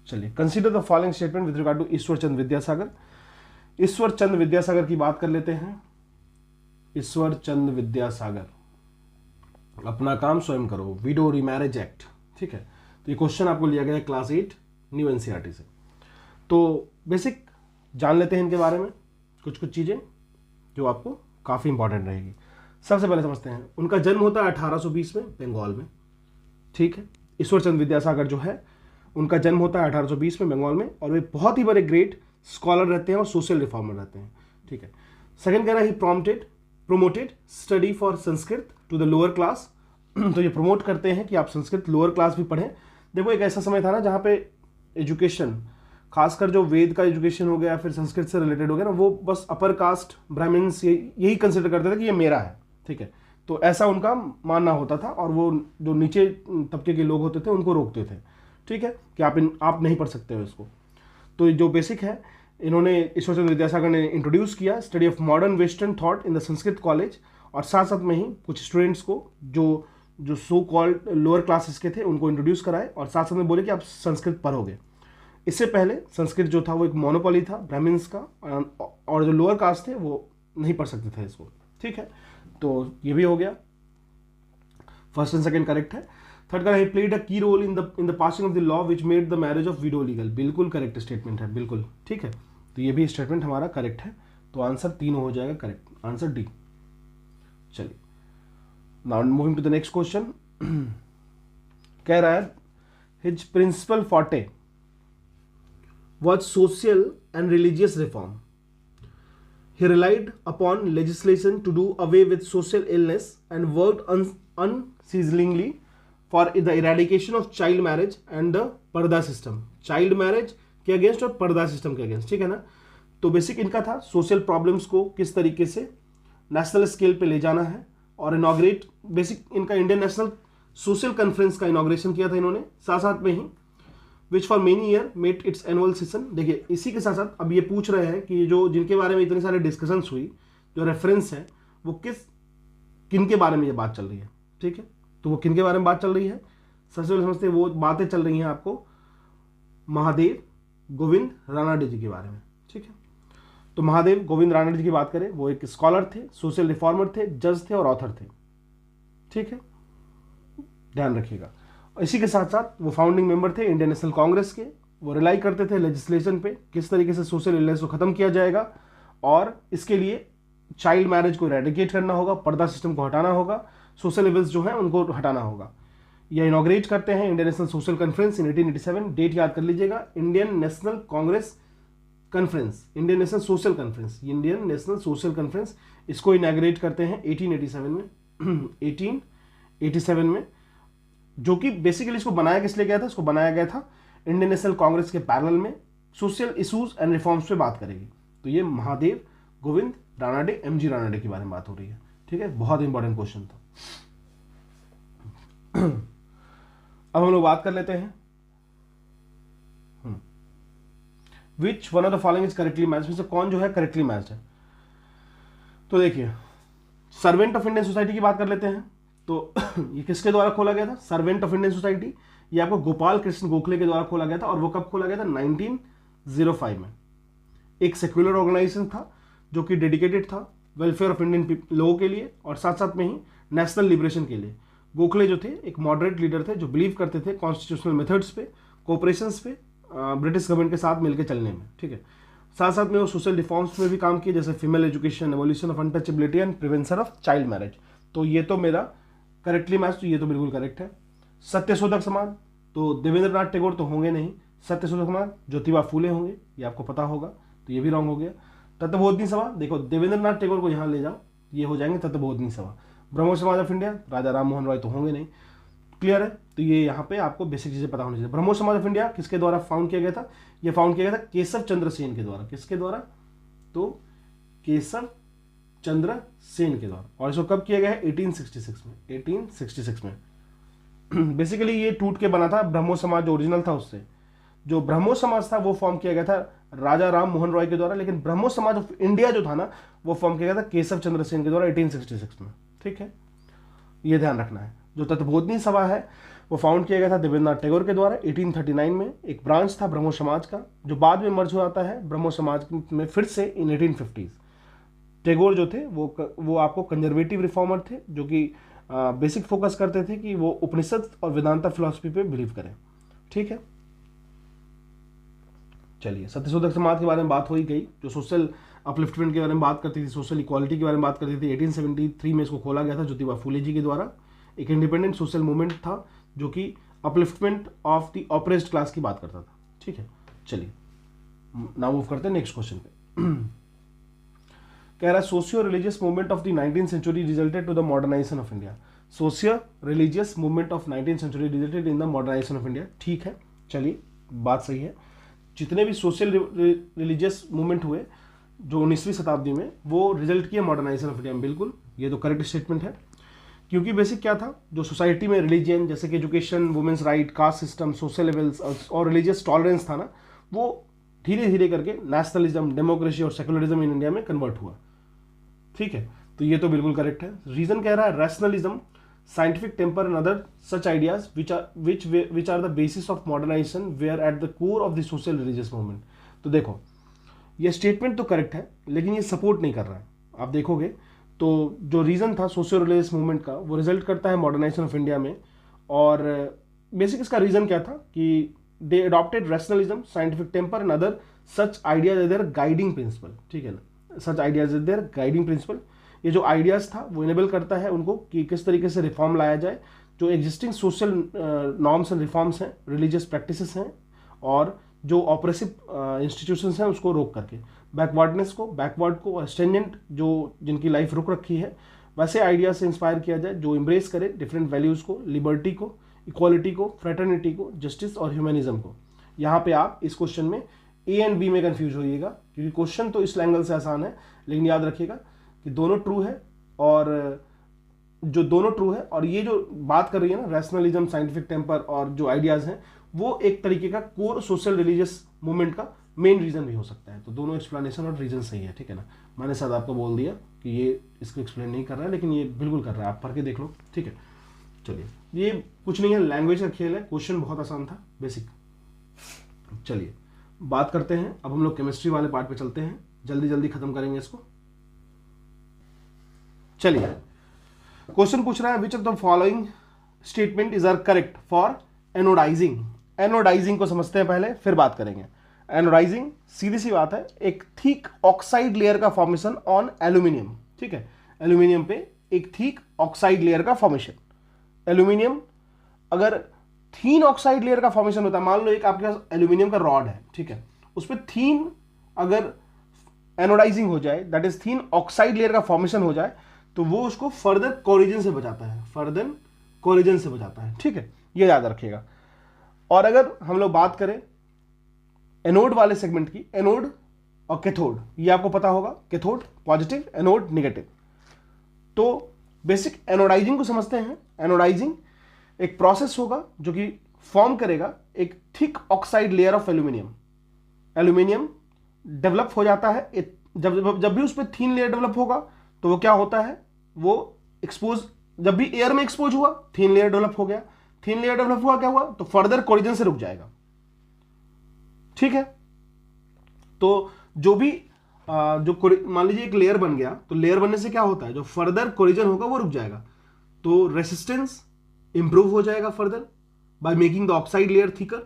चलिए, consider the following statement with regard to Ishwar Chandra Vidyasagar. Ishwar Chandra Vidyasagar की बात कर लेते हैं। ईश्वर चंद्र विद्यासागर, अपना काम स्वयं करो, विडो रीमैरिज एक्ट, ठीक है। तो ये क्वेश्चन आपको लिया गया है क्लास 8 न्यू एनसीईआरटी से। तो बेसिक जान लेते हैं इनके बारे में कुछ चीजें जो आपको काफी इंपॉर्टेंट रहेगी। सबसे पहले समझते हैं, उनका जन्म होता है 1820 में बंगाल में, ठीक है। ईश्वर चंद्र विद्यासागर जो है उनका जन्म होता है 1820 में बंगाल में, और वे बहुत ही बड़े ग्रेट स्कॉलर रहते हैं और सोशल रिफॉर्मर रहते हैं, ठीक है। सेकंड कह रहा है he promoted study for Sanskrit to the lower class. तो ये प्रमोट करते हैं कि आप संस्कृत लोअर क्लास भी पढ़ें। देखो एक ऐसा समय था ना जहाँ पे एजुकेशन, खासकर जो वेद का एजुकेशन हो गया, फिर संस्कृत से रिलेटेड हो गया ना, वो बस अपर कास्ट ब्राह्मण्स यही कंसिडर करते थे कि ये मेरा है, ठीक है। तो ऐसा उनका मानना होता था, और वो जो नीचे तबके के लोग होते थे उनको रोकते थे, ठीक है, कि आप नहीं पढ़ सकते हो इसको। तो जो बेसिक है इन्होंने ईश्वर चंद्र विद्यासागर ने इंट्रोड्यूस किया, study of modern western thought in the Sanskrit college, और साथ साथ में ही कुछ स्टूडेंट्स को जो सो कॉल्ड लोअर क्लासेस के थे उनको इंट्रोड्यूस कराए, और साथ साथ में बोले कि आप संस्कृत पढ़ोगे। इससे पहले संस्कृत जो था वो एक मोनोपोली था ब्राह्मण्स का, और जो लोअर कास्ट थे वो नहीं पढ़ सकते थे इसको, ठीक है। तो ये भी हो गया, फर्स्ट एंड सेकंड करेक्ट है। थर्ड का, he played a key role in the passing of the law which made the marriage of widow legal, बिल्कुल करेक्ट स्टेटमेंट है, बिल्कुल ठीक है। तो ये भी स्टेटमेंट हमारा करेक्ट है, तो आंसर तीनों हो जाएगा करेक्ट, आंसर डी। चलिए, now moving to the next question. कह रहा है his principal forte was social and religious reform. He relied upon legislation to do away with social illness and worked unceasingly for the eradication of child marriage and the पर्दा system. Child marriage के अगेंस्ट और पर्दा सिस्टम के अगेंस्ट, ठीक है ना। तो बेसिक इनका था सोशल प्रॉब्लम्स को किस तरीके से नेशनल स्केल पे ले जाना है, और इनॉग्रेट बेसिक इनका इंडियन नेशनल सोशल कॉन्फ्रेंस का इनॉग्रेशन किया था इन्होंने, साथ साथ में ही which for many year met its annual session. देखिए इसी के साथ साथ अब ये पूछ रहे हैं कि जो जिनके बारे में इतने सारे डिस्कशंस हुई, जो रेफरेंस है वो किन के बारे में ये बात चल रही है, ठीक है। तो वो किन के बारे में बात चल रही है, सबसे पहले समझते हैं वो बातें चल रही हैं आपको महादेव गोविंद रानाडे जी के बारे में, ठीक है। तो महादेव गोविंद रानाडे जी की बात करें, वो एक स्कॉलर थे, सोशल रिफॉर्मर थे, जज थे और ऑथर थे, ठीक है, ध्यान रखिएगा। इसी के साथ साथ वो फाउंडिंग मेंबर थे इंडियन नेशनल कांग्रेस के। वो रिलाई करते थे लेजिस्लेशन पे, किस तरीके से सोशल इलनेस को खत्म किया जाएगा, और इसके लिए चाइल्ड मैरिज को रेडिकेट करना होगा, पर्दा सिस्टम को हटाना होगा, सोशल इविल्स जो हैं उनको हटाना होगा। ये इनॉग्रेट करते हैं Indian national social Conference in 1887, date याद कर लीजिएगा, Indian National Congress Conference, Indian national social Conference, Indian national social Conference, इसको इनॉग्रेट करते हैं 1887 में 1887 में, जो कि बेसिकली इसको बनाया किस लिए गया था, इसको बनाया गया था इंडियन नेशनल कांग्रेस के पैरेलल में सोशल इशूज एंड रिफॉर्म्स पे बात करेगी। तो ये महादेव गोविंद रानाडे, एमजी रानाडे के बारे में बात हो रही है, ठीक है, बहुत इंपॉर्टेंट क्वेश्चन था। अब हम लोग बात कर लेते हैं विच one of the following is correctly matched, में से कौन जो है करेक्टली मैच्ड है। तो देखिए सर्वेंट ऑफ इंडियन सोसाइटी की बात कर लेते हैं। तो ये किसके द्वारा खोला गया था, सर्वेंट ऑफ इंडियन सोसाइटी, ये आपको गोपाल कृष्ण गोखले के द्वारा खोला गया था, और वो कब खोला गया था, 1905 में। एक सेक्युलर ऑर्गेनाइजेशन था जो कि डेडिकेटेड था वेलफेयर ऑफ इंडियन लोगों के लिए, और साथ साथ में ही नेशनल लिबरेशन के लिए। गोखले जो थे एक मॉडरेट लीडर थे जो बिलीव करते थे कॉन्स्टिट्यूशनल मेथड्स पे, कोऑपरेशंस पे, ब्रिटिश गवर्नमेंट के साथ मिलकर चलने में, ठीक है। साथ साथ में वो सोशल रिफॉर्म्स में भी काम किए, जैसे female education, evolution of untouchability and prevention of child marriage. तो ये तो मेरा करेक्टली मैच, तो ये तो बिल्कुल करेक्ट है। सत्यशोधक समाज, तो देवेंद्र नाथ टैगोर तो होंगे नहीं, सत्यशोधक समाज ज्योतिबा फूले होंगे, ये आपको पता होगा, तो ये भी रॉन्ग हो गया। तत्वबोधिनी सभा, देखो देवेंद्र नाथ टैगोर को यहाँ ले जाओ, ये हो जाएंगे तत्वबोधिनी सभा। ब्रह्मो समाज ऑफ इंडिया, राजा राम मोहन रॉय तो होंगे नहीं, क्लियर है। तो ये यहाँ पे आपको बेसिक चीजें पता होनी चाहिए। ब्रह्मो समाज ऑफ इंडिया किसके द्वारा फाउंड किया गया था, ये फाउंड किया गया था केशव चंद्र सेन के द्वारा। किसके द्वारा, तो केशव चंद्र सेन के द्वारा, और इसको कब किया गया है, 1866 में, 1866 में। बेसिकली ये टूट के बना था, ब्रह्मो समाज जो ओरिजिनल था उससे, जो ब्रह्मो समाज था वो फॉर्म किया गया था राजा राम मोहन रॉय के द्वारा, लेकिन ब्रह्मो समाज ऑफ इंडिया जो था ना वो फॉर्म किया गया था केशव चंद्र सेन के द्वारा 1866 में, ठीक है, ये ध्यान रखना है। जो तत्वबोधिनी सभा है वो फाउंड किया गया था देवेंद्र नाथ टैगोर के द्वारा 1839 में। एक ब्रांच था ब्रह्मो समाज का जो बाद में मर्ज हो जाता है ब्रह्मो समाज में फिर से इन 1850s। टैगोर जो थे वो आपको कंजर्वेटिव रिफॉर्मर थे, जो कि बेसिक फोकस करते थे कि वो उपनिषद और वेदांता फिलॉसफी पे बिलीव करें, ठीक है। चलिए, सत्यशोधक समाज के बारे में बात हो ही गई, जो सोशल अपलिफ्टमेंट के बारे में बात करती थी, सोशल इक्वालिटी के बारे में बात करती थी। 1873 में इसको खोला गया था ज्योतिबा फूले जी के द्वारा। एक इंडिपेंडेंट सोशल मूवमेंट था जो कि upliftment of the oppressed class की बात करता था, ठीक है। चलिए नाउ मूव करते हैं नेक्स्ट क्वेश्चन पे। कह रहा है socio religious movement of the 19th century resulted to the modernisation of India. Socio religious movement of 19th century resulted in the modernisation of India, ठीक है, चलिए बात सही है। जितने भी सोशल रिलीजियस मूवमेंट हुए जो 19वीं शताब्दी में, वो रिजल्ट किया मॉडर्नाइजेशन ऑफ इंडिया में, बिल्कुल ये तो करेक्ट स्टेटमेंट है। क्योंकि बेसिक क्या था, जो सोसाइटी में रिलीजियन जैसे कि education, women's right, caste system, social levels और रिलीजियस टॉलरेंस था ना, वो धीरे धीरे करके नेशनलिज्म, डेमोक्रेसी और सेकुलरिज्म इन इंडिया में कन्वर्ट हुआ। ठीक है, तो ये तो बिल्कुल करेक्ट है। रीजन कह रहा है rationalism, scientific temper and other such ideas which are the basis of modernisation where at the core of the social religious movement. तो देखो, ये स्टेटमेंट तो करेक्ट है, लेकिन ये सपोर्ट नहीं कर रहा है। आप देखोगे तो जो रीज़न था सोशल रिलीजियस मूवमेंट का, वो रिजल्ट करता है मॉडर्नाइजेशन ऑफ इंडिया में। और बेसिक इसका रीज़न क्या था कि they adopted rationalism, scientific temper and other such ideas as their guiding principle. ठीक है ना, such ideas as their guiding principle. ये जो आइडियाज़ था वो इनेबल करता है उनको कि किस तरीके से रिफॉर्म लाया जाए, जो existing social norms and reforms हैं, रिलीजियस प्रैक्टिसेस हैं, और जो ऑपरेसिव इंस्टीट्यूशंस हैं उसको रोक करके, बैकवर्डनेस को, बैकवर्ड को, और स्टेंजेंट जो जिनकी लाइफ रुक रखी है, वैसे आइडिया से इंस्पायर किया जाए जो इम्ब्रेस करे डिफरेंट वैल्यूज़ को, लिबर्टी को, इक्वालिटी को, फ्रेटर्निटी को, जस्टिस और ह्यूमनिज्म को। यहाँ पे आप इस क्वेश्चन में ए एंड बी में कंफ्यूज होइएगा, क्योंकि क्वेश्चन तो इस एंगल से आसान है, लेकिन याद रखिएगा कि दोनों ट्रू है, और जो दोनों ट्रू है, और ये जो बात कर रही है ना रैशनलिज्म, साइंटिफिक टेम्पर और जो आइडियाज़ हैं, वो एक तरीके का कोर सोशल रिलीजियस मूवमेंट का मेन रीजन भी हो सकता है। तो दोनों एक्सप्लेनेशन और रीजन सही है। ठीक है ना, मैंने शायद आपको बोल दिया कि ये इसको एक्सप्लेन नहीं कर रहा है, लेकिन ये बिल्कुल कर रहा है, आप पढ़ के देख लो। ठीक है, चलिए, ये कुछ नहीं है, लैंग्वेज का खेल है, क्वेश्चन बहुत आसान था, बेसिक। चलिए बात करते हैं, अब हम लोग केमिस्ट्री वाले पार्ट पे चलते हैं, जल्दी जल्दी खत्म करेंगे इसको। चलिए, क्वेश्चन पूछ रहा है which of the following statement is are correct for anodising. Anodising को समझते हैं पहले, फिर बात करेंगे। एनोडाइजिंग सीधी सी बात है, एक थिक ऑक्साइड लेयर का फॉर्मेशन ऑन एल्यूमिनियम। ठीक है, एल्यूमिनियम पे एक थिक ऑक्साइड लेयर का फॉर्मेशन। एल्यूमिनियम अगर थीन ऑक्साइड लेयर का फॉर्मेशन होता है, मान लो एक आपके पास एल्यूमिनियम का रॉड है, ठीक है, उस पर थीन अगर एनोडाइजिंग हो जाए, that is thin oxide layer का फॉर्मेशन हो जाए, तो वो उसको फर्दर कोरिजन से बचाता है, फर्दर कोरिजन से बचाता है। ठीक है, ये याद रखिएगा। और अगर हम लोग बात करें एनोड वाले सेगमेंट की, एनोड और कैथोड, ये आपको पता होगा, कैथोड पॉजिटिव, एनोड नेगेटिव। तो बेसिक एनोडाइजिंग को समझते हैं। एनोडाइजिंग एक प्रोसेस होगा जो कि फॉर्म करेगा एक thick oxide layer of aluminium. Aluminium develop हो जाता है, जब भी उस पर थीन लेयर डेवलप होगा तो वो क्या होता है, वो एक्सपोज, जब भी एयर में एक्सपोज हुआ थीन लेयर डेवलप हो गया, थीन लेयर डेवलप हुआ, क्या हुआ, तो फर्दर कोरिजन से रुक जाएगा। ठीक है, तो जो भी मान लीजिए एक लेयर बन गया, तो लेयर बनने से क्या होता है, जो फर्दर कोरिजन होगा वो रुक जाएगा, तो रेसिस्टेंस इंप्रूव हो जाएगा further by making the oxide layer thicker.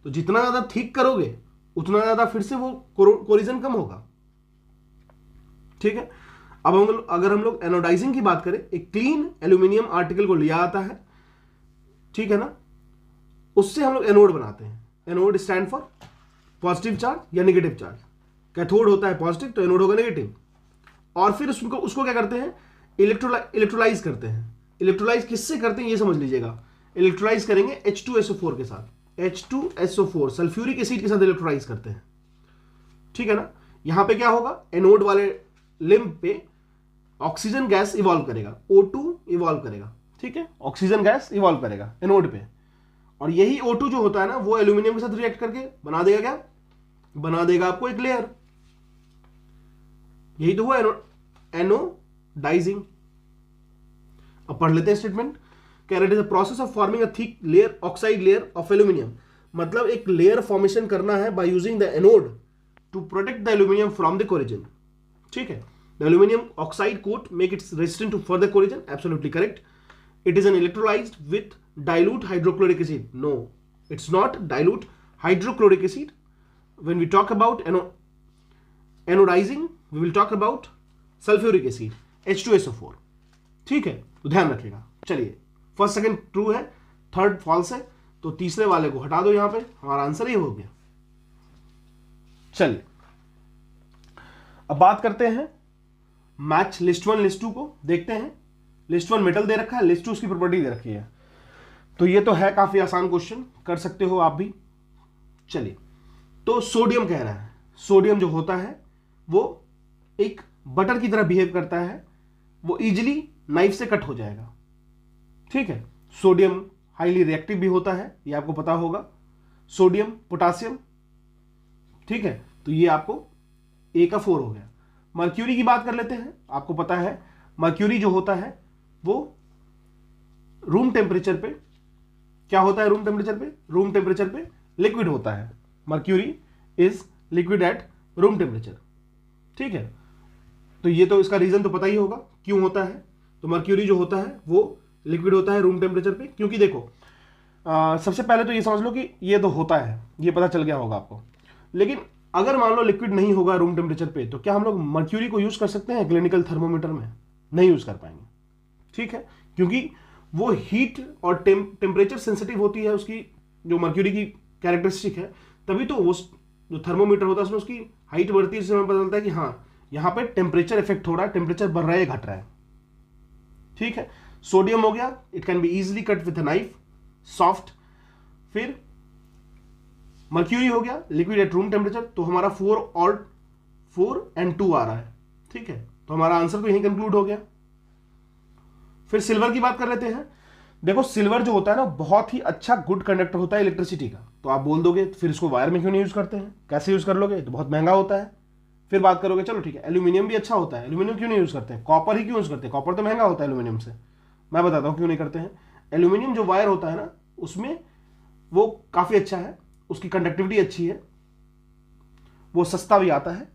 तो जितना ज्यादा थिक करोगे उतना ज्यादा फिर से वो कोरिजन कम होगा। ठीक है, अब अगर हम लोग एनोडाइजिंग की बात करें, एक क्लीन एल्यूमिनियम आर्टिकल को लिया आता है, ठीक है ना, उससे हम लोग एनोड बनाते हैं। Anode stand for positive charge या नेगेटिव चार्ज। कैथोड होता है पॉजिटिव, तो एनोड होगा नेगेटिव। और फिर उसको क्या करते हैं, इलेक्ट्रोलाइज करते हैं। इलेक्ट्रोलाइज किससे करते हैं ये समझ लीजिएगा, इलेक्ट्रोलाइज करेंगे H2SO4 के साथ, H2SO4 सल्फ्यूरिक एसिड के साथ इलेक्ट्रोलाइज करते हैं। ठीक है ना, यहां पे क्या होगा, एनोड वाले लिम्ब पे ऑक्सीजन गैस इवॉल्व करेगा, O2 इवॉल्व करेगा। ठीक है, ऑक्सीजन गैस इवॉल्व करेगा एनोड पे, और यही O2 जो होता है ना, वो एल्यूमिनियम के साथ रिएक्ट करके बना देगा, क्या बना देगा, आपको एक लेयर। यही तो हुआ एनोडाइजिंग। अब पढ़ लेते हैं स्टेटमेंट। कह रहे थे process of forming a thick layer, oxide layer of aluminium, मतलब एक लेयर फॉर्मेशन करना है by using the anode to protect the aluminium from the corrosion. ठीक है, the aluminium oxide coat make its resistant to further corrosion, absolutely correct. It is an electrolyzed with dilute hydrochloric acid. No, it's not dilute hydrochloric acid. When we talk about anodizing, we will talk about sulfuric acid, H2SO4. ठीक है, तो ध्यान रखिएगा। चलिए, फर्स्ट सेकंड ट्रू है, थर्ड फॉल्स है, तो तीसरे वाले को हटा दो, यहां पे हमारा आंसर ये हो गया। चलिए, अब बात करते हैं मैच लिस्ट 1 लिस्ट 2 को। देखते हैं, लिस्ट 1 मेटल दे रखा है, लिस्ट 2 उसकी प्रॉपर्टी दे रखी है, तो ये तो है काफी आसान क्वेश्चन, कर सकते हो आप भी। चलिए, तो सोडियम कह रहा है, सोडियम जो होता है वो एक बटर की तरह बिहेव करता है, वो इजीली नाइफ से कट हो जाएगा। ठीक है। सोडियम हाईली रिएक्टिव भी होता है, ये आपको पता होगा, सोडियम पोटासियम, ठीक है, तो ये आपको ए का 4 हो गया। मर्क्यूरी की बात कर लेते हैं। आपको पता है मर्क्यूरी जो होता है वो रूम टेम्परेचर पे क्या होता है, रूम टेम्परेचर पे लिक्विड होता है। Mercury is liquid at room temperature, ठीक है। तो ये तो इसका रीजन तो पता ही होगा क्यों होता है। तो मर्क्यूरी जो होता है वो लिक्विड होता है रूम टेम्परेचर पे, क्योंकि देखो सबसे पहले तो ये समझ लो कि ये तो होता है, ये पता चल गया होगा आपको। लेकिन अगर मान लो लिक्विड नहीं होगा रूम टेम्परेचर पे, तो क्या हम लोग मर्क्यूरी को यूज कर सकते हैं क्लिनिकल थर्मोमीटर में? नहीं यूज कर पाएंगे, ठीक है, क्योंकि वो हीट और टेम्परेचर सेंसिटिव होती है, उसकी जो मर्क्यूरी की कैरेक्टरिस्टिक है। तभी तो वो जो थर्मोमीटर होता है उसमें उसकी हाइट बढ़ती है, जिससे हमें पता चलता है कि हाँ यहाँ पे टेम्परेचर इफेक्ट हो रहा है, टेम्परेचर बढ़ रहा है घट रहा है, ठीक है। सोडियम हो गया, it can be easily cut with knife, soft. फिर मर्क्यूरी हो गया लिक्विड एट रूम टेम्परेचर, तो हमारा 4 and 2 आ रहा है, ठीक है, तो हमारा आंसर तो यही कंक्लूड हो गया। फिर सिल्वर की बात कर लेते हैं। देखो सिल्वर जो होता है ना बहुत ही अच्छा गुड कंडक्टर होता है इलेक्ट्रिसिटी का। तो आप बोल दोगे फिर इसको वायर में क्यों नहीं यूज करते हैं, कैसे यूज कर लोगे, तो बहुत महंगा होता है। फिर बात करोगे चलो ठीक है एल्यूमिनियम भी अच्छा होता है, एल्यूमिनियम क्यों नहीं यूज करते हैं, कॉपर ही क्यों यूज करते हैं, कॉपर तो महंगा होता है एल्यूमिनियम से। मैं बताता हूँ क्यों नहीं करते हैं। एल्यूमिनियम जो वायर होता है ना उसमें वो काफी अच्छा है, उसकी कंडक्टिविटी अच्छी है, वो सस्ता भी आता है,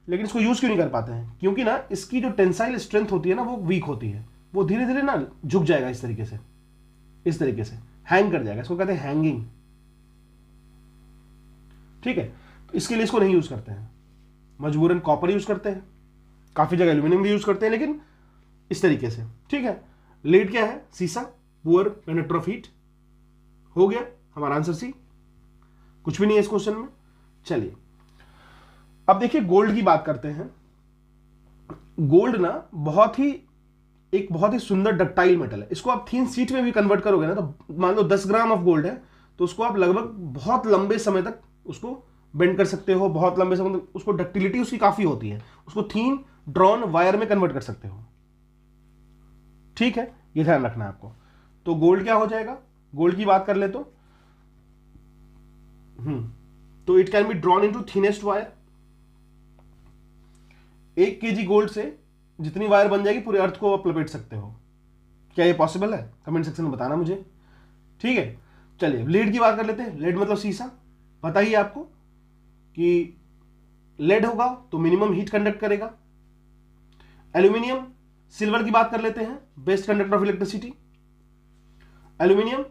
लेकिन इसको यूज क्यों नहीं कर पाते हैं, क्योंकि ना इसकी जो टेंसाइल स्ट्रेंथ होती है ना वो वीक होती है, वो धीरे धीरे ना झुक जाएगा इस तरीके से हैंग कर जाएगा, इसको कहते हैं हैंगिंग, ठीक है। तो इसके लिए इसको नहीं यूज करते हैं, मजबूरन कॉपर यूज करते हैं, काफी जगह एल्यूमिनियम भी यूज करते हैं, लेकिन इस तरीके से, ठीक है। लीड क्या है, सीसा, पुअर कंडक्टर ऑफ हीट, हो गया हमारा आंसर सी, कुछ भी नहीं है इस क्वेश्चन में। चलिए अब देखिए गोल्ड की बात करते हैं। गोल्ड ना एक बहुत ही सुंदर डक्टाइल मेटल है। इसको आप थिन शीट में भी कन्वर्ट करोगे ना, तो मान लो 10 ग्राम ऑफ गोल्ड है, तो उसको आप लगभग बहुत लंबे समय तक उसको बेंड कर सकते हो, बहुत लंबे समय तक उसको डक्टिलिटी उसकी काफी होती है, उसको थिन ड्रॉन वायर में कन्वर्ट कर सकते हो, ठीक है, ये ध्यान रखना है आपको। तो गोल्ड क्या हो जाएगा, गोल्ड की बात कर ले तो it can be drawn into thinnest wire. 1 kg gold से जितनी वायर बन जाएगी पूरे अर्थ को आप लपेट सकते हो। क्या ये पॉसिबल है, कमेंट सेक्शन में बताना मुझे, ठीक है। चलिए लीड की बात कर लेते हैं। लीड मतलब शीशा, पता ही है आपको कि लेड होगा तो मिनिमम हीट कंडक्ट करेगा। एल्यूमिनियम, सिल्वर की बात कर लेते हैं, best conductor of electricity. Aluminium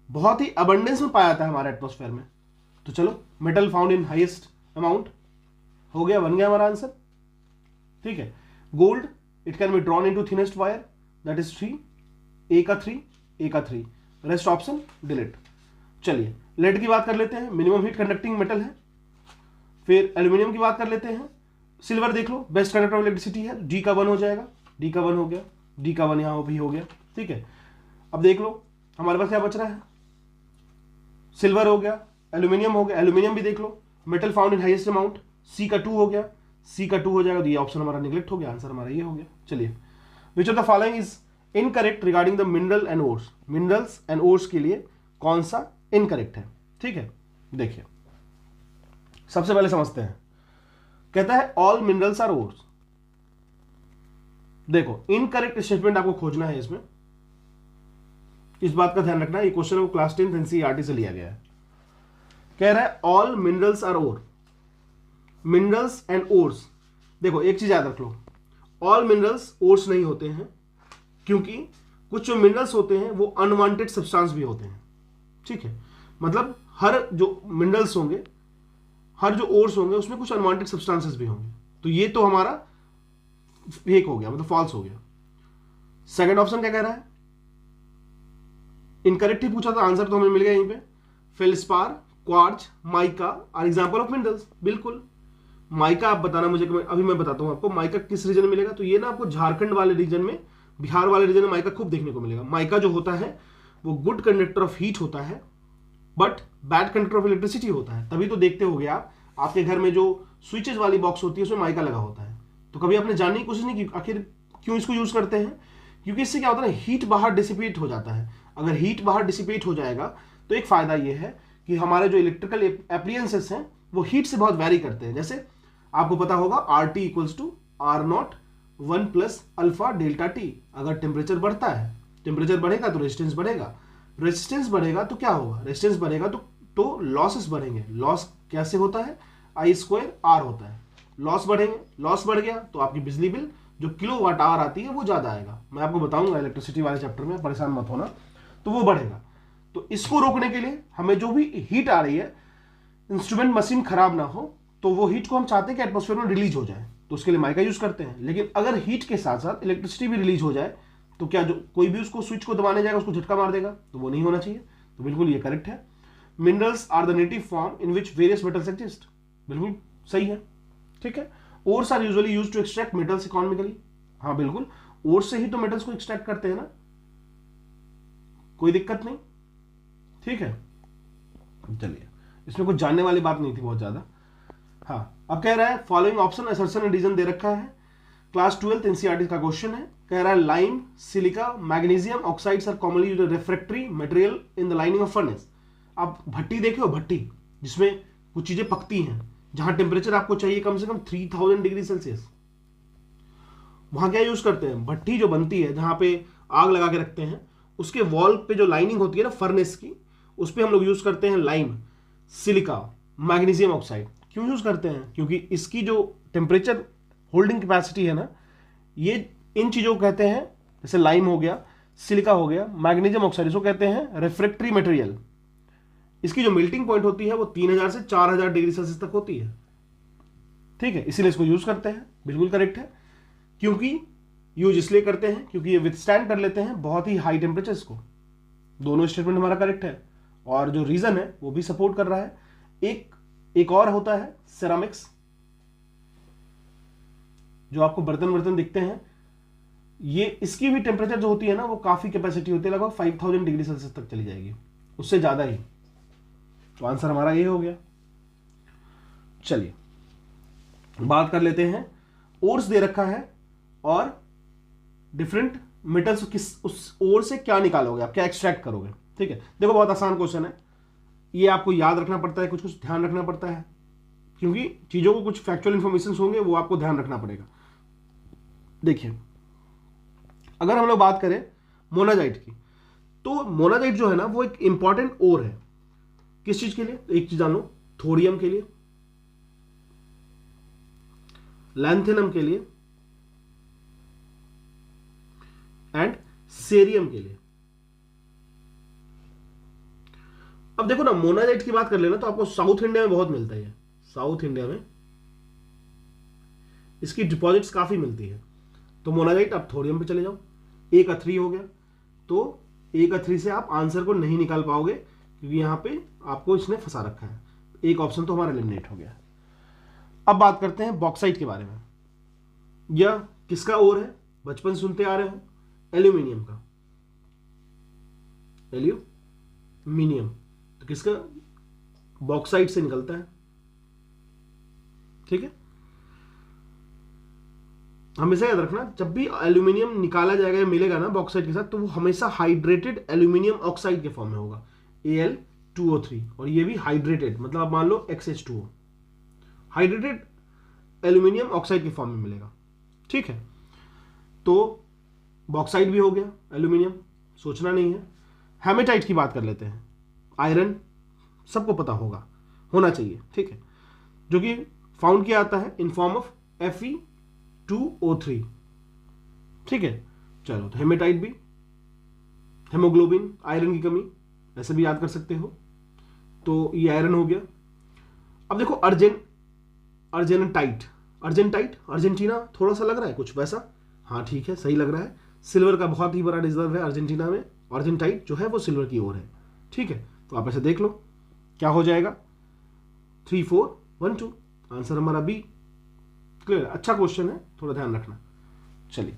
बहुत ही अबंडेंस में पाया जाता है हमारे एटमॉस्फेयर में, तो चलो metal found in highest amount, हो गया, बन गया हमारा आंसर, ठीक है। Gold, it can be drawn into thinnest wire, that is 3, ए का 3, रेस्ट ऑप्शन डिलीट। चलिए लेड की बात कर लेते हैं, मिनिमम हीट कंडक्टिंग मेटल है। फिर एल्यूमिनियम की बात कर लेते हैं। सिल्वर देख लो, बेस्ट कंडक्टर ऑफ इलेक्ट्रिसिटी है, डी का 1 हो जाएगा, डी का 1 हो गया, डी का 1 यहां भी हो गया, ठीक है। अब देख लो हमारे पास क्या बच रहा है, सिल्वर हो गया, एल्यूमिनियम हो गया, एल्यूमिनियम भी देख लो, metal found in highest amount, C का 2 हो गया, सी का 2 हो जाएगा, तो ये ऑप्शन हमारा निगलेक्ट हो गया, आंसर हमारा ये हो गया। चलिए विच of the following is incorrect regarding the mineral and ores, minerals and ores के लिए कौन सा इनकरेक्ट है, ठीक है। देखिए सबसे पहले समझते हैं, कहता है ऑल मिनरल्स आर ओर्स। देखो इनकरेक्ट स्टेटमेंट आपको खोजना है, इसमें इस बात का ध्यान रखना है, ये क्वेश्चन क्लास 10 एनसीईआरटी से लिया गया है। कह रहा है all minerals are ore, minerals and ores. देखो एक चीज याद रख लो, ऑल मिनरल्स ओर्स नहीं होते हैं, क्योंकि कुछ जो मिनरल्स होते हैं वो अनवांटेड सब्सटेंस भी होते हैं, ठीक है। मतलब हर जो मिनरल्स होंगे, हर जो ओर्स होंगे उसमें कुछ अनवांटेड सब्सटेंसेस भी होंगे, तो ये तो हमारा फेक हो गया, मतलब फॉल्स हो गया। सेकंड ऑप्शन क्या कह रहा है, इनकरेक्ट ही पूछा था, आंसर तो हमें मिल गया यहीं पे। Feldspar, quartz, mica are example of minerals. बिल्कुल, माइका आप बताना मुझे, अभी मैं बताता हूं आपको माइका किस रीजन में मिलेगा। तो ये ना आपको झारखंड वाले रीजन में, बिहार वाले रीजन में माइका खूब देखने को मिलेगा। माइका जो होता है वो गुड कंडक्टर ऑफ हीट होता है, but bad conductor of electricity होता है। तभी तो देखते हो गया आपके घर में जो स्विचेस वाली बॉक्स होती है उसमें माइका लगा होता है। तो कभी आपने जानने की कोशिश नहीं की आखिर क्यों इसको यूज करते हैं, क्योंकि इससे क्या होता है ना, हीट बाहर डिसिपेट हो जाता है। अगर हीट बाहर डिसिपेट हो जाएगा तो एक फायदा ये है कि हमारे जो इलेक्ट्रिकल एप्लियंसेस हैं वो हीट से बहुत वैरी करते हैं। जैसे आपको पता होगा RT equals to R0 1 plus alpha delta T. अगर टेम्परेचर बढ़ता है, टेम्परेचर बढ़ेगा तो रेजिस्टेंस बढ़ेगा, रेजिस्टेंस बढ़ेगा तो क्या होगा, रेजिस्टेंस बढ़ेगा तो लॉसेस बढ़ेंगे। लॉस कैसे होता है, I² R होता है। लॉस बढ़ेंगे, लॉस बढ़ गया तो आपकी बिजली बिल जो किलोवाट आवर आती है वो ज़्यादा आएगा। मैं आपको बताऊंगा इलेक्ट्रिसिटी वाले चैप्टर में, परेशान मत होना। तो वो बढ़ेगा। तो इसको रोकने के लिए हमें जो भी हीट आ रही है, इंस्ट्रूमेंट मशीन खराब ना हो, तो वो हीट को हम चाहते हैं कि एटमॉस्फेयर में रिलीज हो जाए, तो उसके लिए माइका यूज करते हैं। लेकिन अगर हीट के साथ साथ इलेक्ट्रिसिटी भी रिलीज हो जाए तो क्या जो कोई भी उसको स्विच को दबाने जाएगा उसको झटका मार देगा, तो वो नहीं होना चाहिए। तो बिल्कुल ये करेक्ट है। Minerals are the native form in which various metals exist, बिल्कुल सही है, ठीक है। Ores are usually used to extract metals economically, हाँ बिल्कुल, ओर्स से ही तो मेटल्स को एक्सट्रैक्ट करते हैं ना, कोई दिक्कत नहीं, ठीक है। चलिए, इसमें कुछ जानने वाली बात नहीं थी बहुत ज्यादा। हाँ, अब कह रहा है following option assertion and reason दे रखा है, क्लास 12th एनसीईआरटी का क्वेश्चन है। कह रहा है lime, silica, magnesium oxides are commonly used refractory material in the lining of furnace. आप भट्टी देखे हो, भट्टी जिसमें कुछ चीजें पकती हैं, जहां टेम्परेचर आपको चाहिए कम से कम 3000 डिग्री सेल्सियस, वहां क्या यूज करते हैं, भट्टी जो बनती है जहां पे आग लगा के रखते हैं, उसके वॉल पे जो लाइनिंग होती है ना फर्नेस की, उस पे हम लोग यूज करते हैं लाइम, सिलिका, मैग्नीशियम ऑक्साइड। क्यों यूज करते हैं, क्योंकि इसकी जो टेम्परेचर होल्डिंग कैपेसिटी है ना, ये इन चीजों को कहते हैं, जैसे लाइम हो गया, सिलिका हो गया, मैग्नीशियम ऑक्साइड, इसको कहते हैं रिफ्रैक्टरी मटेरियल। इसकी जो मेल्टिंग पॉइंट होती है वो 3000 से 4000 डिग्री सेल्सियस तक होती है, ठीक है, इसीलिए इसको यूज करते हैं। बिल्कुल करेक्ट है। क्योंकि यूज इसलिए करते हैं क्योंकि ये विथस्टैंड कर लेते हैं बहुत ही हाई टेम्परेचर्स को। दोनों स्टेटमेंट हमारा करेक्ट है, और जो रीजन है वो भी सपोर्ट कर रहा है। एक और होता है सेरामिक्स, जो आपको बर्तन दिखते हैं, ये इसकी भी टेम्परेचर जो होती है ना वो काफी कैपेसिटी होती है, लगभग 5000 डिग्री सेल्सियस तक चली जाएगी, उससे ज्यादा ही। तो आंसर हमारा ये हो गया। चलिए बात कर लेते हैं, ओर्स दे रखा है और डिफरेंट मेटल्स, किस उस ओर से क्या निकालोगे आप, क्या एक्सट्रैक्ट करोगे, ठीक है। देखो बहुत आसान क्वेश्चन है, ये आपको याद रखना पड़ता है, कुछ कुछ ध्यान रखना पड़ता है, क्योंकि चीजों को कुछ फैक्चुअल इंफॉर्मेशन होंगे वो आपको ध्यान रखना पड़ेगा। देखिए, अगर हम लोग बात करें मोनाजाइट की, तो मोनाजाइट जो है ना वो एक इंपॉर्टेंट ओर है। किस चीज के लिए, एक चीज जान लो, थोरियम के लिए, लैंथेनम के लिए एंड सेरियम के लिए। अब देखो ना, मोनाजाइट की बात कर लेना तो आपको साउथ इंडिया में बहुत मिलता है, साउथ इंडिया में इसकी डिपॉजिट्स काफी मिलती है। तो मोनाजाइट, आप थोरियम पे चले जाओ, एक अथरी हो गया, तो एक अथरी से आप आंसर को नहीं निकाल पाओगे क्योंकि यहां पे आपको इसने फंसा रखा है। एक ऑप्शन तो हमारा एलिमिनेट हो गया। अब बात करते हैं बॉक्साइट के बारे में। यह किसका ओर है, बचपन सुनते आ रहे हो, एल्यूमिनियम का, एल्यूमिनियम। तो किसका, बॉक्साइट से निकलता है, ठीक है। हमेशा याद रखना, जब भी एल्यूमिनियम निकाला जाएगा या मिलेगा ना बॉक्साइट के साथ, तो वो हमेशा हाइड्रेटेड एल्यूमिनियम ऑक्साइड के फॉर्म में होगा, Al2O3, और ये भी हाइड्रेटेड, मतलब आप मान लो XH2O, हाइड्रेटेड एल्यूमिनियम ऑक्साइड के फॉर्म में मिलेगा, ठीक है। तो बॉक्साइट भी हो गया, एल्यूमिनियम सोचना नहीं है। हेमेटाइट की बात कर लेते हैं, आयरन सबको पता होगा, होना चाहिए, ठीक है, जो कि फाउंड किया जाता है इन फॉर्म ऑफ Fe2O3, ठीक है। चलो, तो हेमेटाइट भी, हेमोग्लोबिन, आयरन की कमी, ऐसे भी याद कर सकते हो, तो ये आयरन हो गया। अब देखो अर्जेंटाइट, अर्जेंटीना थोड़ा सा लग रहा है कुछ वैसा, हाँ ठीक है, सही लग रहा है। सिल्वर का बहुत ही बड़ा रिजर्व है अर्जेंटीना में, अर्जेंटाइट जो है वो सिल्वर की ओर है, ठीक है। तो आप ऐसे देख लो क्या हो जाएगा, 3 4 1 2, आंसर हमारा बी। क्लियर, अच्छा क्वेश्चन है, थोड़ा ध्यान रखना। चलिए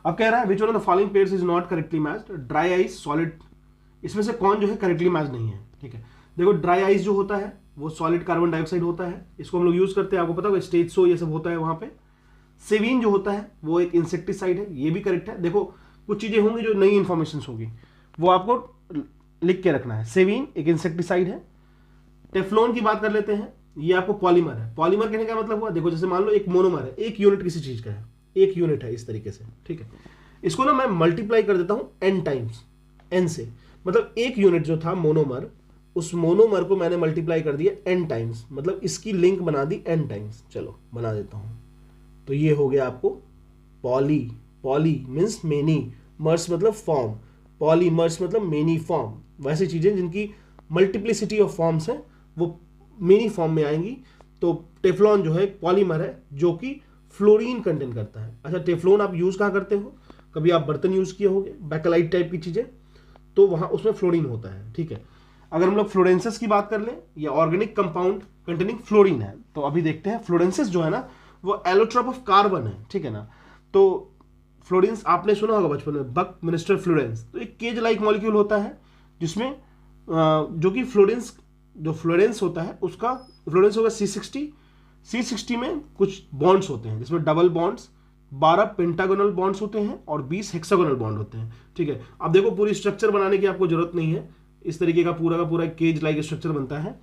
अब कह रहा है which one of the following pairs is not correctly matched, dry ice, solid, इसमें से कौन जो है करेक्टली मैच नहीं है, ठीक है। देखो ड्राई आइस जो होता है वो सॉलिड कार्बन डाइऑक्साइड होता है, इसको हम लोग यूज करते हैं, आपको पता है स्टेज शो ये सब होता है वहां पे, सेवीन जो होता है वो एक इंसेक्टिसाइड है, ये भी करेक्ट है। देखो कुछ चीजें होंगी जो नई इंफॉर्मेशन होगी, वो आपको लिख के रखना है। सेवीन एक इंसेक्टिसाइड है। टेफ्लॉन की बात कर लेते हैं, ये आपको पॉलीमर है। पॉलीमर कहने का मतलब हुआ, देखो जैसे मान लो एक मोनोमर है, एक यूनिट किसी चीज का है, एक यूनिट है इस तरीके से, ठीक है। इसको ना मैं मल्टीप्लाई कर देता हूं n टाइम्स, n से, मतलब एक यूनिट जो था मोनोमर, उस मोनोमर को मैंने मल्टीप्लाई कर दिया n टाइम्स, मतलब इसकी लिंक बना दी n टाइम्स। चलो बना देता हूं, तो ये हो गया आपको पॉली। पॉली मीन्स मेनी, मर्स मतलब फॉर्म, पॉलीमर्स मतलब मेनी फॉर्म। वैसी चीजें जिनकी मल्टीप्लिसिटी ऑफ फॉर्म्स हैं वो मेनी फॉर्म में आएंगी। तो टेफ्लॉन जो है पॉलीमर है जो कि फ्लोरीन कंटेन करता है। अच्छा, टेफ्लॉन आप यूज कहाँ करते हो? कभी आप बर्तन यूज किए होंगे, बैकलाइट टाइप की चीजें, तो वहां उसमें फ्लोरीन होता है, ठीक है। अगर हम लोग फ्लोरेंसेस की बात कर लें, या ऑर्गेनिक कंपाउंड कंटेनिंग फ्लोरीन है, तो अभी देखते हैं फ्लोरेंसेस जो है ना वो एलोट्रोप ऑफ कार्बन है, ठीक है ना। तो फ्लोरेंस आपने सुना होगा बचपन में, बक मिनिस्टर फ्लोरेंस, तो एक केज लाइक मॉलिक्यूल होता है जिसमें जो कि फ्लोरेंस होता है उसका फ्लोरेंस होगा C60 में कुछ बॉन्ड्स होते हैं जिसमें डबल बॉन्ड्स, 12 पेंटागोनल बॉन्ड्स होते हैं और 20 हेक्सागोनल बॉन्ड होते हैं, ठीक है। अब देखो पूरी स्ट्रक्चर बनाने की आपको जरूरत नहीं है, इस तरीके का पूरा केज लाइक स्ट्रक्चर बनता है,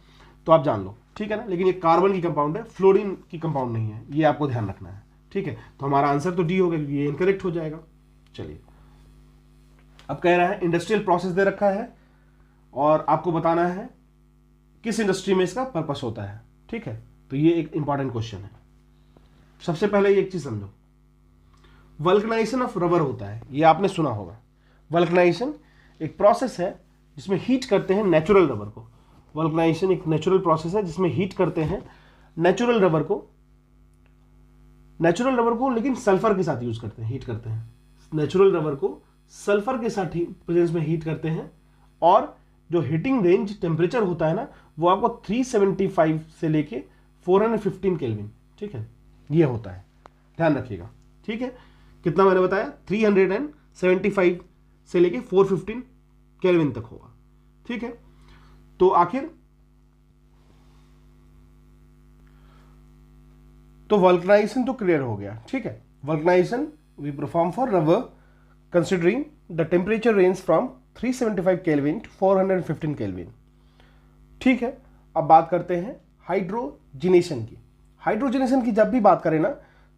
तो आप जान लो, ठीक है ना। लेकिन ये कार्बन की कंपाउंड है, फ्लोरीन की कंपाउंड नहीं है, ये आपको ध्यान रखना है, ठीक है। तो हमारा आंसर तो डी हो गया क्योंकि ये इनकरेक्ट हो जाएगा। चलिए, अब कह रहा है इंडस्ट्रियल प्रोसेस दे रखा है और आपको बताना है किस इंडस्ट्री में इसका पर्पस होता है, ठीक है। तो ये एक इंपॉर्टेंट क्वेश्चन है। सबसे पहले एक चीज समझो, वल्कनाइजेशन ऑफ रबर होता है, ये आपने सुना होगा। वल्कनाइजेशन एक प्रोसेस है जिसमें हीट करते हैं नेचुरल रबर को। वल्कनाइजेशन एक नेचुरल प्रोसेस है जिसमें हीट करते हैं नेचुरल रबर को, लेकिन सल्फर के साथ यूज करते हैं, हीट करते हैं नेचुरल रबर को सल्फर के साथ ही प्रेजेंस में हीट करते हैं। और जो हीटिंग रेंज टेम्परेचर होता है ना वो आपको 375 से लेके 415 केल्विन, ठीक है, ये होता है, ध्यान रखिएगा, ठीक है। कितना मैंने बताया? 375 से लेके 415 केल्विन तक होगा, ठीक है। तो आखिर तो वल्कनाइजेशन तो क्लियर हो गया, ठीक है। Vulcanisation we perform for rubber considering the temperature range from 375 kelvin to 415 kelvin, ठीक है। अब बात करते हैं हाइड्रोजिनेशन की। हाइड्रोजिनेशन की जब भी बात करें ना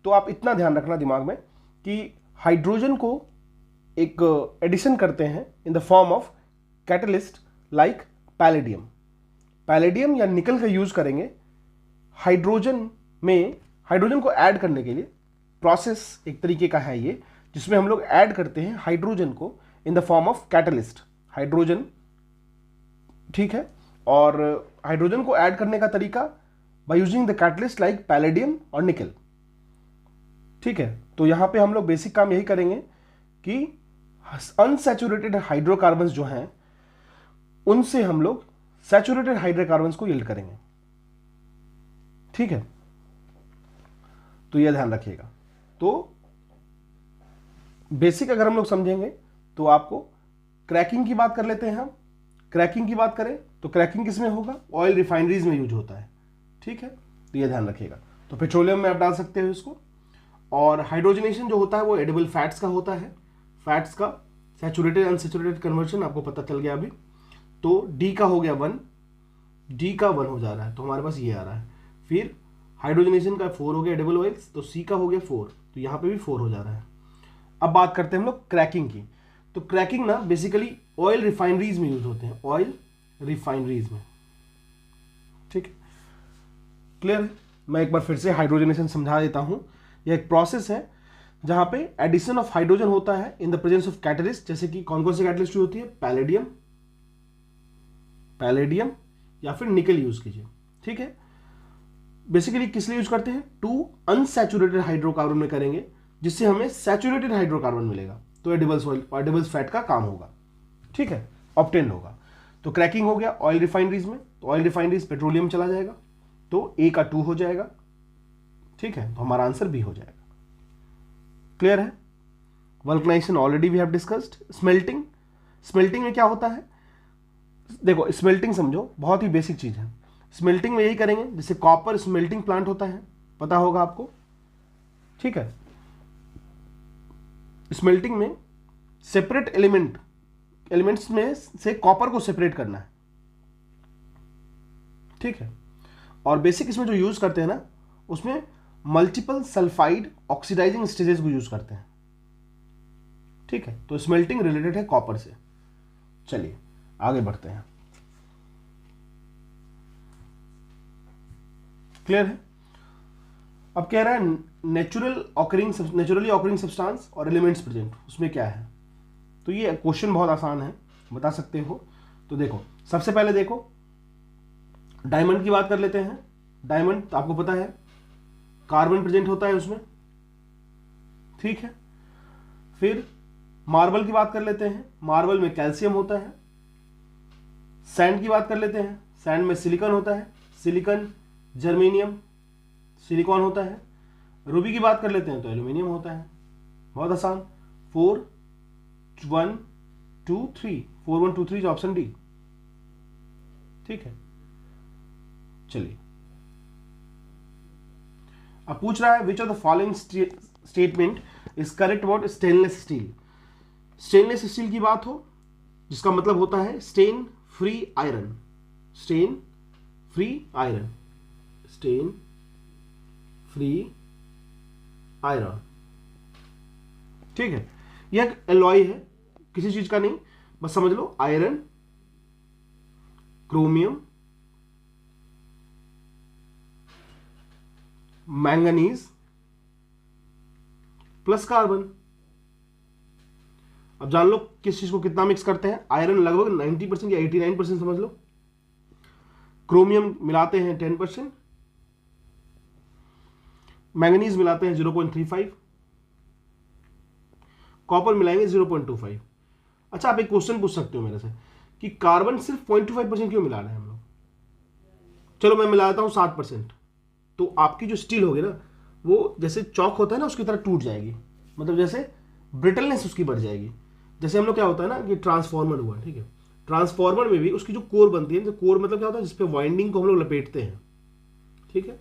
तो आप इतना ध्यान रखना दिमाग में कि हाइड्रोजन को एक एडिशन करते हैं in the form of catalyst like palladium. Palladium या निकल का यूज करेंगे हाइड्रोजन में, हाइड्रोजन को ऐड करने के लिए। प्रोसेस एक तरीके का है ये जिसमें हम लोग ऐड करते हैं हाइड्रोजन को in the form of catalyst, hydrogen, ठीक है। और हाइड्रोजन को ऐड करने का तरीका bye using the catalyst like palladium और निकल, ठीक है। तो यहां पे हम लोग बेसिक काम यही करेंगे कि अनसैचुरेटेड हाइड्रोकार्बन्स जो हैं उनसे हम लोग सैचुरेटेड हाइड्रोकार्बन्स को यील्ड करेंगे, ठीक है। तो यह ध्यान रखिएगा। तो बेसिक अगर हम लोग समझेंगे तो आपको क्रैकिंग की बात कर लेते हैं हम। क्रैकिंग की बात करें तो क्रैकिंग किसमें होगा? ऑयल रिफाइनरीज में यूज होता है, ठीक है। तो यह ध्यान रखिएगा। तो पेट्रोलियम में आप डाल सकते हो इसको। और हाइड्रोजनेशन जो होता है वो एडिबल फैट्स का होता है। फैट्स का सैचुरेटेड अनसैचुरेटेड कन्वर्जन आपको पता चल गया अभी। तो डी का हो गया 1, डी का 1 हो जा रहा है, तो हमारे पास ये आ रहा है। फिर हाइड्रोजनेशन का 4 हो गया एडिबल ऑयल्स, तो सी का हो गया 4, तो यहाँ पे भी 4 हो जा रहा है। अब बात करते हैं हम लोग क्रैकिंग की। तो क्रैकिंग ना बेसिकली ऑयल रिफाइनरीज में यूज होते हैं, ऑयल रिफाइनरीज में, ठीक है, क्लियर है। मैं एक बार फिर से हाइड्रोजनेशन समझा देता हूं। यह एक प्रोसेस है जहां पे एडिशन ऑफ हाइड्रोजन होता है in the presence of catalyst, जैसे कि कौन कौन सी कैटलिस्ट होती है? पैलेडियम या फिर निकल यूज कीजिए, ठीक है। बेसिकली किस लिए यूज करते हैं? 2 अनसैचुरेटेड हाइड्रोकार्बन में करेंगे जिससे हमें सैचुरेटेड हाइड्रोकार्बन मिलेगा, तो एडिबल्स फैट का काम होगा, ठीक है, ऑब्टेन होगा। तो क्रैकिंग हो गया ऑयल रिफाइनरीज में, तो ऑयल रिफाइनरीज पेट्रोलियम चला जाएगा, तो ए का 2 हो जाएगा, ठीक है। तो हमारा आंसर बी हो जाएगा, क्लियर है। Vulcanisation already we have discussed. Smelting, smelting में क्या होता है? देखो स्मेल्टिंग समझो, बहुत ही बेसिक चीज है। स्मेल्टिंग में यही करेंगे जैसे कॉपर स्मेल्टिंग प्लांट होता है, पता होगा आपको, ठीक है। स्मेल्टिंग में सेपरेट एलिमेंट्स में से कॉपर को सेपरेट करना है, ठीक है। और बेसिक इसमें जो यूज करते हैं ना, उसमें मल्टीपल सल्फाइड ऑक्सीडाइजिंग स्टेजेस को यूज करते हैं, ठीक है। तो स्मेल्टिंग रिलेटेड है कॉपर से। चलिए आगे बढ़ते हैं। क्लियर है? अब कह रहा है नेचुरली ऑकरिंग सब्सटेंस और एलिमेंट्स प्रेजेंट, उसमें क्या है। तो ये क्वेश्चन बहुत आसान है, बता सकते हो। तो देखो, सबसे पहले देखो डायमंड की बात कर लेते हैं। डायमंड तो आपको पता है कार्बन प्रेजेंट होता है उसमें, ठीक है। फिर मार्बल की बात कर लेते हैं, मार्बल में कैल्शियम होता है। सैंड की बात कर लेते हैं, सैंड में सिलिकॉन होता है, सिलिकॉन जर्मेनियम सिलिकॉन होता है। रूबी की बात कर लेते हैं तो एल्यूमिनियम होता है। बहुत आसान, 4 1 2 3 4 1 2 3 ऑप्शन डी, ठीक है। चलिए अब पूछ रहा है which of the following statement is correct about stainless steel. Stainless steel की बात हो जिसका मतलब होता है stain free iron, stain free iron, stain free iron, ठीक है। यह एलॉय है, किसी चीज का नहीं, बस समझ लो iron, chromium, manganese plus carbon. अब जान लो किस चीज को कितना मिक्स करते हैं। आयरन लगभग 90% या 89% समझ लो, क्रोमियम मिलाते हैं 10%, मैंगनीज मिलाते हैं 0.35, कॉपर मिलाएंगे 0.25। अच्छा, आप एक क्वेश्चन पूछ सकते हो मेरे से कि कार्बन सिर्फ 0.25% क्यों मिला रहे हैं हम लोग। चलो मैं मिला देता हूं 7%, तो आपकी जो स्टील होगी ना वो जैसे चौक होता है ना उसकी तरह टूट जाएगी, मतलब जैसे ब्रिटलनेस उसकी बढ़ जाएगी। जैसे हम लोग क्या होता है ना कि ट्रांसफॉर्मर हुआ, ठीक है, ट्रांसफॉर्मर में भी उसकी जो कोर बनती है, जो कोर मतलब क्या होता है जिसपे वाइंडिंग को हम लोग लपेटते हैं, ठीक है,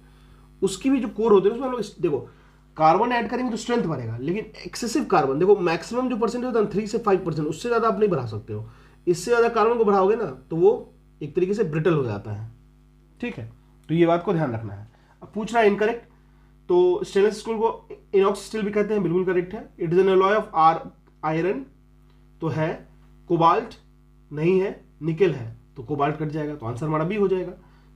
उसकी भी जो कोर होती है उसमें हम लोग देखो कार्बन ऐड करेंगे तो स्ट्रेंथ बढ़ेगा, लेकिन एक्सेसिव कार्बन देखो मैक्सिमम जो परसेंटेज होता है 3 से 5%, उससे ज़्यादा आप नहीं बढ़ा सकते हो। इससे ज़्यादा कार्बन को बढ़ाओगे ना तो वो एक तरीके से ब्रिटल हो जाता है, ठीक है। तो ये बात को ध्यान रखना है। अब पूछ रहा है इनकरेक्ट, तो स्टेनलेस स्टील को इनॉक्स स्टील भी कहते हैं, बिल्कुल करेक्ट है। It is an alloy of iron, तो है। कोबाल्ट नहीं है, निकेल है, तो कोबाल्ट कट जाएगा, तो आंसर हमारा बी हो जाएगा।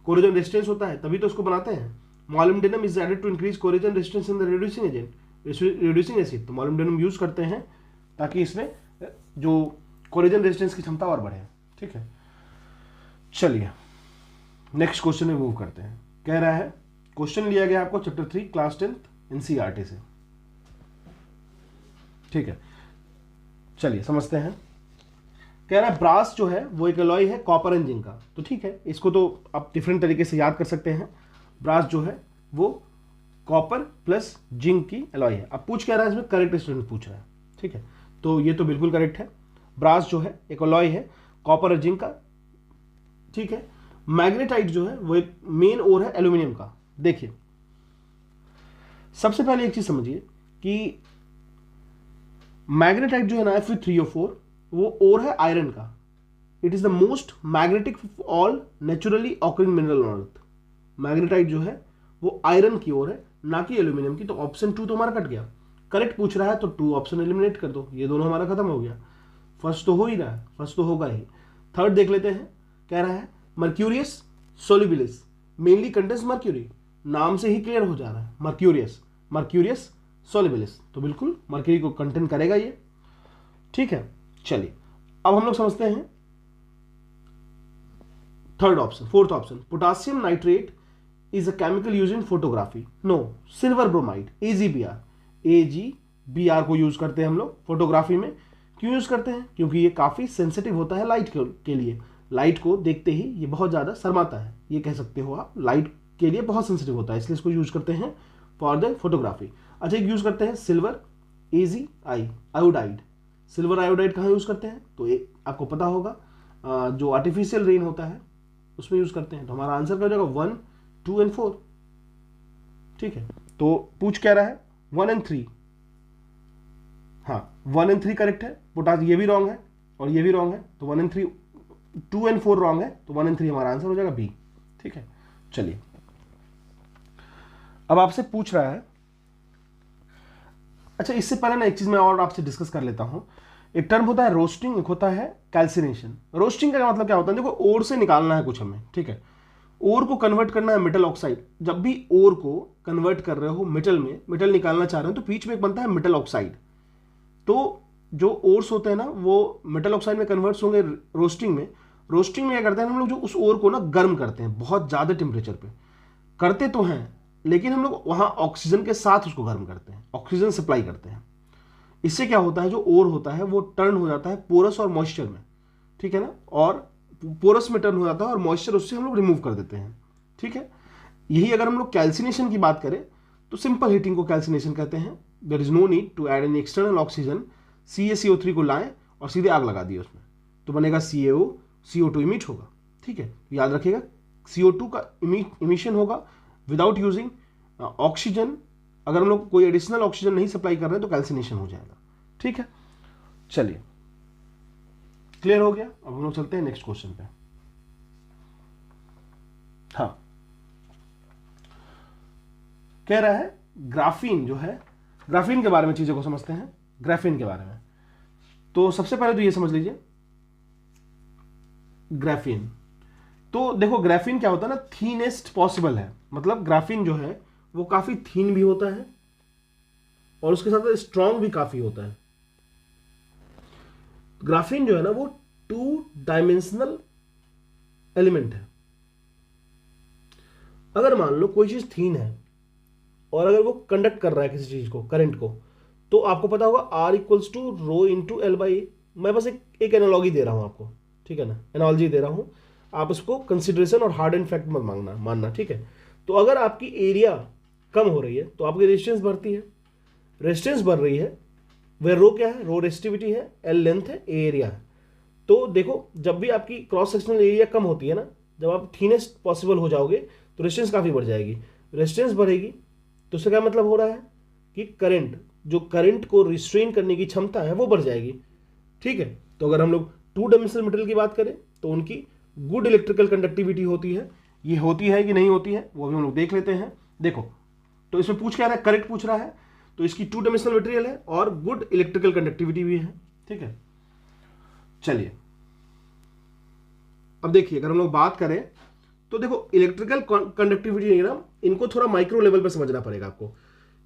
कोरोजन रेजिस्टेंस होता है तभी तो उसको बनाते हैं। Molybdenum is added to increase corrosion resistance in the reducing agent, reducing acid, तो मोलिब्डेनम यूज करते हैं ताकि इसमें जो कोरोजन रेजिस्टेंस की क्षमता और बढ़े, ठीक है। चलिए नेक्स्ट क्वेश्चन में मूव करते हैं। कह रहा है क्वेश्चन लिया गया आपको चैप्टर 3 क्लास 10th एनसीईआरटी से, ठीक है। चलिए समझते हैं। कह रहा है ब्रास जो है वो एक अलॉय है कॉपर एंड जिंक का, तो ठीक है, इसको तो आप डिफरेंट तरीके से याद कर सकते हैं। ब्रास जो है वो कॉपर प्लस जिंक की अलॉय है। अब पूछ क्या रहा है इसमें, करेक्ट स्टेटमेंट पूछ रहा है, ठीक है। तो ये तो बिल्कुल करेक्ट है, ब्रास जो है एक अलॉय है कॉपर और जिंक का, ठीक है। मैग्नेटाइट जो है वो एक मेन ओर है एल्यूमिनियम का। देखिए सबसे पहले एक चीज समझिए कि मैग्नेटाइट जो है ना Fe3O4 वो ओर है आयरन का। It is the most magnetic all naturally occurring mineral on earth. Magnetite जो है वो आयरन की ओर है, ना कि एल्यूमिनियम की। तो ऑप्शन 2 तो हमारा कट गया। करेक्ट पूछ रहा है तो 2 ऑप्शन एलिमिनेट कर दो, ये दोनों हमारा खत्म हो गया। फर्स्ट तो हो ही रहा है, फर्स्ट तो होगा ही। थर्ड देख लेते हैं। कह रहा है मर्क्यूरियस सोलिबिलिस मेनली कंटेन्स मर्क्यूरी, नाम से ही क्लियर हो जा रहा है, मर्क्यूरियस सोलिबिलिस, तो बिल्कुल मर्क्यूरी को कंटेन करेगा ये, ठीक है। चलिए अब हम लोग समझते हैं third option, fourth option. Potassium nitrate is a chemical use in photography. No, silver bromide, AgBr को यूज करते हैं हम लोग फोटोग्राफी में। क्यों यूज करते हैं? क्योंकि ये काफी सेंसिटिव होता है लाइट के लिए। लाइट को देखते ही ये बहुत ज्यादा शर्माता है, ये कह सकते हो आप, लाइट के लिए बहुत सेंसिटिव होता है, इसलिए इसको यूज करते हैं फॉर द फोटोग्राफी। अच्छा, एक यूज करते हैं silver AgI iodide. Silver iodide कहाँ यूज करते हैं? तो आपको पता होगा जो आर्टिफिशियल रेन होता है उसमें यूज करते हैं। तो हमारा आंसर क्या हो जाएगा 1, 2 और 4, ठीक है। तो पूछ क्या रहा है 1 एंड 3, हाँ 1 एंड 3 करेक्ट है, पोटासियम ये भी रॉन्ग है और ये भी रॉन्ग है, तो 1 एंड 3, 2 एंड 4 रॉन्ग है, तो 1 एंड 3 हमारा आंसर हो जाएगा बी। ठीक है, चलिए अब आपसे पूछ रहा है, अच्छा इससे पहले ना एक चीज मैं और आपसे डिस्कस कर लेता हूं। एक टर्म होता है रोस्टिंग, एक होता है कैल्सिनेशन। रोस्टिंग का मतलब क्या होता है, देखो ओर से निकालना है कुछ हमें, ठीक है, ओर को कन्वर्ट करना है मेटल ऑक्साइड। जब भी ओर को कन्वर्ट कर रहे हो मेटल में, मेटल निकालना चाह रहे हो, तो बीच में एक बनता है मेटल ऑक्साइड। तो जो ओर्स होते हैं ना वो मेटल ऑक्साइड में कन्वर्ट्स होंगे रोस्टिंग में। रोस्टिंग में क्या करते हैं हम लोग, जो उस ओर को ना गर्म करते हैं बहुत ज़्यादा टेम्परेचर पे, करते तो हैं लेकिन हम लोग वहाँ ऑक्सीजन के साथ उसको गर्म करते हैं, ऑक्सीजन सप्लाई करते हैं। इससे क्या होता है, जो ओर होता है वो टर्न हो जाता है पोरस और मॉइस्चर में, ठीक है ना, और पोरस में टर्न हो जाता है और मॉइस्चर उससे हम लोग रिमूव कर देते हैं। ठीक है, यही अगर हम लोग कैल्सिनेशन की बात करें तो सिंपल हीटिंग को कैल्सिनेशन कहते हैं। There is no need to add an external oxygen, CaCO3 को लाएं और सीधे आग लगा दी उसमें, तो बनेगा CaO, CO2 इमिट होगा। ठीक है, याद रखिएगा CO2 का इमिशन होगा विदाउट यूजिंग ऑक्सीजन। अगर हम लोग कोई एडिशनल ऑक्सीजन नहीं सप्लाई कर रहे हैं तो कैल्सिनेशन हो जाएगा। ठीक है, चलिए क्लियर हो गया। अब हम लोग चलते हैं नेक्स्ट क्वेश्चन पे। हाँ, कह रहा है ग्राफीन जो है, ग्राफीन के बारे में चीजों को समझते हैं। ग्राफीन के बारे में तो सबसे पहले तो ये समझ लीजिए ग्राफीन। तो देखो ग्राफीन क्या होता है ना, थीनेस्ट पॉसिबल है, मतलब ग्राफीन जो है वो काफी थीन भी होता है और उसके साथ स्ट्रांग भी काफी होता है। ग्राफीन जो है ना वो 2 डायमेंशनल एलिमेंट है। अगर मान लो कोई चीज थीन है और अगर वो कंडक्ट कर रहा है किसी चीज को, करंट को, तो आपको पता होगा R equals to rho into L/A। मैं बस एक एनालॉजी दे रहा हूं आपको, ठीक है ना, एनालॉजी दे रहा हूं, आप उसको कंसिडरेशन और हार्ड एंड फैक्ट मत मानना, ठीक है। तो अगर आपकी एरिया कम हो रही है तो आपकी रेजिस्टेंस बढ़ती है, रेजिस्टेंस बढ़ रही है, वह रो क्या है, रो रेजिस्टिविटी है, L लेंथ है, A एरिया है। तो देखो जब भी आपकी क्रॉस सेक्शनल एरिया कम होती है ना, जब आप थीनेस्ट पॉसिबल हो जाओगे तो रेजिस्टेंस काफ़ी बढ़ जाएगी। रेजिस्टेंस बढ़ेगी तो उससे क्या मतलब हो रहा है कि करंट, जो करंट को रिस्ट्रेन करने की क्षमता है वो बढ़ जाएगी। ठीक है, तो अगर हम लोग 2 डायमेंशनल मटेरियल की बात करें तो उनकी गुड इलेक्ट्रिकल कंडक्टिविटी होती है। ये होती है कि नहीं होती है वो भी हम लोग देख लेते हैं। देखो तो इसमें पूछ क्या रहा है, करंट पूछ रहा है, तो इसकी 2 डायमेंशनल मटेरियल है और गुड इलेक्ट्रिकल कंडक्टिविटी भी है। ठीक है, चलिए अब देखिए अगर हम लोग बात करें तो देखो इलेक्ट्रिकल कंडक्टिविटी ना, इनको थोड़ा माइक्रो लेवल पर समझना पड़ेगा आपको,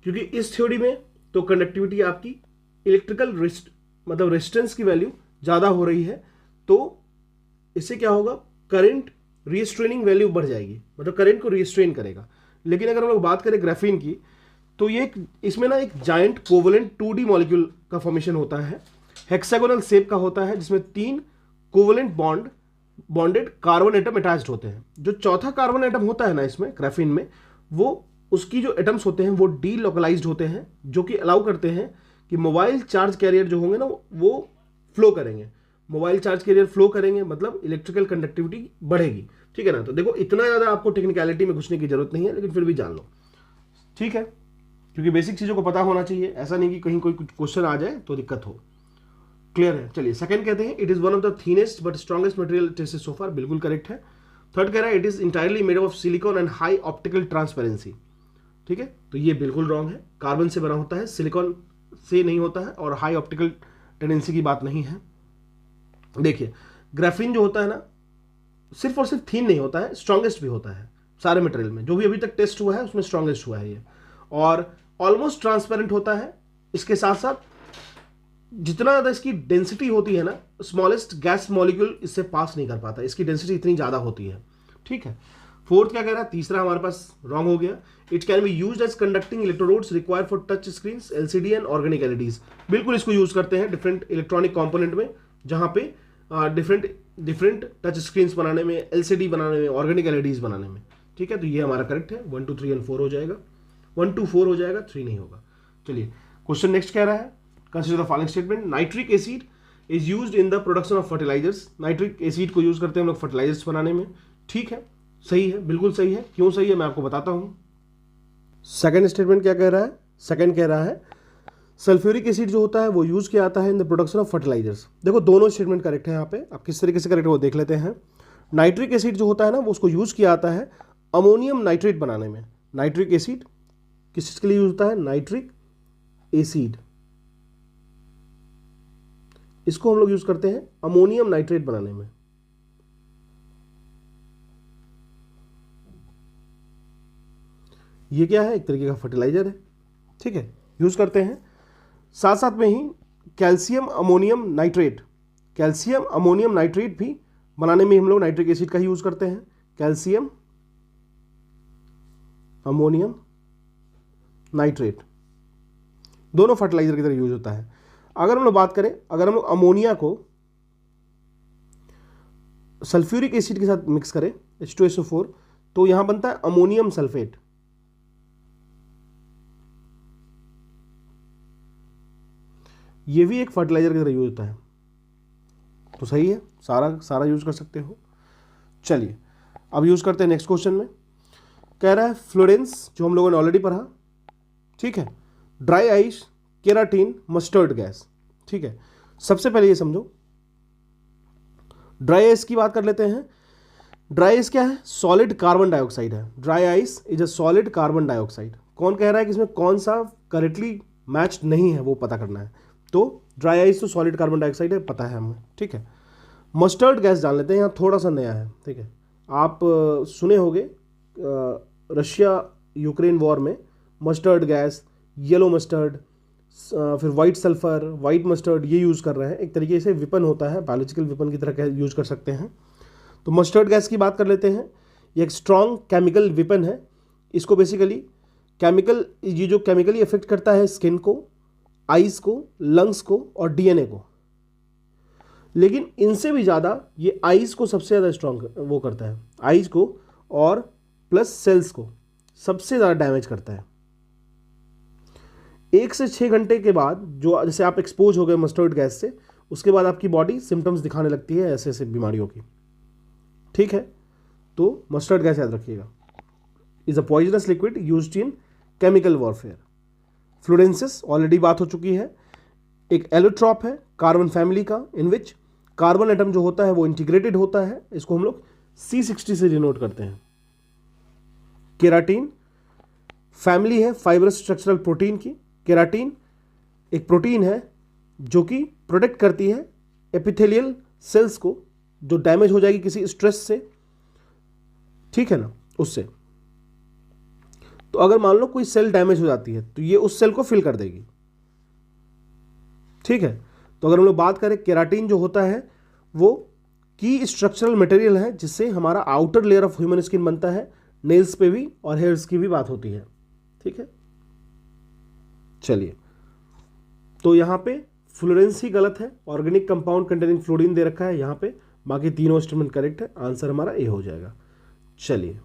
क्योंकि इस थ्योरी में तो कंडक्टिविटी आपकी इलेक्ट्रिकल मतलब रेजिस्टेंस की वैल्यू ज़्यादा हो रही है, तो इससे क्या होगा, करंट रिस्ट्रेनिंग वैल्यू बढ़ जाएगी, मतलब करंट को रिस्ट्रेन करेगा। लेकिन अगर हम लोग बात करें ग्राफीन की तो ये इसमें ना एक जाइंट कोवलेंट 2D मॉलिक्यूल का फॉर्मेशन होता है, हेक्सागोनल शेप का होता है, जिसमें 3 covalent bonded carbon atom attached होते हैं। जो चौथा कार्बन एटम होता है ना इसमें ग्राफीन में, वो उसकी जो एटम्स होते हैं वो डीलोकलाइज्ड होते हैं, जो कि अलाउ करते हैं कि मोबाइल चार्ज कैरियर जो होंगे ना वो फ्लो करेंगे। मोबाइल चार्ज कैरियर फ्लो करेंगे मतलब इलेक्ट्रिकल कंडक्टिविटी बढ़ेगी। ठीक है ना, तो देखो इतना ज़्यादा आपको टेक्निकलिटी में घुसने की जरूरत नहीं है, लेकिन फिर भी जान लो, ठीक है, क्योंकि बेसिक चीज़ों को पता होना चाहिए, ऐसा नहीं कि कहीं कोई क्वेश्चन आ जाए तो दिक्कत हो। क्लियर है, चलिए सेकंड कहते हैं it is one of the thinnest but strongest material tested so far, बिल्कुल करेक्ट है। थर्ड कह रहा है it is entirely made of silicon and high optical transparency. ठीक है, तो ये बिल्कुल रॉन्ग है, कार्बन से बना होता है, सिलिकॉन से नहीं होता है और हाई ऑप्टिकल टेंडेंसी की बात नहीं है। देखिए ग्राफीन जो होता है ना सिर्फ और सिर्फ थीन नहीं होता है, स्ट्रॉन्गेस्ट भी होता है सारे मटेरियल में, जो भी अभी तक टेस्ट हुआ है उसमें स्ट्रॉन्गेस्ट हुआ है ये, और ऑलमोस्ट ट्रांसपेरेंट होता है। इसके साथ साथ जितना ज़्यादा इसकी डेंसिटी होती है ना, स्मॉलेस्ट गैस मॉलिक्यूल इससे पास नहीं कर पाता, इसकी डेंसिटी इतनी ज़्यादा होती है। ठीक है, फोर्थ क्या कह रहा है, तीसरा हमारे पास रॉन्ग हो गया, it can be used as conducting electrodes required for touch screen, LCD and organic LEDs। बिल्कुल इसको यूज करते हैं डिफरेंट इलेक्ट्रॉनिक कॉम्पोनेंट में, जहाँ पे डिफरेंट टच स्क्रीन बनाने में, LCD बनाने में, ऑर्गेनिक LEDs बनाने में। ठीक है, तो ये हमारा करेक्ट है, 1 2 3 एंड 4 हो जाएगा, 1 2 4 हो जाएगा, 3 नहीं होगा। चलिए क्वेश्चन नेक्स्ट कह रहा है consider the following statement, nitric acid is used in the production of fertilisers. Nitric acid को यूज करते हैं हम लोग फर्टिलाइजर्स बनाने में। ठीक है, सही है, बिल्कुल सही है। क्यों सही है मैं आपको बताता हूं। सेकंड स्टेटमेंट क्या कह रहा है, सेकंड कह रहा है सल्फ्यूरिक एसिड जो होता है वो यूज किया जाता है in the production of fertilisers. देखो दोनों स्टेटमेंट करेक्ट है यहाँ पे, आप किस तरीके से करेक्ट है वो देख लेते हैं। नाइट्रिक एसिड जो होता है ना वो उसको यूज किया जाता है अमोनियम नाइट्रेट बनाने में। नाइट्रिक एसिड किस चीज के लिए यूज होता है? नाइट्रिक एसिड, इसको हम लोग यूज करते हैं अमोनियम नाइट्रेट बनाने में। ये क्या है? एक तरीके का फर्टिलाइजर है, ठीक है, यूज करते हैं। साथ साथ में ही calcium ammonium nitrate, calcium ammonium nitrate भी बनाने में हम लोग नाइट्रिक एसिड का ही यूज करते हैं। कैल्शियम अमोनियम नाइट्रेट दोनों फर्टिलाइजर की तरह यूज होता है। अगर हम लोग बात करें, अगर हम लोग अमोनिया को सल्फ्यूरिक एसिड के साथ मिक्स करें H2SO4 तो यहां बनता है अमोनियम सल्फेट। ये भी एक फर्टिलाइजर की तरह यूज होता है, तो सही है, सारा यूज कर सकते हो। चलिए अब यूज करते हैं नेक्स्ट क्वेश्चन में। कह रहा है फ्लोरेंस, जो हम लोगों ने ऑलरेडी पढ़ा, ठीक है, dry ice, keratin, mustard gas, ठीक है। सबसे पहले ये समझो, ड्राई आइस की बात कर लेते हैं। ड्राई आइस क्या है? सॉलिड कार्बन डाइऑक्साइड है। Dry ice is a solid carbon dioxide. कौन कह रहा है कि इसमें कौन सा करेक्टली मैच नहीं है वो पता करना है। तो ड्राई आइस तो सॉलिड कार्बन डाइऑक्साइड है, पता है हमें, ठीक है। मस्टर्ड गैस जान लेते हैं, यहाँ थोड़ा सा नया है, ठीक है। आप सुने होंगे रशिया यूक्रेन वॉर में मस्टर्ड गैस, येलो मस्टर्ड, फिर वाइट सल्फर, वाइट मस्टर्ड, ये यूज़ कर रहे हैं। एक तरीके से विपन होता है, बायोलॉजिकल विपन की तरह यूज़ कर सकते हैं। तो मस्टर्ड गैस की बात कर लेते हैं। ये एक स्ट्रॉन्ग केमिकल विपन है। इसको बेसिकली केमिकल, ये जो केमिकली इफेक्ट करता है स्किन को, आइज को, लंग्स को और डीएनए को। लेकिन इनसे भी ज़्यादा ये आइज को सबसे ज़्यादा स्ट्रॉन्ग वो करता है, आइज को और प्लस सेल्स को सबसे ज़्यादा डैमेज करता है। 1 से 6 घंटे के बाद जो जैसे आप एक्सपोज हो गए मस्टर्ड गैस से, उसके बाद आपकी बॉडी सिम्टम्स दिखाने लगती है ऐसे ऐसे बीमारियों की, ठीक है। तो मस्टर्ड गैस याद रखिएगा, is a poisonous liquid used in chemical warfare. फ्लोरेंसिस ऑलरेडी बात हो चुकी है, एक एलोट्रॉप है कार्बन फैमिली का, इन विच कार्बन एटम जो होता है वो इंटीग्रेटेड होता है। इसको हम लोग C60 से डिनोट करते हैं। केराटिन फैमिली है फाइब्रस स्ट्रक्चरल प्रोटीन की। केराटिन एक प्रोटीन है जो कि प्रोटेक्ट करती है एपिथेलियल सेल्स को, जो डैमेज हो जाएगी किसी स्ट्रेस से, ठीक है ना, उससे। तो अगर मान लो कोई सेल डैमेज हो जाती है तो ये उस सेल को फिल कर देगी, ठीक है। तो अगर हम लोग बात करें, केराटिन जो होता है वो की स्ट्रक्चरल मटेरियल है जिससे हमारा outer layer of human skin बनता है। नेल्स पे भी और हेयर्स की भी बात होती है, ठीक है। चलिए, तो यहां पे फ्लोरेंस ही गलत है, ऑर्गेनिक कंपाउंड कंटेनिंग फ्लोरीन दे रखा है यहां पे, बाकी तीनों स्टेटमेंट करेक्ट है, आंसर हमारा ए हो जाएगा। चलिए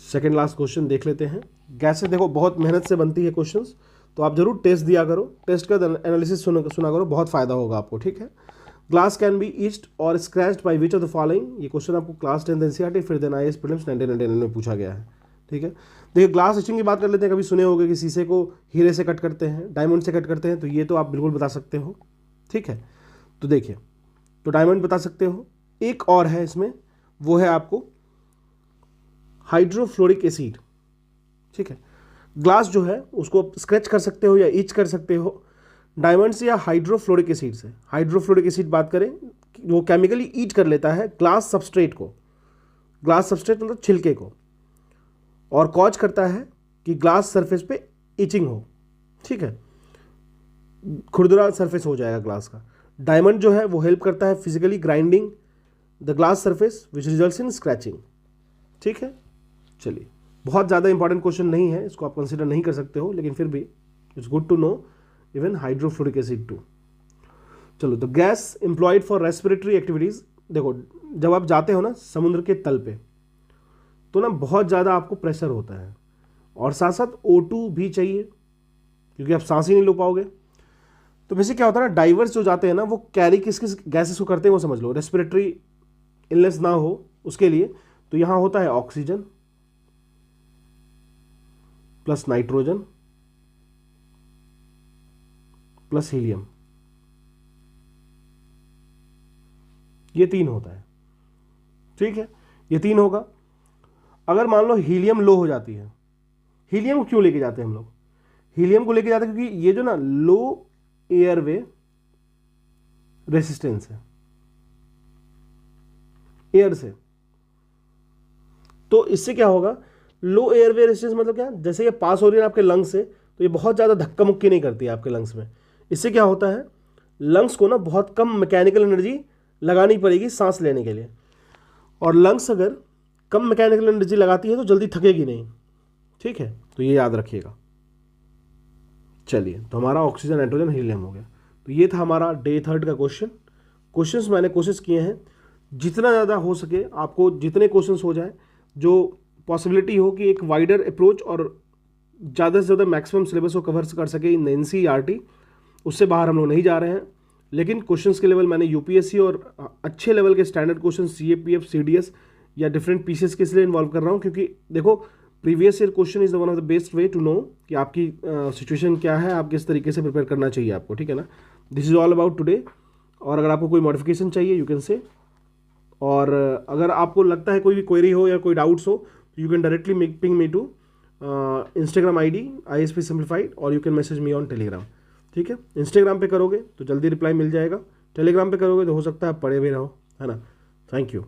सेकंड लास्ट क्वेश्चन देख लेते हैं। गैसें देखो बहुत मेहनत से बनती है क्वेश्चंस, तो आप जरूर टेस्ट दिया करो, टेस्ट का एनालिसिस सुना करो, बहुत फायदा होगा आपको, ठीक है। ग्लास कैन बी ईच्ड और scratched by which of the following. ये क्वेश्चन आपको क्लास 10 एनसीईआरटी फिर देन आईएएस प्रीलिम्स 1999 में पूछा गया है, ठीक है। देखिए ग्लास इचिंग की बात कर लेते हैं। कभी सुने होंगे कि शीशे को हीरे से कट करते हैं, डायमंड से कट करते हैं, तो ये तो आप बिल्कुल बता सकते हो, ठीक है। तो देखिए, तो डायमंड बता सकते हो। एक और है इसमें, वो है आपको हाइड्रोफ्लोरिक एसिड, ठीक है। ग्लास जो है उसको स्क्रैच कर सकते हो या ईच कर सकते हो डायमंड से या हाइड्रोफ्लोरिक एसिड से। हाइड्रोफ्लोरिक एसिड बात करें, वो केमिकली ईट कर लेता है ग्लास सबस्ट्रेट को, ग्लास सबस्ट्रेट मतलब छिलके को, और कॉज करता है कि ग्लास सरफेस पे इचिंग हो, ठीक है, खुरदुरा सरफेस हो जाएगा ग्लास का। डायमंड जो है वो हेल्प करता है physically grinding the glass surface which results in scratching, ठीक है। चलिए, बहुत ज़्यादा इंपॉर्टेंट क्वेश्चन नहीं है, इसको आप कंसिडर नहीं कर सकते हो, लेकिन फिर भी it's good to know even hydrofluoric acid too. चलो, the gas employed for respiratory activities. देखो, जब आप जाते हो ना समुद्र के तल पे, तो ना बहुत ज़्यादा आपको प्रेशर होता है, और साथ साथ O2 भी चाहिए, क्योंकि आप सांस ही नहीं लो पाओगे। तो वैसे क्या होता है ना, डाइवर्स जो जाते हैं ना, वो कैरी किस किस गैसेस को करते हैं वो समझ लो, रेस्पिरेटरी इलनेस ना हो उसके लिए। तो यहाँ होता है oxygen plus nitrogen plus helium, ये 3 होता है, ठीक है, ये 3 होगा। अगर मान लो हीलियम लो हो जाती है, हीलियम को क्यों लेके जाते हैं हम लोग? हीलियम को लेके जाते हैं क्योंकि ये जो ना लो एयरवे रेसिस्टेंस है एयर से, तो इससे क्या होगा, लो एयरवे रेजिस्टेंस मतलब क्या, जैसे ये पास हो रही है आपके लंग्स से, तो ये बहुत ज़्यादा धक्का मुक्की नहीं करती है आपके लंग्स में। इससे क्या होता है, लंग्स को ना बहुत कम मैकेनिकल एनर्जी लगानी पड़ेगी सांस लेने के लिए, और लंग्स अगर कम मैकेनिकल एनर्जी लगाती है तो जल्दी थकेगी नहीं, ठीक है, तो ये याद रखिएगा। चलिए, तो हमारा ऑक्सीजन, नाइट्रोजन, हीलियम हो गया। तो ये था हमारा डे 3 का क्वेश्चंस मैंने कोशिश किए हैं जितना ज़्यादा हो सके आपको, जितने क्वेश्चंस हो जाए, जो पॉसिबिलिटी हो कि एक वाइडर अप्रोच और ज़्यादा से ज़्यादा मैक्सिमम सिलेबस को कवर कर सके इन NCERT, उससे बाहर हम लोग नहीं जा रहे हैं। लेकिन क्वेश्चंस के लेवल मैंने यूपीएससी और अच्छे लेवल के स्टैंडर्ड क्वेश्चन CAPF, CDS या डिफरेंट पीसेस के इसलिए इन्वॉल्व कर रहा हूँ क्योंकि देखो, previous year question is one of the best way to know कि आपकी सिचुएशन क्या है, आप किस तरीके से प्रिपेयर करना चाहिए आपको, ठीक है ना। This is all about today. और अगर आपको कोई मॉडिफिकेशन चाहिए यू कैन से, और अगर आपको लगता है कोई भी क्वेरी हो या कोई डाउट्स हो, you can directly ping me to Instagram ID ISP Simplified, और you can message me on Telegram, ठीक है। इंस्टाग्राम पे करोगे तो जल्दी रिप्लाई मिल जाएगा, टेलीग्राम पे करोगे तो हो सकता है आप पढ़े भी रहो, है ना। Thank you.